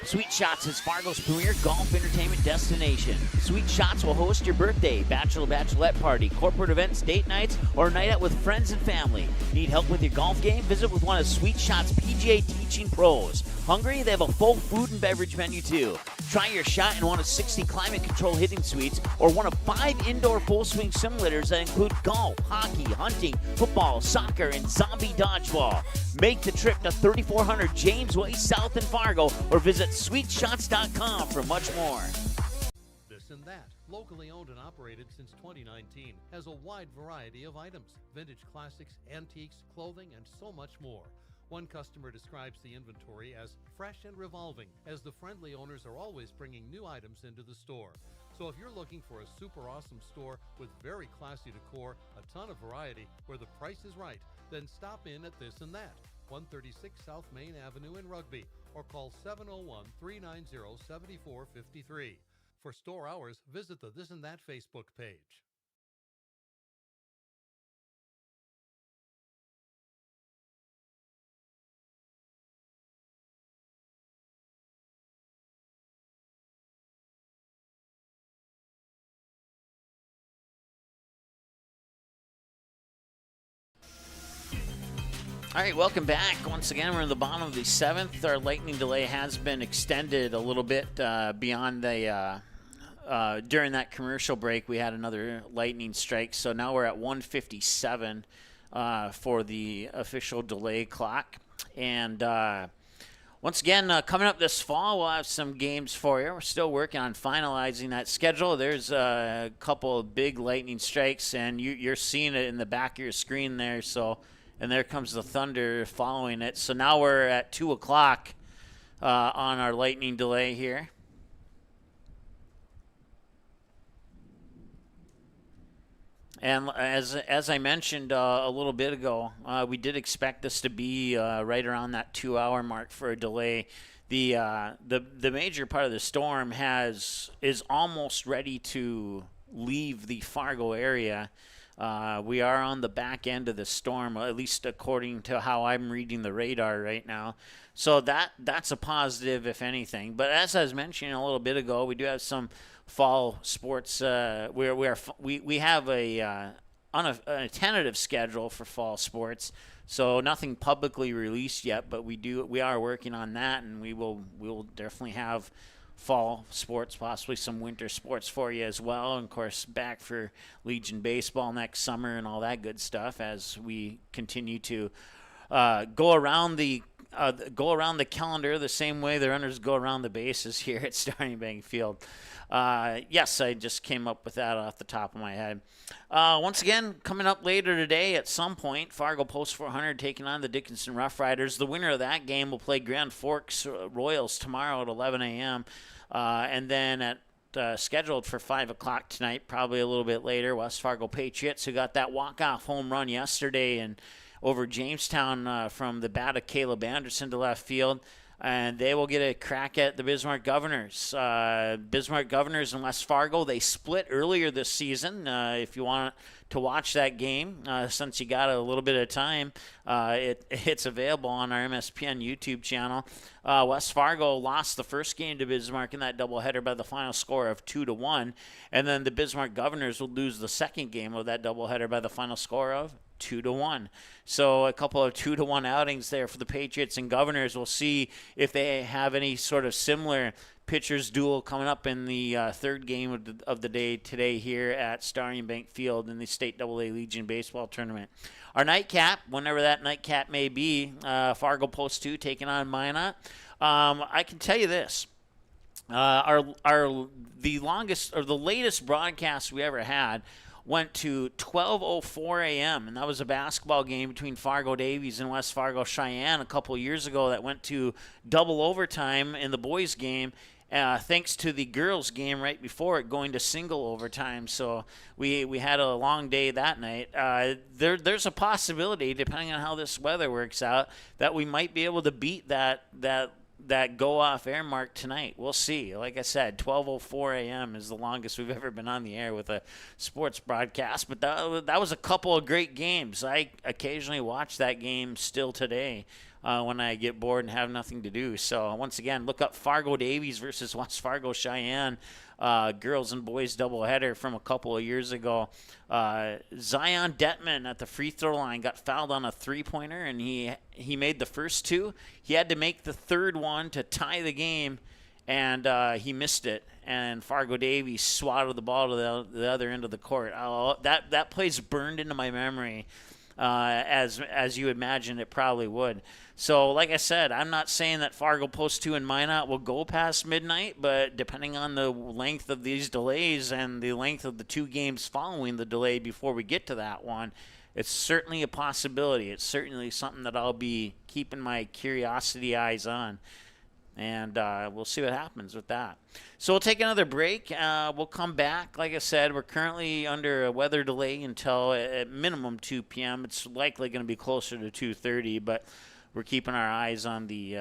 Sweet Shots is Fargo's premier golf entertainment destination. Sweet Shots will host your birthday, bachelorette party, corporate events, date nights, or a night out with friends and family. Need help with your golf game? Visit with one of Sweet Shots' PGA teaching pros. Hungry? They have a full food and beverage menu too. Try your shot in one of 60 climate control hitting suites or one of 5 indoor full swing simulators that include golf, hockey, hunting, football, soccer, and zombie dodgeball. Make the trip to 3400 James Way South in Fargo or visit sweetshots.com for much more. This and That, locally owned and operated since 2019, has a wide variety of items, vintage classics, antiques, clothing, and so much more. One customer describes the inventory as fresh and revolving, as the friendly owners are always bringing new items into the store. So if you're looking for a super awesome store with very classy decor, a ton of variety, where the price is right, then stop in at This and That, 136 South Main Avenue in Rugby, or call 701-390-7453. For store hours, visit the This and That Facebook page. All right, welcome back. Once again, we're in the bottom of the 7th. Our lightning delay has been extended a little bit beyond the during that commercial break. We had another lightning strike, so now we're at 1:57 for the official delay clock. And once again, coming up this fall, we'll have some games for you. We're still working on finalizing that schedule. There's a couple of big lightning strikes, and you're seeing it in the back of your screen there. So. And there comes the thunder following it. So now we're at 2 o'clock on our lightning delay here. And as I mentioned a little bit ago, we did expect this to be right around that 2-hour mark for a delay. The major part of the storm is almost ready to leave the Fargo area. We are on the back end of the storm, at least according to how I'm reading the radar right now. So that's a positive, if anything. But as I was mentioning a little bit ago, we do have some fall sports. We have a tentative schedule for fall sports, so nothing publicly released yet. But we are working on that, and we will definitely have fall sports, possibly some winter sports for you as well. And of course, back for Legion baseball next summer and all that good stuff as we continue to go around the calendar the same way the runners go around the bases here at Starting Bank Field. Yes, I just came up with that off the top of my head. Once again, coming up later today at some point, Fargo Post 400 taking on the Dickinson Rough Riders. The winner of that game will play Grand Forks Royals tomorrow at 11 a.m. And then at scheduled for 5 o'clock tonight, probably a little bit later, West Fargo Patriots, who got that walk-off home run yesterday and over Jamestown from the bat of Caleb Anderson to left field. And they will get a crack at the Bismarck Governors. Bismarck Governors and West Fargo, they split earlier this season. If you want to watch that game, since you got a little bit of time, it's available on our MSPN YouTube channel. West Fargo lost the first game to Bismarck in that doubleheader by the final score of 2-1. And then the Bismarck Governors will lose the second game of that doubleheader by the final score of 2-1. So a couple of 2-1 outings there for the Patriots and Governors. We'll see if they have any sort of similar pitchers duel coming up in the third game of the day today here at Starting Bank Field in the State AA Legion Baseball Tournament. Our nightcap, whenever that nightcap may be, Fargo Post 2 taking on Minot. I can tell you this. The latest broadcast we ever had went to 12:04 a.m., and that was a basketball game between Fargo Davies and West Fargo Cheyenne a couple of years ago that went to double overtime in the boys' game, thanks to the girls' game right before it going to single overtime. So we had a long day that night. There's a possibility, depending on how this weather works out, that we might be able to beat that go-off air mark tonight. We'll see. Like I said, 12:04 a.m. is the longest we've ever been on the air with a sports broadcast. But that was a couple of great games. I occasionally watch that game still today when I get bored and have nothing to do. So once again, look up Fargo Davies versus West Fargo Cheyenne. Girls and boys doubleheader from a couple of years ago. Zion Detman at the free throw line got fouled on a three-pointer, and he made the first two. He had to make the third one to tie the game, and he missed it. And Fargo Davies swatted the ball to the other end of the court. That play's burned into my memory, as you imagine it probably would. So, like I said, I'm not saying that Fargo Post 2 and Minot will go past midnight, but depending on the length of these delays and the length of the two games following the delay before we get to that one, it's certainly a possibility. It's certainly something that I'll be keeping my curiosity eyes on. And we'll see what happens with that. So we'll take another break. We'll come back. Like I said, we're currently under a weather delay until at minimum 2 p.m. It's likely going to be closer to 2:30, but we're keeping our eyes on the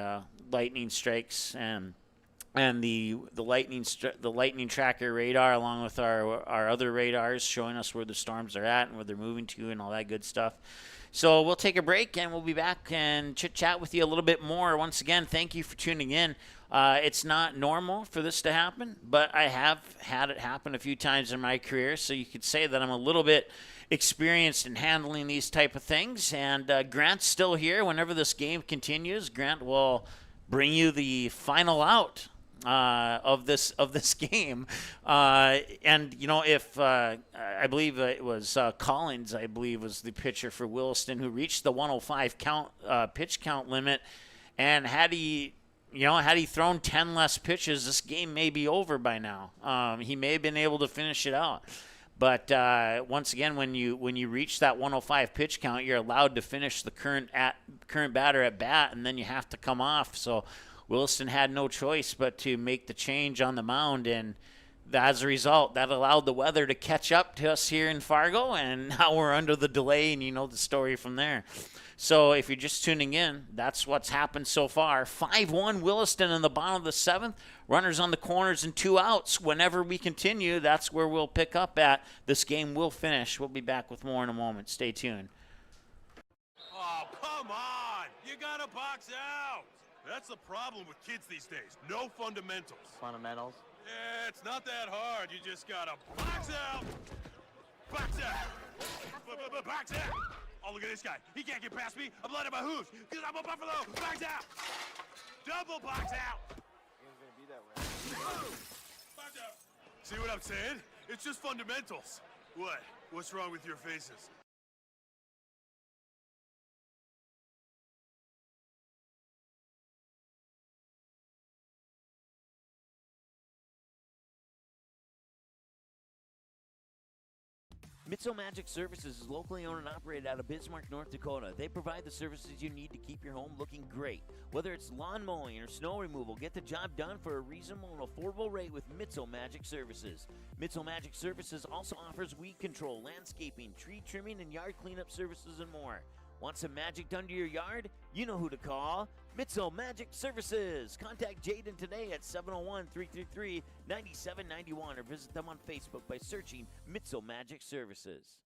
lightning strikes and the lightning tracker radar, along with our other radars showing us where the storms are at and where they're moving to and all that good stuff. So we'll take a break, and we'll be back and chit-chat with you a little bit more. Once again, thank you for tuning in. It's not normal for this to happen, but I have had it happen a few times in my career, so you could say that I'm a little bit experienced in handling these type of things. And Grant's still here. Whenever this game continues, Grant will bring you the final out of this game. And you know, if I believe it was Collins, I believe was the pitcher for Williston, who reached the 105 pitch count limit, and had he thrown 10 less pitches, this game may be over by now. He may have been able to finish it out. But once again, when you reach that 105 pitch count, you're allowed to finish the current batter at bat, and then you have to come off. So Williston had no choice but to make the change on the mound, and as a result, that allowed the weather to catch up to us here in Fargo, and now we're under the delay, and you know the story from there. So if you're just tuning in, that's what's happened so far. 5-1 Williston in the bottom of the 7th. Runners on the corners and 2 outs. Whenever we continue, that's where we'll pick up at. This game will finish. We'll be back with more in a moment. Stay tuned. Oh, come on! You gotta box out! That's the problem with kids these days. No fundamentals. Fundamentals? Yeah, it's not that hard. You just gotta box out! Box out! Box out! Oh, look at this guy. He can't get past me. I'm letting my hooves because I'm a buffalo. Box out! Double box out! It's gonna be that way. Box out! See what I'm saying? It's just fundamentals. What? What's wrong with your faces? Mitso Magic Services is locally owned and operated out of Bismarck, North Dakota. They provide the services you need to keep your home looking great. Whether it's lawn mowing or snow removal, get the job done for a reasonable and affordable rate with Mitso Magic Services. Mitso Magic Services also offers weed control, landscaping, tree trimming, and yard cleanup services and more. Want some magic done to your yard? You know who to call. Mitso Magic Services. Contact Jaden today at 701-333-9791 or visit them on Facebook by searching Mitso Magic Services.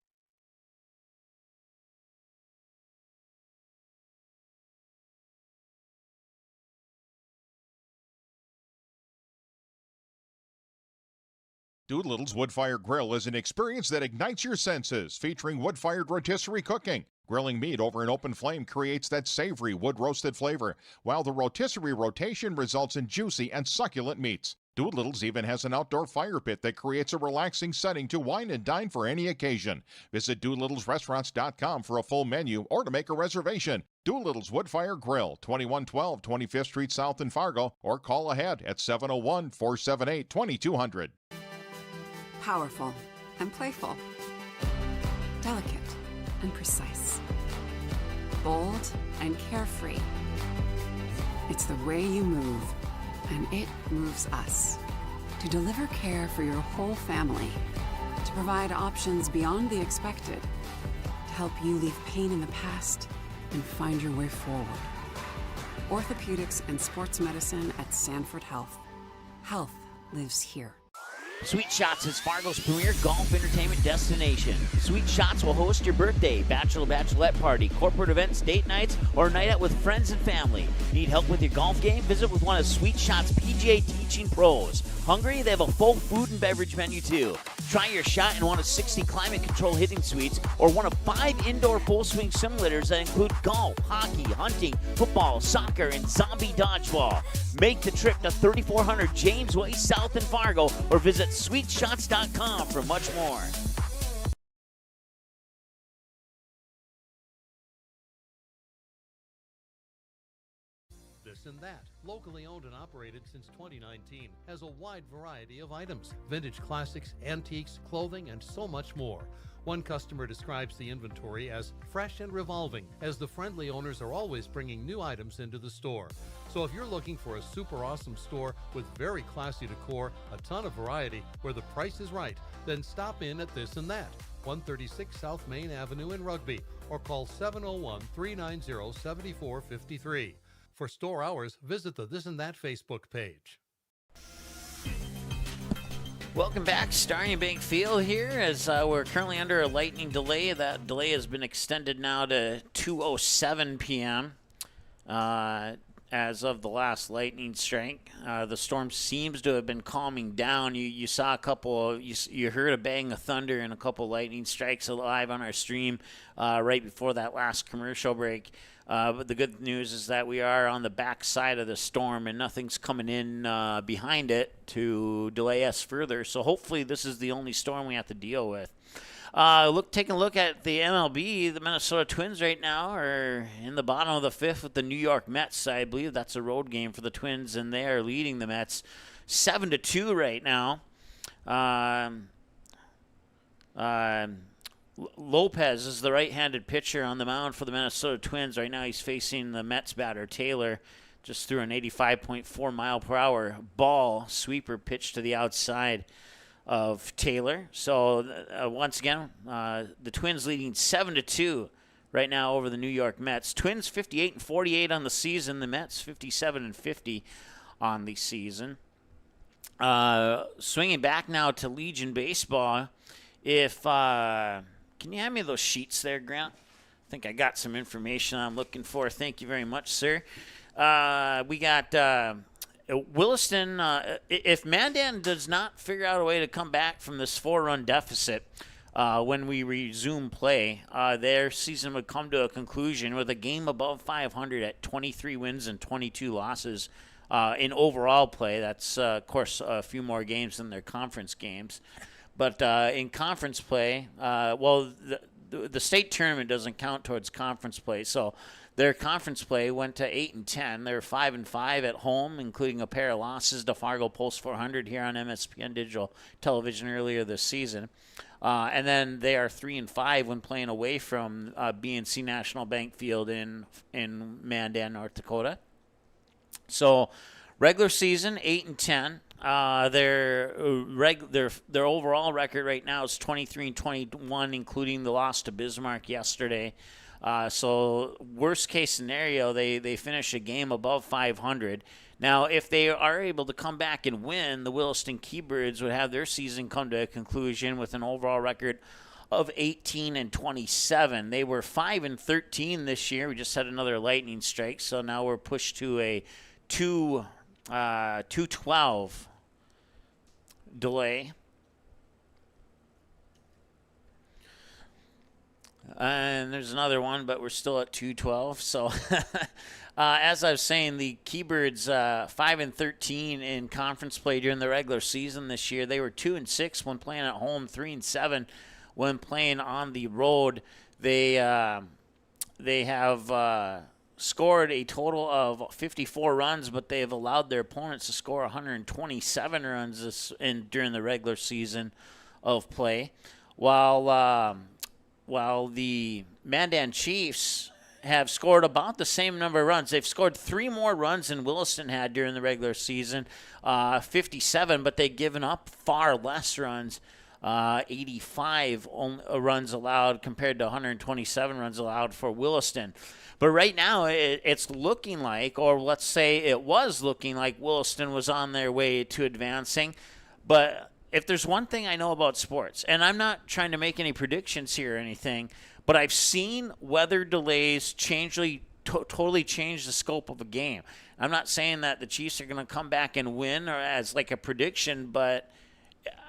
Doolittle's Wood-Fired Grill is an experience that ignites your senses, featuring wood-fired rotisserie cooking. Grilling meat over an open flame creates that savory wood-roasted flavor, while the rotisserie rotation results in juicy and succulent meats. Doolittle's even has an outdoor fire pit that creates a relaxing setting to wine and dine for any occasion. Visit DoolittlesRestaurants.com for a full menu or to make a reservation. Doolittle's Wood-Fired Grill, 2112 25th Street South in Fargo, or call ahead at 701-478-2200. Powerful and playful. Delicate and precise. Bold and carefree. It's the way you move, and it moves us. To deliver care for your whole family. To provide options beyond the expected. To help you leave pain in the past and find your way forward. Orthopedics and sports medicine at Sanford Health. Health lives here. Sweet Shots is Fargo's premier golf entertainment destination. Sweet Shots will host your birthday, bachelorette party, corporate events, date nights, or a night out with friends and family. Need help with your golf game? Visit with one of Sweet Shots' PGA teaching pros. Hungry? They have a full food and beverage menu too. Try your shot in one of 60 climate control hitting suites or one of 5 indoor full swing simulators that include golf, hockey, hunting, football, soccer, and zombie dodgeball. Make the trip to 3400 James Way South in Fargo or visit sweetshots.com for much more. This and That, locally owned and operated since 2019, has a wide variety of items, vintage classics, antiques, clothing, and so much more. One customer describes the inventory as fresh and revolving, as the friendly owners are always bringing new items into the store. So if you're looking for a super awesome store with very classy decor, a ton of variety, where the price is right, then stop in at This and That, 136 South Main Avenue in Rugby, or call 701-390-7453. For store hours, visit the This and That Facebook page. Welcome back, Starry Bank Field here, as we're currently under a lightning delay. That delay has been extended now to 2:07 p.m. As of the last lightning strike. The storm seems to have been calming down. You saw a couple, you heard a bang of thunder and a couple lightning strikes live on our stream right before that last commercial break. But the good news is that we are on the back side of the storm and nothing's coming in behind it to delay us further. So hopefully this is the only storm we have to deal with. Taking a look at the MLB, the Minnesota Twins right now are in the bottom of the 5th with the New York Mets. I believe that's a road game for the Twins, and they are leading the Mets 7-2 right now. Lopez is the right-handed pitcher on the mound for the Minnesota Twins. Right now he's facing the Mets batter, Taylor. Just threw an 85.4 mile per hour ball sweeper pitch to the outside. of Taylor. So once again, the Twins leading 7-2 right now over the New York Mets. Twins 58-48 on the season. The Mets 57-50 on the season. Swinging back now to Legion Baseball. If can you hand me those sheets there, Grant? I think I got some information I'm looking for. Thank you very much, sir. We got Williston. If Mandan does not figure out a way to come back from this 4-run deficit when we resume play, their season would come to a conclusion with a game above 500 at 23 wins and 22 losses in overall play. That's, of course, a few more games than their conference games. But in conference play, the state tournament doesn't count towards conference play. So their conference play went to 8-10. They're 5-5 at home, including a pair of losses to Fargo Post 400 here on MSPN Digital Television earlier this season. And then they are 3-5 when playing away from BNC National Bank Field in Mandan, North Dakota. So regular season 8-10. Their overall record right now is 23-21, including the loss to Bismarck yesterday. So worst case scenario, they finish a game above 500. Now, if they are able to come back and win, the Williston Keybirds would have their season come to a conclusion with an overall record of 18-27. They were 5-13 this year. We just had another lightning strike, so now we're pushed to a 2-12 delay. And there's another one, but we're still at 2-12. So, as I was saying, the Keybirds 5-13 in conference play during the regular season this year. They were 2-6 when playing at home, 3-7 when playing on the road. They have scored a total of 54 runs, but they have allowed their opponents to score 127 runs during the regular season of play. While the Mandan Chiefs have scored about the same number of runs. They've scored 3 more runs than Williston had during the regular season, 57, but they've given up far less runs, 85 runs allowed compared to 127 runs allowed for Williston. But right now, it's looking like, or let's say it was looking like, Williston was on their way to advancing. But if there's one thing I know about sports, and I'm not trying to make any predictions here or anything, but I've seen weather delays totally change the scope of a game. I'm not saying that the Chiefs are going to come back and win or as like a prediction, but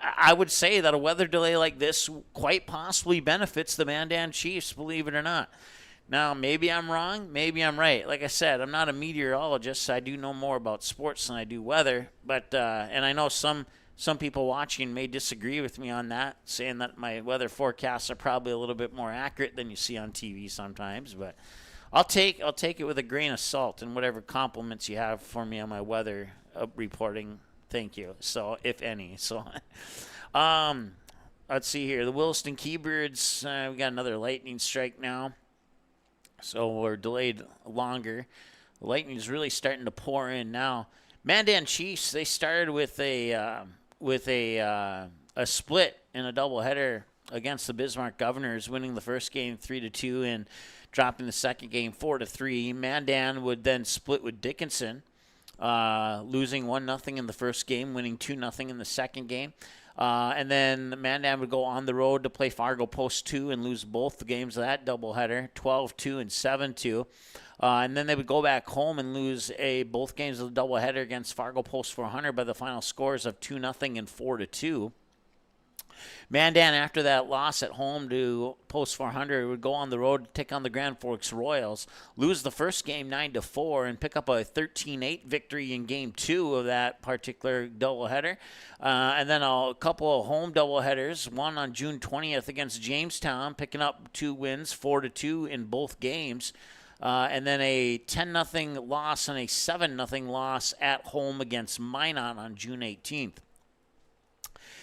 I would say that a weather delay like this quite possibly benefits the Mandan Chiefs, believe it or not. Now, maybe I'm wrong, maybe I'm right. Like I said, I'm not a meteorologist, so I do know more about sports than I do weather. But and I know some people watching may disagree with me on that, saying that my weather forecasts are probably a little bit more accurate than you see on TV sometimes. But I'll take it with a grain of salt and whatever compliments you have for me on my weather reporting. Thank you. So, if any. So, let's see here. The Williston Keybirds, we got another lightning strike now. So we're delayed longer. The lightning is really starting to pour in now. Mandan Chiefs, they started with a split in a doubleheader against the Bismarck Governors, winning the first game 3-2 and dropping the second game 4-3. Mandan would then split with Dickinson, losing 1-0 in the first game, winning 2-0 in the second game. And then Mandan would go on the road to play Fargo Post 2 and lose both the games of that doubleheader, 12-2 and 7-2. And then they would go back home and lose both games of the doubleheader against Fargo Post 400 by the final scores of 2-0 and 4-2. Mandan, after that loss at home to Post 400, would go on the road to take on the Grand Forks Royals, lose the first game 9-4, and pick up a 13-8 victory in Game 2 of that particular doubleheader. And then a couple of home doubleheaders, one on June 20th against Jamestown, picking up 2 wins, 4-2 in both games. And then a 10-0 loss and a 7-0 loss at home against Minot on June 18th.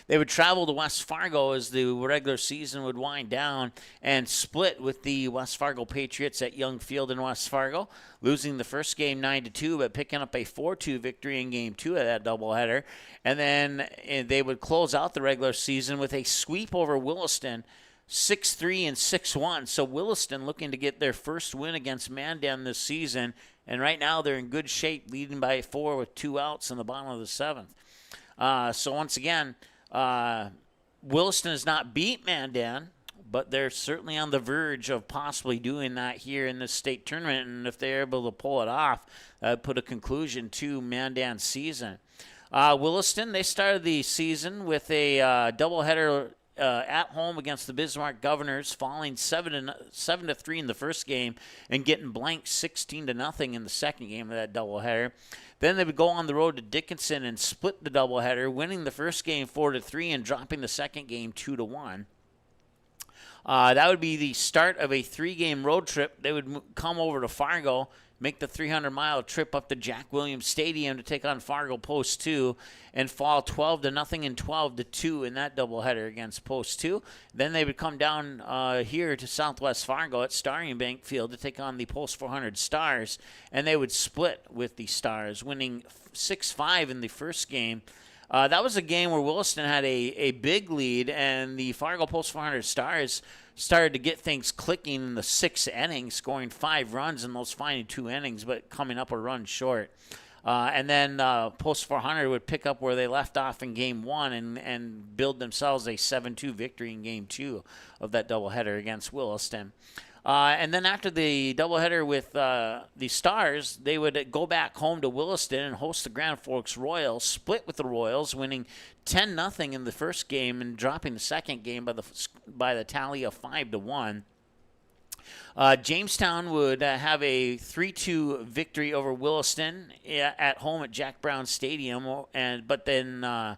They would travel to West Fargo as the regular season would wind down and split with the West Fargo Patriots at Young Field in West Fargo, losing the first game 9-2, but picking up a 4-2 victory in Game 2 of that doubleheader. And then they would close out the regular season with a sweep over Williston, 6-3 and 6-1. So Williston looking to get their first win against Mandan this season. And right now they're in good shape, leading by 4 with 2 outs in the bottom of the 7th. So once again, Williston has not beat Mandan, but they're certainly on the verge of possibly doing that here in this state tournament. And if they're able to pull it off, that would put a conclusion to Mandan's season. Williston, they started the season with a doubleheader at home against the Bismarck Governors, falling 7-3 in the first game and getting blanked 16-0 in the second game of that doubleheader. Then they would go on the road to Dickinson and split the doubleheader, winning the first game 4-3 and dropping the second game 2-1. That would be the start of a 3-game road trip. They would come over to Fargo, make the 300-mile trip up to Jack Williams Stadium to take on Fargo Post 2 and fall 12-0 and 12-2 in that doubleheader against Post 2. Then they would come down here to Southwest Fargo at Starring Bank Field to take on the Post 400 Stars, and they would split with the Stars, winning 6-5 in the first game. That was a game where Williston had a big lead, and the Fargo Post 400 Stars started to get things clicking in the 6th inning, scoring 5 runs in those final 2 innings, but coming up a run short. And then Post 400 would pick up where they left off in Game 1 and build themselves a 7-2 victory in Game 2 of that doubleheader against Williston. And then after the doubleheader with the Stars, they would go back home to Williston and host the Grand Forks Royals, split with the Royals, winning 10-0 in the first game and dropping the second game by the tally of 5-1. Jamestown would have a 3-2 victory over Williston at home at Jack Brown Stadium, but then.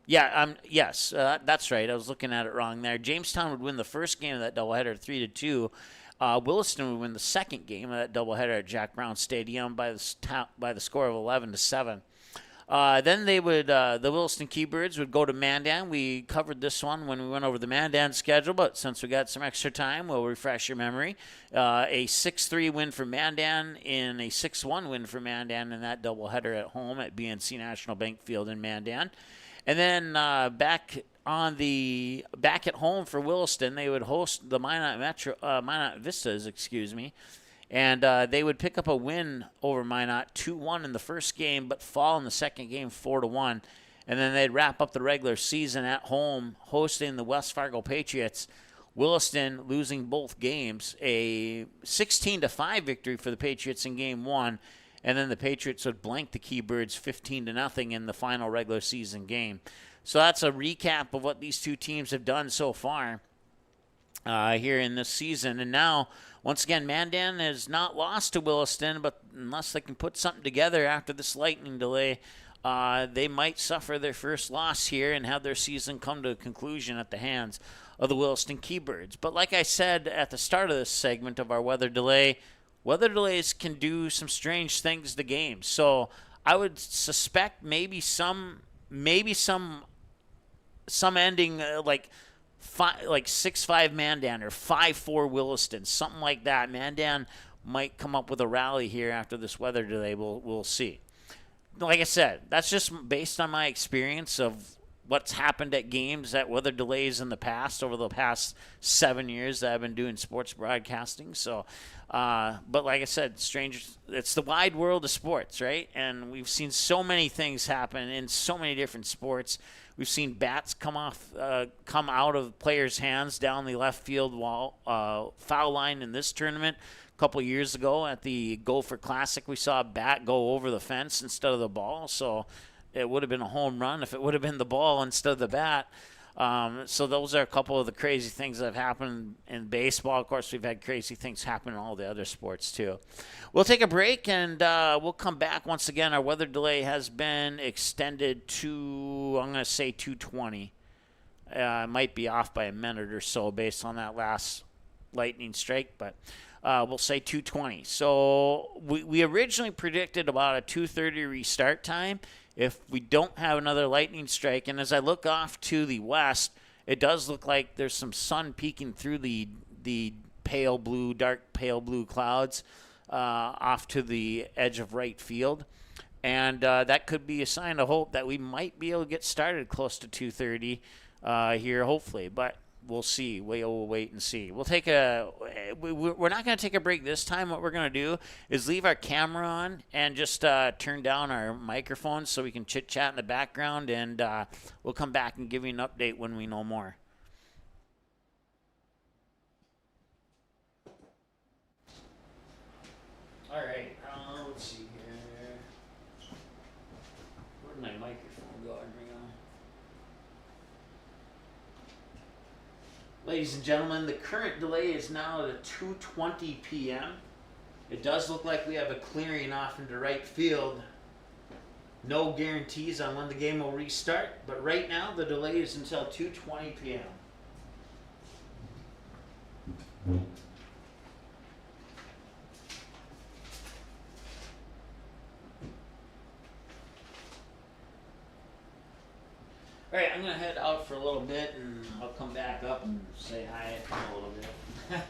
Yes, that's right. I was looking at it wrong there. Jamestown would win the first game of that doubleheader 3-2. Williston would win the second game of that doubleheader at Jack Brown Stadium by the score of 11-7. Then they would the Williston Keybirds would go to Mandan. We covered this one when we went over the Mandan schedule, but since we got some extra time, we'll refresh your memory. A 6-3 win for Mandan and a 6-1 win for Mandan in that doubleheader at home at BNC National Bank Field in Mandan. And then back at home for Williston, they would host the Minot Vistas, and they would pick up a win over Minot 2-1 in the first game, but fall in the second game 4-1. And then they'd wrap up the regular season at home, hosting the West Fargo Patriots. Williston losing both games, a 16-5 victory for the Patriots in Game 1. And then the Patriots would blank the Keybirds 15-0 in the final regular season game. So that's a recap of what these two teams have done so far here in this season. And now, once again, Mandan has not lost to Williston, but unless they can put something together after this lightning delay, they might suffer their first loss here and have their season come to a conclusion at the hands of the Williston Keybirds. But like I said at the start of this segment of our weather delays can do some strange things to games. So I would suspect maybe some ending like 6-5 Mandan or 5-4 Williston, something like that. Mandan might come up with a rally here after this weather delay. We'll see. Like I said, that's just based on my experience of what's happened at games, at weather delays in the past, over the past 7 years that I've been doing sports broadcasting. So, but like I said, it's the wide world of sports, right? And we've seen so many things happen in so many different sports. We've seen bats come out of players' hands down the left field foul line in this tournament. A couple of years ago at the Gopher Classic, we saw a bat go over the fence instead of the ball. So it would have been a home run if it would have been the ball instead of the bat. So those are a couple of the crazy things that have happened in baseball. Of course, we've had crazy things happen in all the other sports too. We'll take a break and we'll come back. Once again, our weather delay has been extended to, I'm going to say 2:20. It might be off by a minute or so based on that last lightning strike, but we'll say 2:20. So we originally predicted about a 2:30 restart time. if we don't have another lightning strike. And as I look off to the west, it does look like there's some sun peeking through the pale blue, dark pale blue clouds off to the edge of right field. And that could be a sign of hope that we might be able to get started close to 2:30 here, hopefully. But we'll see. We'll wait and see. We're not going to take a break this time. What we're going to do is leave our camera on and just turn down our microphones so we can chit-chat in the background. And we'll come back and give you an update when we know more. All right. Let's see here. Where'd my microphone go? Ladies and gentlemen, the current delay is now at 2:20 p.m. It does look like we have a clearing off into right field. No guarantees on when the game will restart, but right now the delay is until 2:20 p.m. All right, I'm going to head out for a little bit, and I'll come back up and say hi in a little bit.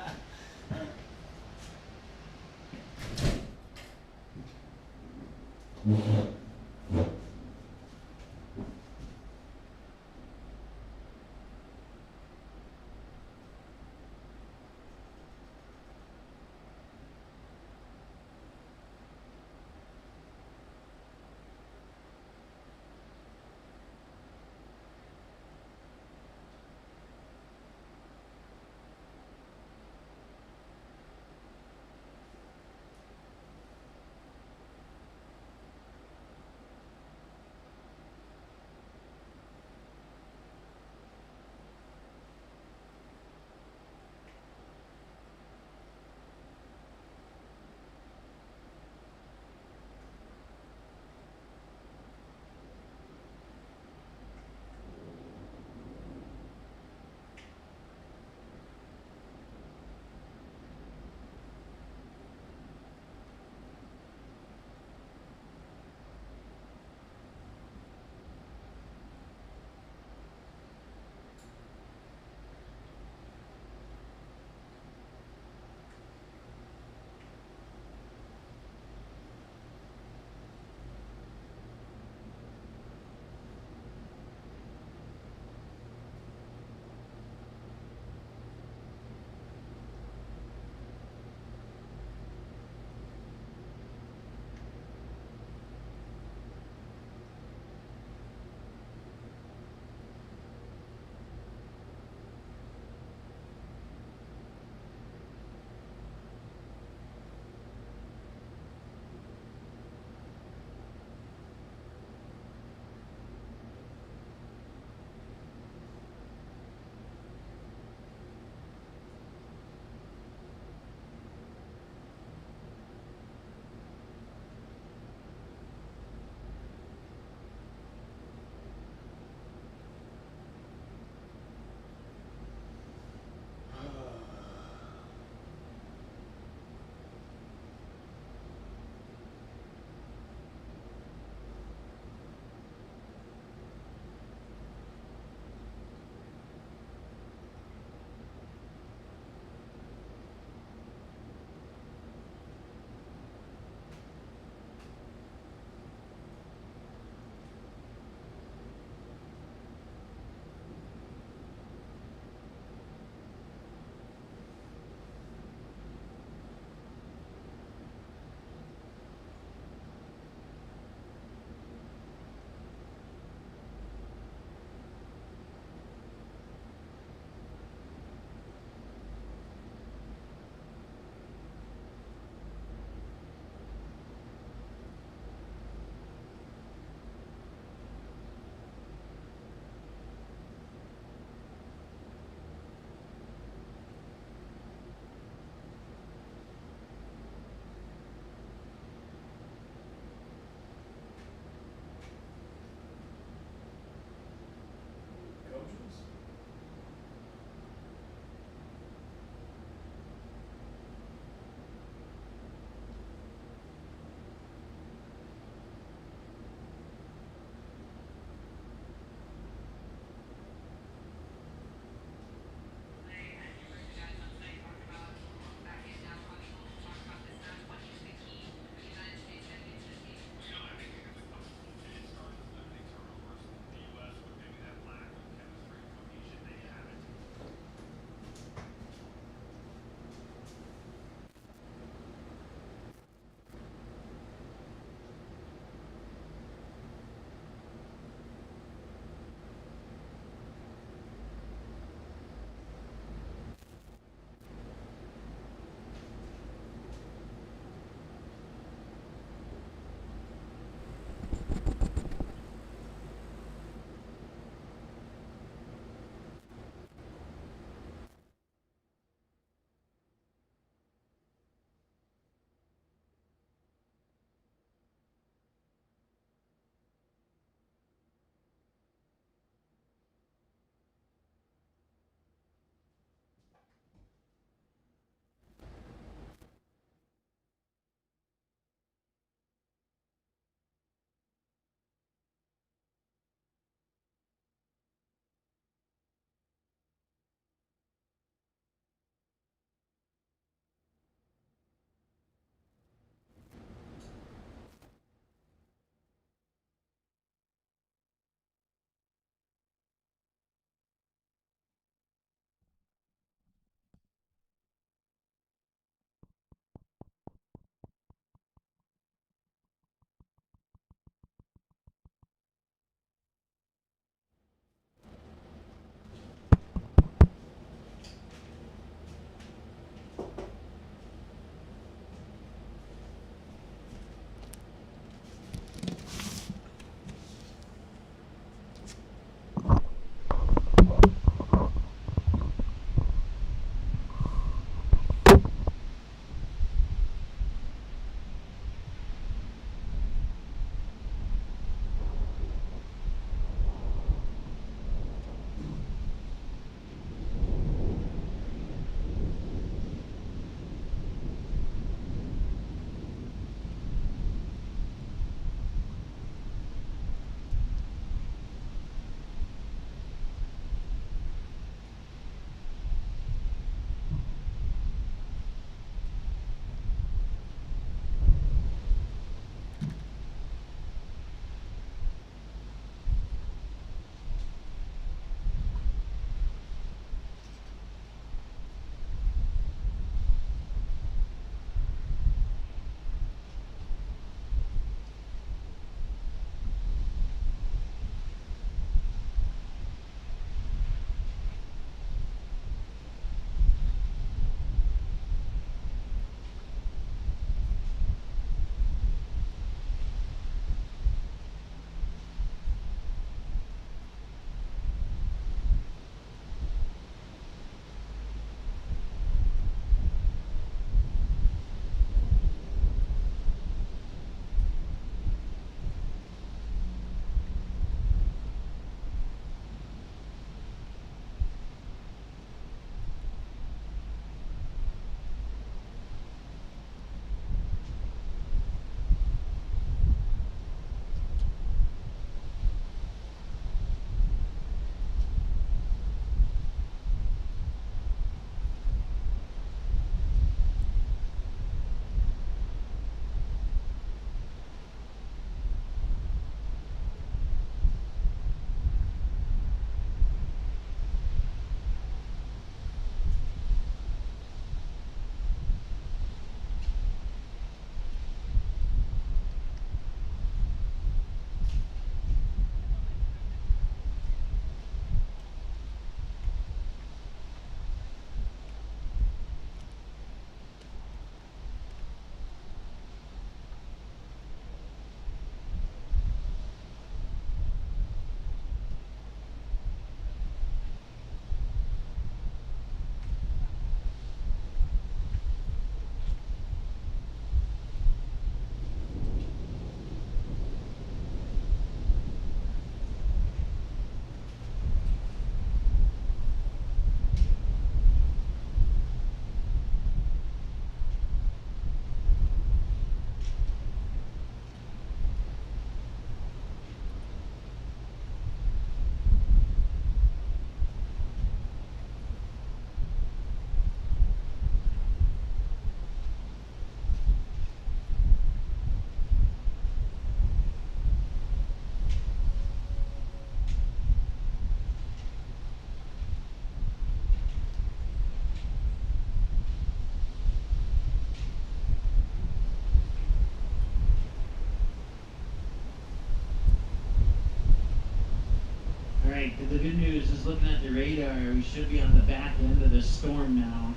looking at the radar, we should be on the back end of the storm now.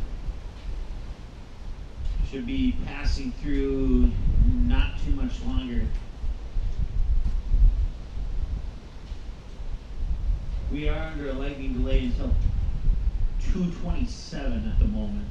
Should be passing through not too much longer. We are under a lightning delay until 2:27 at the moment.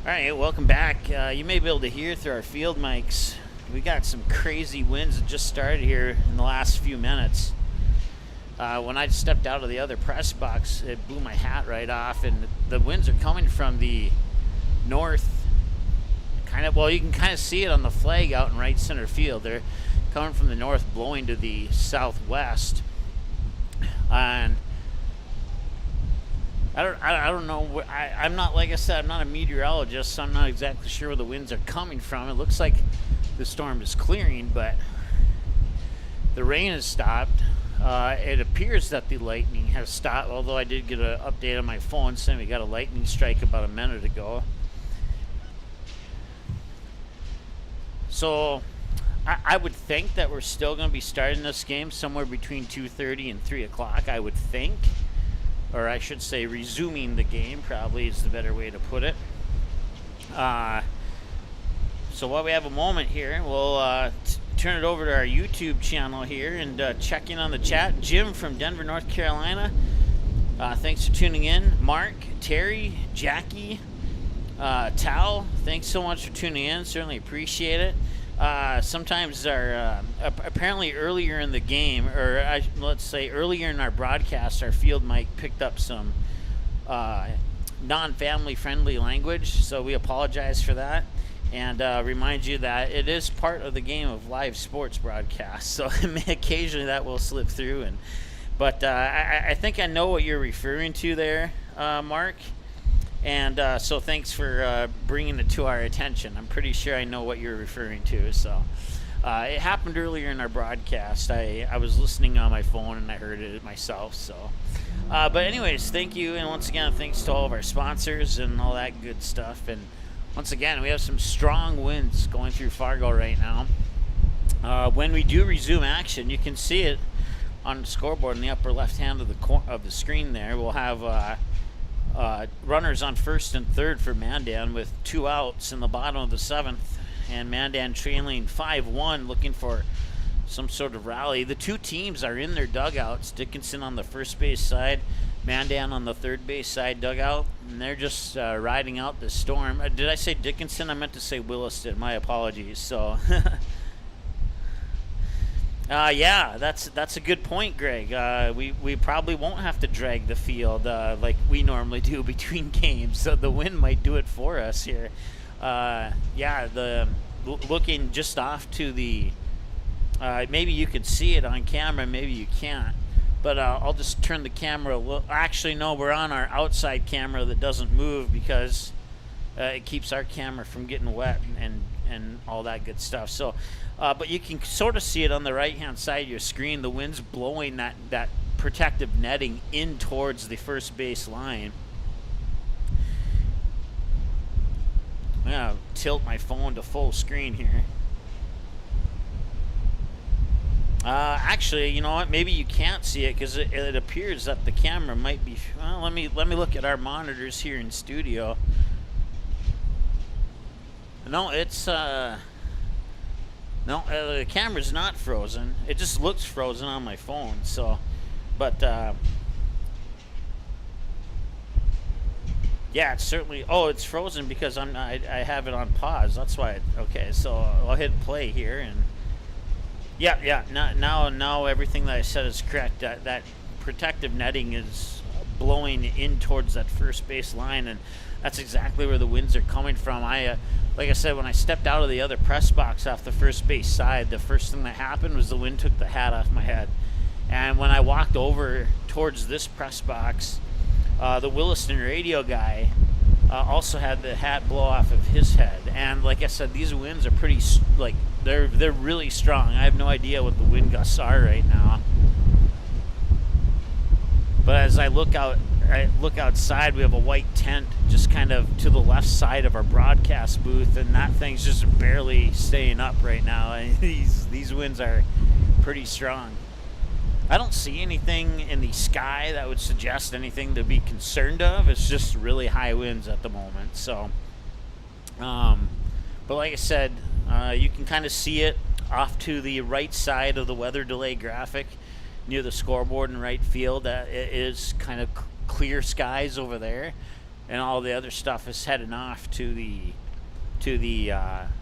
All right, welcome back. You may be able to hear through our field mics. We got some crazy winds that just started here in the last few minutes. When I stepped out of the other press box, it blew my hat right off, and the winds are coming from the north. Well, you can kind of see it on the flag out in right center field. They're coming from the north, blowing to the southwest, and I don't know. I'm not, like I said, I'm not a meteorologist, so I'm not exactly sure where the winds are coming from. It looks like the storm is clearing, but the rain has stopped. It appears that the lightning has stopped, although I did get an update on my phone saying we got a lightning strike about a minute ago. So I would think that we're still going to be starting this game somewhere between 2:30 and 3 o'clock, I would think. Or I should say resuming the game, probably is the better way to put it. So while we have a moment here, we'll turn it over to our YouTube channel here and check in on the chat. Jim from Denver, North Carolina, thanks for tuning in. Mark, Terry, Jackie, Tal, thanks so much for tuning in. Certainly appreciate it. Sometimes apparently earlier in the game, or let's say earlier in our broadcast, our field mic picked up some non-family friendly language, so we apologize for that, and remind you that it is part of the game of live sports broadcast, so occasionally that will slip through. But I think I know what you're referring to there, Mark. And so thanks for bringing it to our attention. I'm pretty sure I know what you're referring to. So It happened earlier in our broadcast. I was listening on my phone and I heard it myself. So, but anyways, thank you, and once again, thanks to all of our sponsors and all that good stuff. And once again, we have some strong winds going through Fargo right now. When we do resume action, you can see it on the scoreboard in the upper left hand of the screen. There, we'll have runners on first and third for Mandan with 2 outs in the bottom of the 7th. And Mandan trailing 5-1, looking for some sort of rally. The two teams are in their dugouts. Dickinson on the first base side, Mandan on the third base side dugout, and they're just riding out the storm. Did I say Dickinson? I meant to say Williston. My apologies. So, yeah, that's a good point, Greg. We probably won't have to drag the field like we normally do between games. So the wind might do it for us here. Yeah, looking just off to the, maybe you can see it on camera, maybe you can't, but I'll just turn the camera actually, no, we're on our outside camera that doesn't move because it keeps our camera from getting wet and all that good stuff. So, but you can sort of see it on the right-hand side of your screen. The wind's blowing that protective netting in towards the first base line. I'm going to tilt my phone to full screen here. Actually, you know what? Maybe you can't see it because it appears that the camera might be... Well, let me look at our monitors here in studio. No, it's... No, the camera's not frozen. It just looks frozen on my phone, so... But, yeah, it's certainly... Oh, it's frozen because I have it on pause. That's why... Okay, so I'll hit play here and... Yeah. Now everything that I said is correct. That protective netting is blowing in towards that first base line, and that's exactly where the winds are coming from. Like I said, when I stepped out of the other press box off the first base side, the first thing that happened was the wind took the hat off my head. And when I walked over towards this press box, the Williston radio guy also had the hat blow off of his head. And like I said, these winds are pretty, like, they're really strong. I have no idea what the wind gusts are right now. But as I look outside, we have a white tent just kind of to the left side of our broadcast booth, and that thing's just barely staying up right now. These winds are pretty strong. I don't see anything in the sky that would suggest anything to be concerned of. It's just really high winds at the moment. So, but like I said, you can kind of see it off to the right side of the weather delay graphic near the scoreboard in right field. It is kind of clear skies over there, and all the other stuff is heading off to the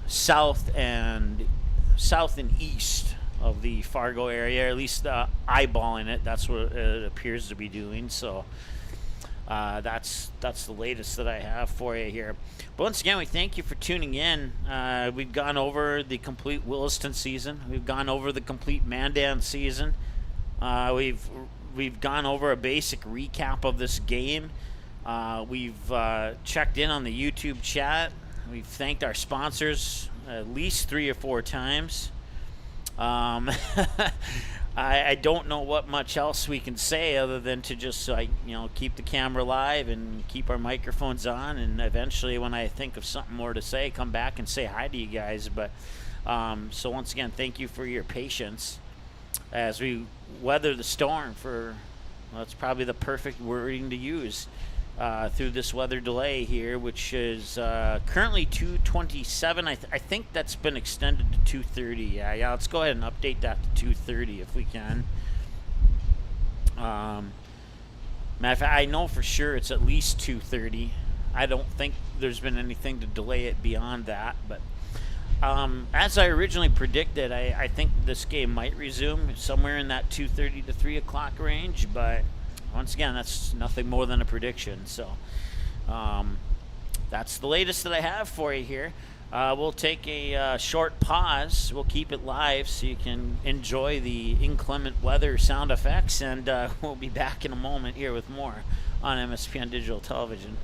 south and east of the Fargo area, or at least eyeballing it. That's what it appears to be doing. So that's the latest that I have for you here. But once again, we thank you for tuning in. We've gone over the complete Williston season. We've gone over the complete Mandan season. We've gone over a basic recap of this game. We've checked in on the YouTube chat. We've thanked our sponsors at least 3 or 4 times. I don't know what much else we can say other than to just keep the camera live and keep our microphones on, and eventually when I think of something more to say, come back and say hi to you guys. But so once again, thank you for your patience as we weather the storm for, well, it's probably the perfect wording to use, through this weather delay here, which is currently 2:27. I think that's been extended to 2:30. Yeah, let's go ahead and update that to 2:30 if we can. Matter of fact, I know for sure it's at least 2:30. I don't think there's been anything to delay it beyond that, but as I originally predicted, I think this game might resume somewhere in that 2:30 to 3 o'clock range, but once again, that's nothing more than a prediction. So that's the latest that I have for you here. We'll take a short pause. We'll keep it live so you can enjoy the inclement weather sound effects, and we'll be back in a moment here with more on MSPN Digital Television.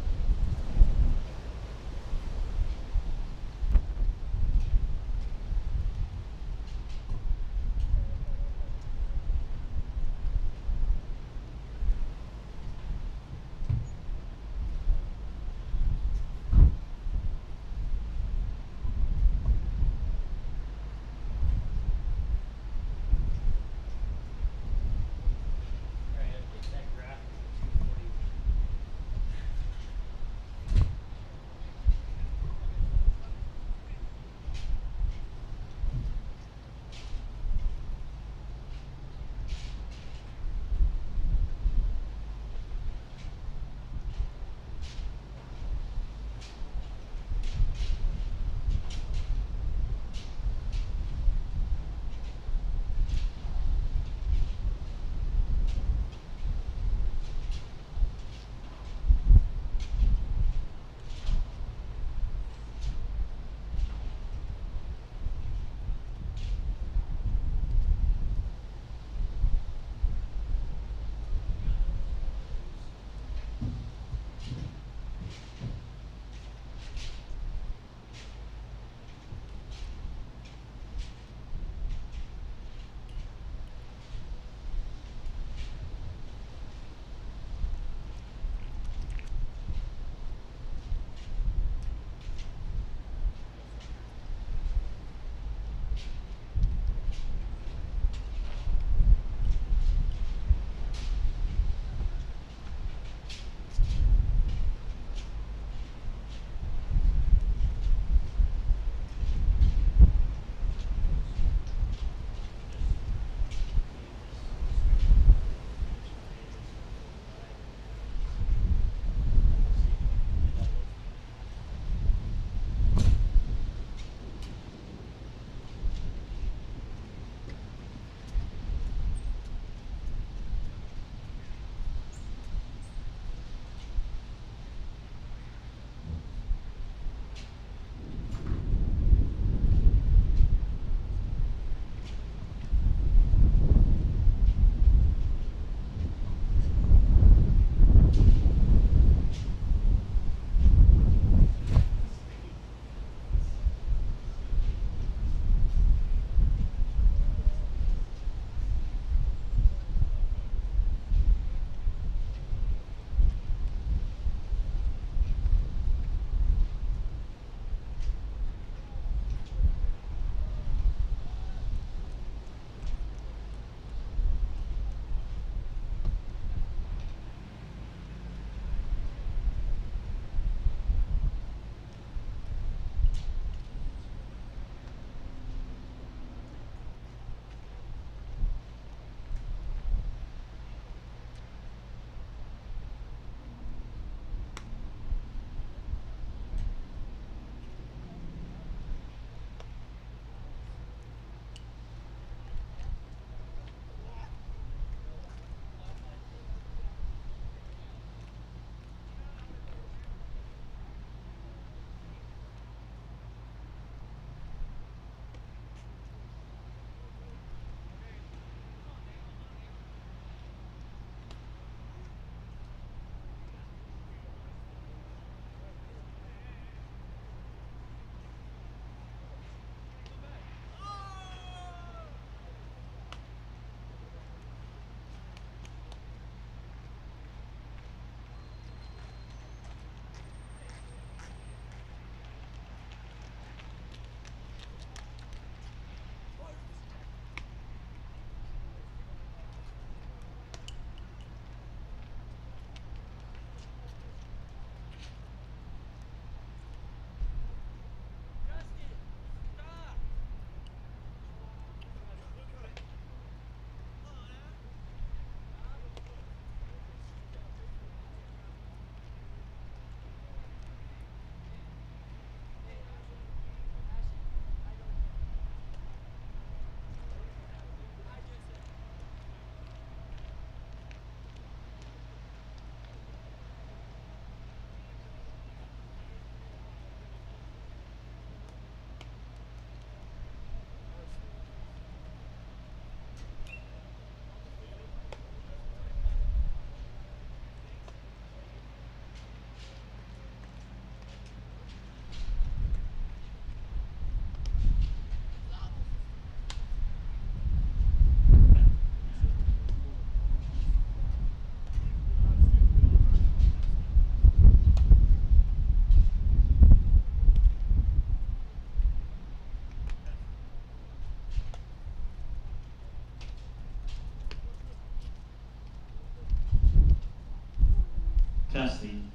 Testing.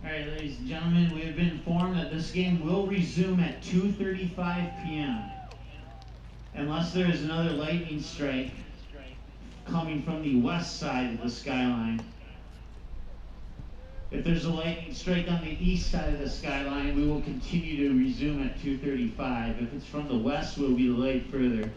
All right, ladies and gentlemen, we have been informed that this game will resume at 2:35 p.m. unless there is another lightning strike coming from the west side of the skyline. If there's a lightning strike on the east side of the skyline, we will continue to resume at 2:35. If it's from the west, we'll be delayed further.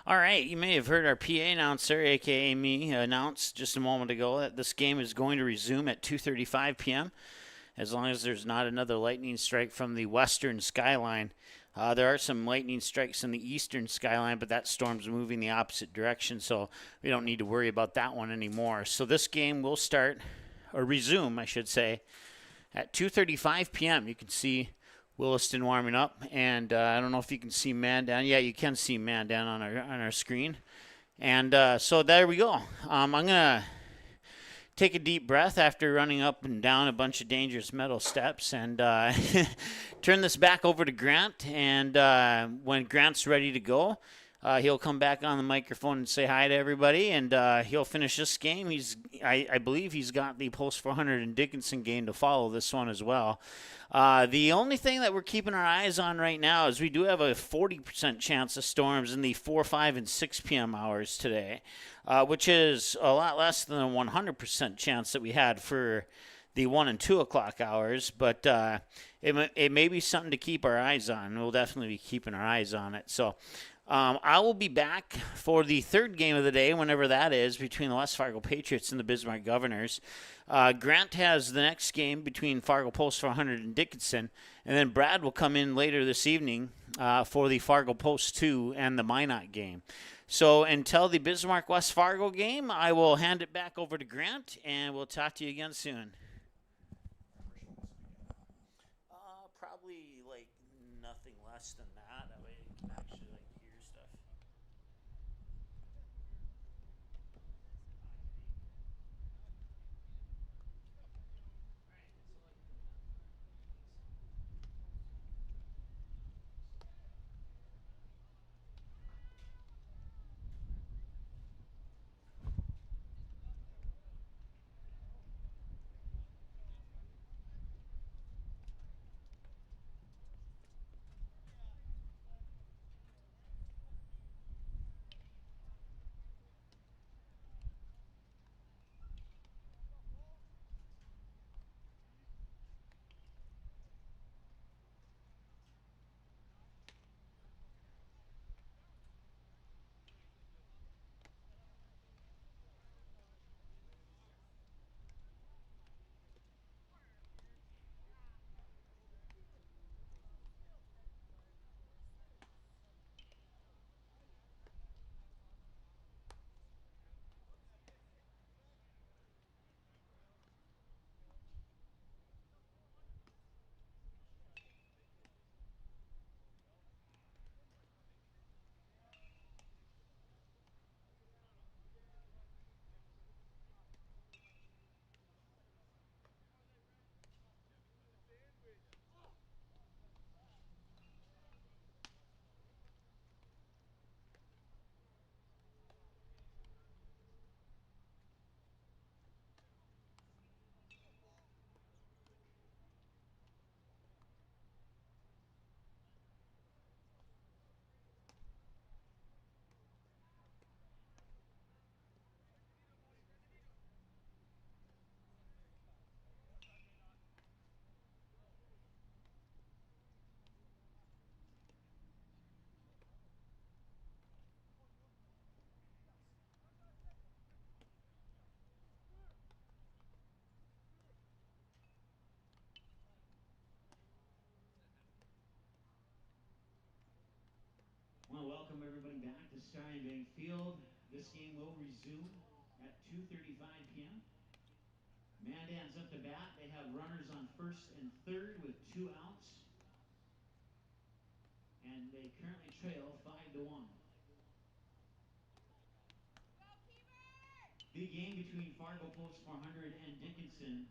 All right, you may have heard our PA announcer, aka me, announce just a moment ago that this game is going to resume at 2:35 p.m. as long as there's not another lightning strike from the western skyline. There are some lightning strikes in the eastern skyline, but that storm's moving the opposite direction, so we don't need to worry about that one anymore. So this game will start, or resume, I should say, at 2:35 p.m. You can see Williston warming up, and I don't know if you can see Mandan. Yeah, you can see Mandan on our screen. And so there we go. I'm gonna take a deep breath after running up and down a bunch of dangerous metal steps, and turn this back over to Grant. And when Grant's ready to go, he'll come back on the microphone and say hi to everybody, and he'll finish this game. I believe he's got the Post 400 and Dickinson game to follow this one as well. The only thing that we're keeping our eyes on right now is we do have a 40% chance of storms in the 4, 5, and 6 p.m. hours today, which is a lot less than the 100% chance that we had for the 1 and 2 o'clock hours, but it may be something to keep our eyes on. We'll definitely be keeping our eyes on it. So I will be back for the third game of the day, whenever that is, between the West Fargo Patriots and the Bismarck Governors. Grant has the next game between Fargo Post 400 and Dickinson, and then Brad will come in later this evening for the Fargo Post 2 and the Minot game. So until the Bismarck West Fargo game, I will hand it back over to Grant, and we'll talk to you again soon. Probably like nothing less than that. That way you can actually hear stuff. welcome everybody back to Starry Bank Field. This game will resume at 2:35 p.m. Mandan's up to bat. They have runners on first and third with 2 outs. And they currently trail 5-1. The game between Fargo Post 400 and Dickinson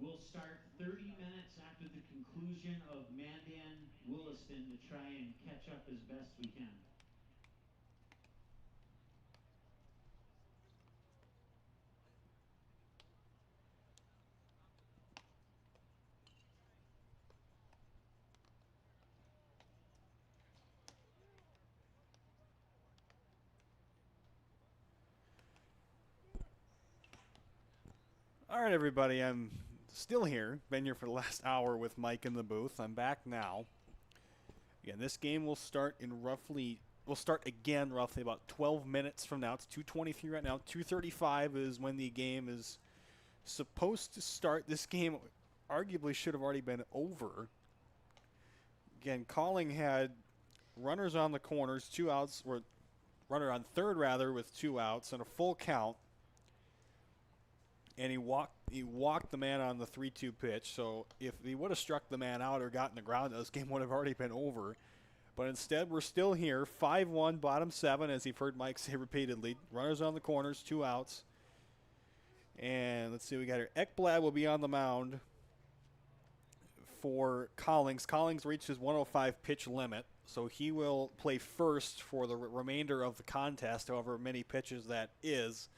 will start 30 minutes after the conclusion of Mandan Williston to try and catch up as best we can. All right, everybody, I'm still here. Been here for the last hour with Mike in the booth. I'm back now. Again, this game will start again roughly about 12 minutes from now. It's 2:23 right now. 2:35 is when the game is supposed to start. This game arguably should have already been over. Again, Calling had runners on the corners, 2 outs, or runner on third rather, with 2 outs and a full count. And he walked the man on the 3-2 pitch. So if he would have struck the man out or gotten the ground, this game would have already been over. But instead, we're still here. 5-1, bottom 7, as you've heard Mike say repeatedly. Runners on the corners, 2 outs. And let's see, we got here. Ekblad will be on the mound for Collings. Collings reached his 105 pitch limit, so he will play first for the remainder of the contest, however many pitches that is.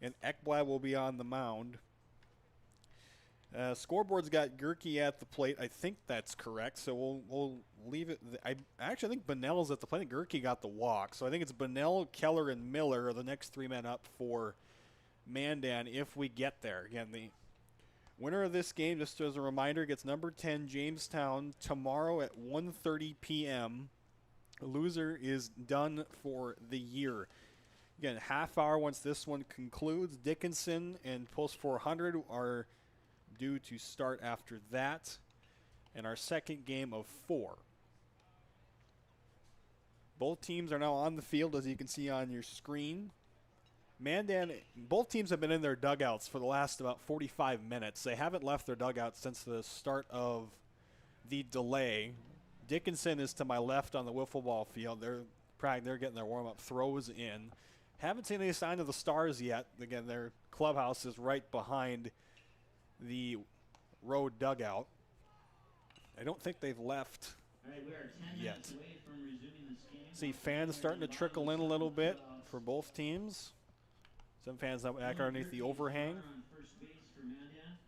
And Ekblad will be on the mound. Scoreboard's got Gerke at the plate. I think that's correct, so we'll leave it. I actually think Bunnell's at the plate. I think Gerke got the walk, so I think it's Bunnell, Keller, and Miller are the next 3 men up for Mandan if we get there. Again, the winner of this game, just as a reminder, gets number 10 Jamestown tomorrow at 1:30 p.m. The loser is done for the year. Again, half hour once this one concludes. Dickinson and Post 400 are due to start after that. And our second game of 4. Both teams are now on the field, as you can see on your screen. Mandan, both teams have been in their dugouts for the last about 45 minutes. They haven't left their dugouts since the start of the delay. Dickinson is to my left on the wiffle ball field. They're getting their warm-up throws in. Haven't seen any sign of the Stars yet. Again, their clubhouse is right behind the road dugout. I don't think they've left yet. See fans starting to trickle in a little bit for both teams. Some fans up back underneath the overhang. On first base for Mandan.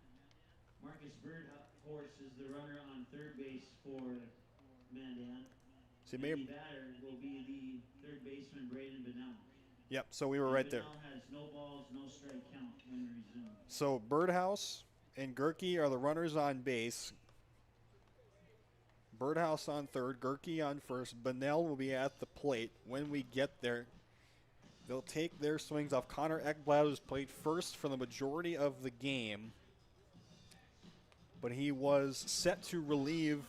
Marcus Bird, of course, is the runner on third base for Mandan. See, the batter will be the third baseman, Braden Bunnell. Yep, so we were right there. Bunnell has no balls, no strike count when we resume. So Birdhouse and Gerke are the runners on base. Birdhouse on third, Gerke on first. Bunnell will be at the plate when we get there. They'll take their swings off. Connor Ekblad, who's played first for the majority of the game, but he was set to relieve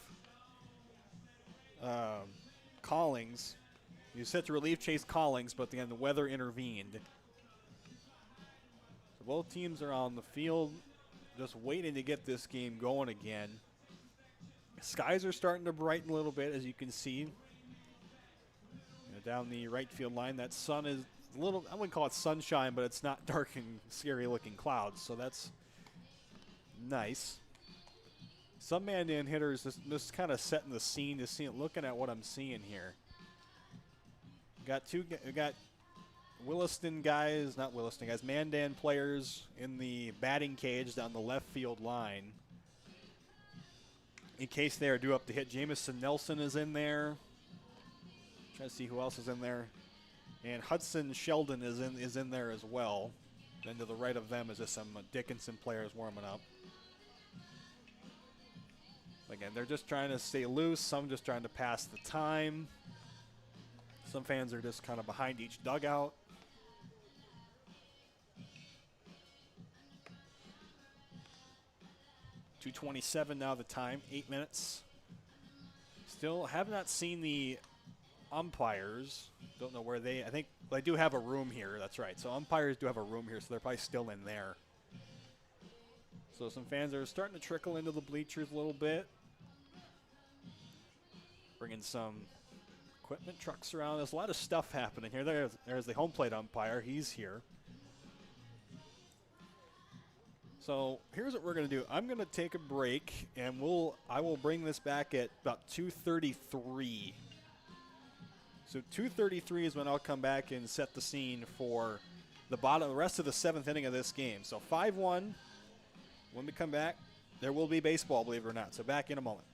Collings. He was set to relieve Chase Collings, but then the weather intervened. So both teams are on the field, just waiting to get this game going again. Skies are starting to brighten a little bit, as you can see. Down the right field line, that sun is a little, I wouldn't call it sunshine, but it's not dark and scary looking clouds, so that's nice. Some Mandan hitters just kind of setting the scene to see it, looking at what I'm seeing here. Got Williston guys, not Williston guys, Mandan players in the batting cage down the left field line. In case they are due up to hit, Jamison Nelson is in there. Trying to see who else is in there. And Hudson Sheldon is in there as well. Then to the right of them is just some Dickinson players warming up. Again, they're just trying to stay loose. Some just trying to pass the time. Some fans are just kind of behind each dugout. .227 now the time, 8 minutes. Still have not seen the umpires. Don't know where I think they do have a room here. That's right. So umpires do have a room here, so they're probably still in there. So some fans are starting to trickle into the bleachers a little bit. Bringing some equipment trucks around. There's a lot of stuff happening here. There's the home plate umpire. He's here. So here's what we're going to do. I'm going to take a break, and I will bring this back at about 2:33. So 2:33 is when I'll come back and set the scene for the rest of the 7th inning of this game. So 5-1. When we come back, there will be baseball, believe it or not. So back in a moment.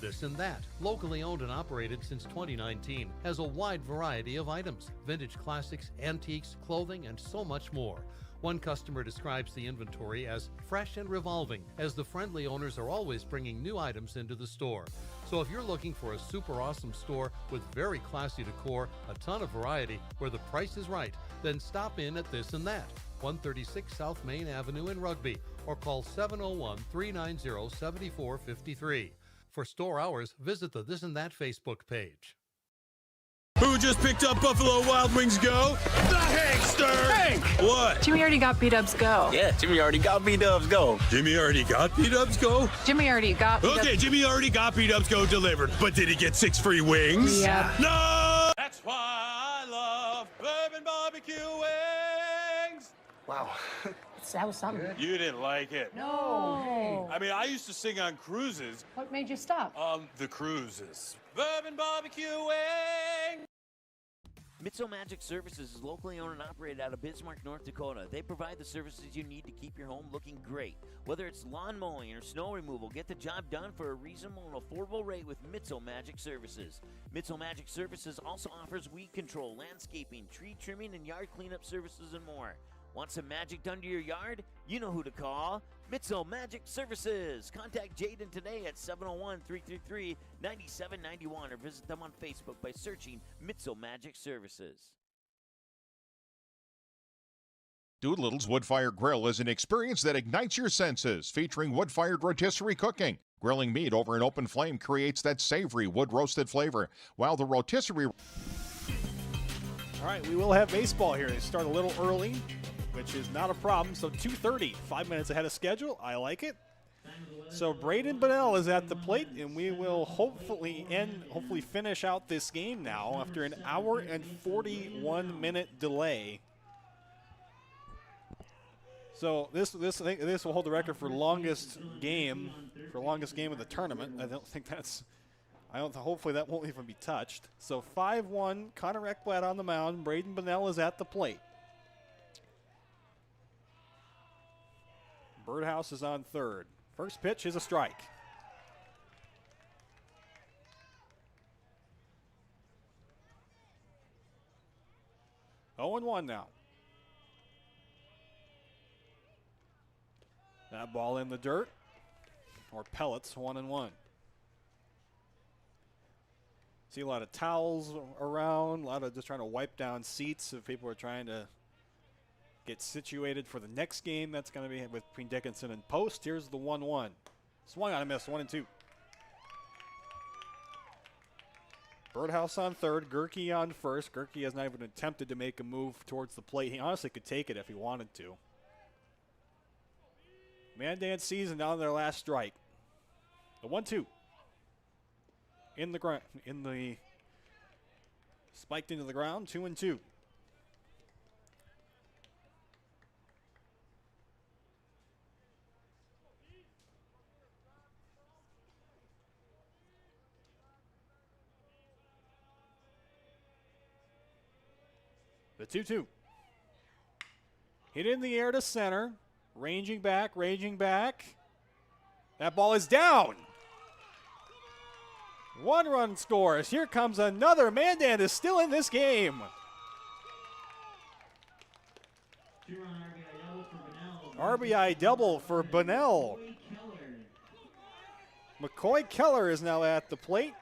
This and That, locally owned and operated since 2019, has a wide variety of items: vintage classics, antiques, clothing, and so much more. One customer describes the inventory as fresh and revolving, as the friendly owners are always bringing new items into the store. So if you're looking for a super awesome store with very classy decor, a ton of variety, where the price is right, then stop in at This and That, 136 South Main Avenue in Rugby, or call 701-390-7453. For store hours, visit the This and That Facebook page. Who just picked up Buffalo Wild Wings Go? The Hankster! Hank! What? Jimmy already got B-Dubs Go. Yeah, Jimmy already got B-Dubs Go. Jimmy already got B-Dubs Go? Jimmy already got B-Dubs. Okay, Jimmy already got B-Dubs Go delivered, but did he get 6 free wings? Yeah. No! That's why I love bourbon barbecue wings! Wow. That was something. You didn't like it. No. I mean, I used to sing on cruises. What made you stop? The cruises. Bourbon barbecue wings! Mitzel Magic Services is locally owned and operated out of Bismarck, North Dakota. They provide the services you need to keep your home looking great. Whether it's lawn mowing or snow removal, get the job done for a reasonable and affordable rate with Mitzel Magic Services. Mitzel Magic Services also offers weed control, landscaping, tree trimming, and yard cleanup services and more. Want some magic done to your yard? You know who to call. Mitzel Magic Services. Contact Jaden today at 701-333-9791 or visit them on Facebook by searching Mitzel Magic Services. Doolittle's Wood-Fire Grill is an experience that ignites your senses, featuring wood-fired rotisserie cooking. Grilling meat over an open flame creates that savory wood-roasted flavor, while the rotisserie... All right, we will have baseball here. They start a little early, which is not a problem. So 2:30, 5 minutes ahead of schedule. I like it. So Braden Bunnell is at the plate, and we will hopefully finish out this game now after an hour and 41-minute delay. So this will hold the record for longest game of the tournament. Hopefully that won't even be touched. So 5-1, Connor Ekblad on the mound. Braden Bunnell is at the plate. Birdhouse is on third. First pitch is a strike. Oh and 1 now. That ball in the dirt, or pellets, 1-1. See a lot of towels around, a lot of just trying to wipe down seats if people are trying to get situated for the next game. That's going to be between Dickinson and Post. Here's the 1-1. Swung on a miss, 1-2. Birdhouse on third, Gerke on first. Gerke has not even attempted to make a move towards the plate. He honestly could take it if he wanted to. Mandan season down their last strike. The 1-2. Spiked into the ground, 2-2. The 2-2. Hit in the air to center. Ranging back. That ball is down. 1-run scores. Here comes another. Mandan is still in this game. RBI double for Bunnell. McCoy Keller is now at the plate.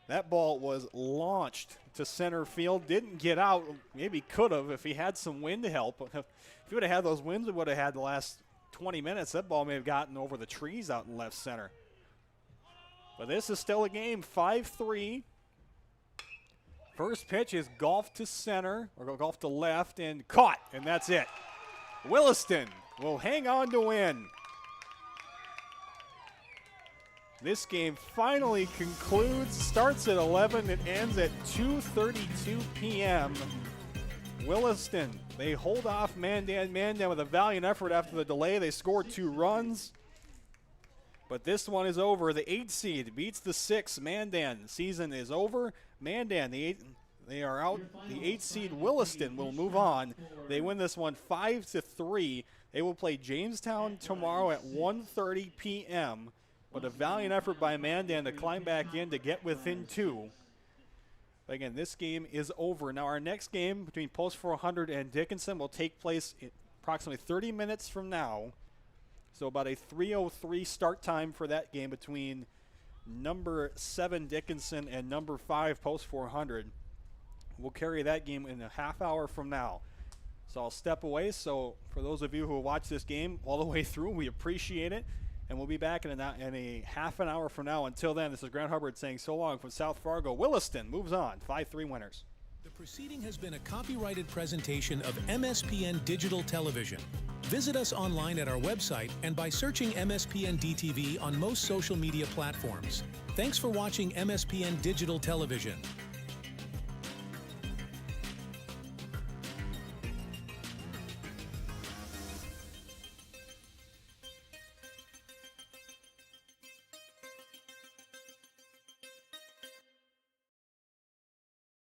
That ball was launched to center field. Didn't get out. Maybe could have if he had some wind to help. If he would have had those winds, we would have had the last 20 minutes. That ball may have gotten over the trees out in left center. But this is still a game, 5-3. First pitch is golf to center, or golf to left, and caught, and that's it. Williston will hang on to win. This game finally concludes, starts at 11, it ends at 2:32 p.m. Williston, they hold off Mandan. Mandan with a valiant effort after the delay. They scored 2 runs. But this one is over. The 8 seed beats the 6. Mandan, season is over. Mandan, they are out. The 8 seed Williston will move on. They win this one 5-3. They will play Jamestown tomorrow at 1:30 p.m. But a valiant effort by Mandan to climb back in to get within 2. Again, this game is over. Now our next game between Post 400 and Dickinson will take place in approximately 30 minutes from now. So about a 3:03 start time for that game between number 7 Dickinson and number 5 Post 400. We'll carry that game in a half hour from now. So I'll step away. So for those of you who watch this game all the way through, we appreciate it. And we'll be back in a half an hour from now. Until then, this is Grant Hubbard saying so long from South Fargo. Williston moves on, 5-3 winners. The proceeding has been a copyrighted presentation of MSPN Digital Television. Visit us online at our website and by searching MSPN DTV on most social media platforms. Thanks for watching MSPN Digital Television.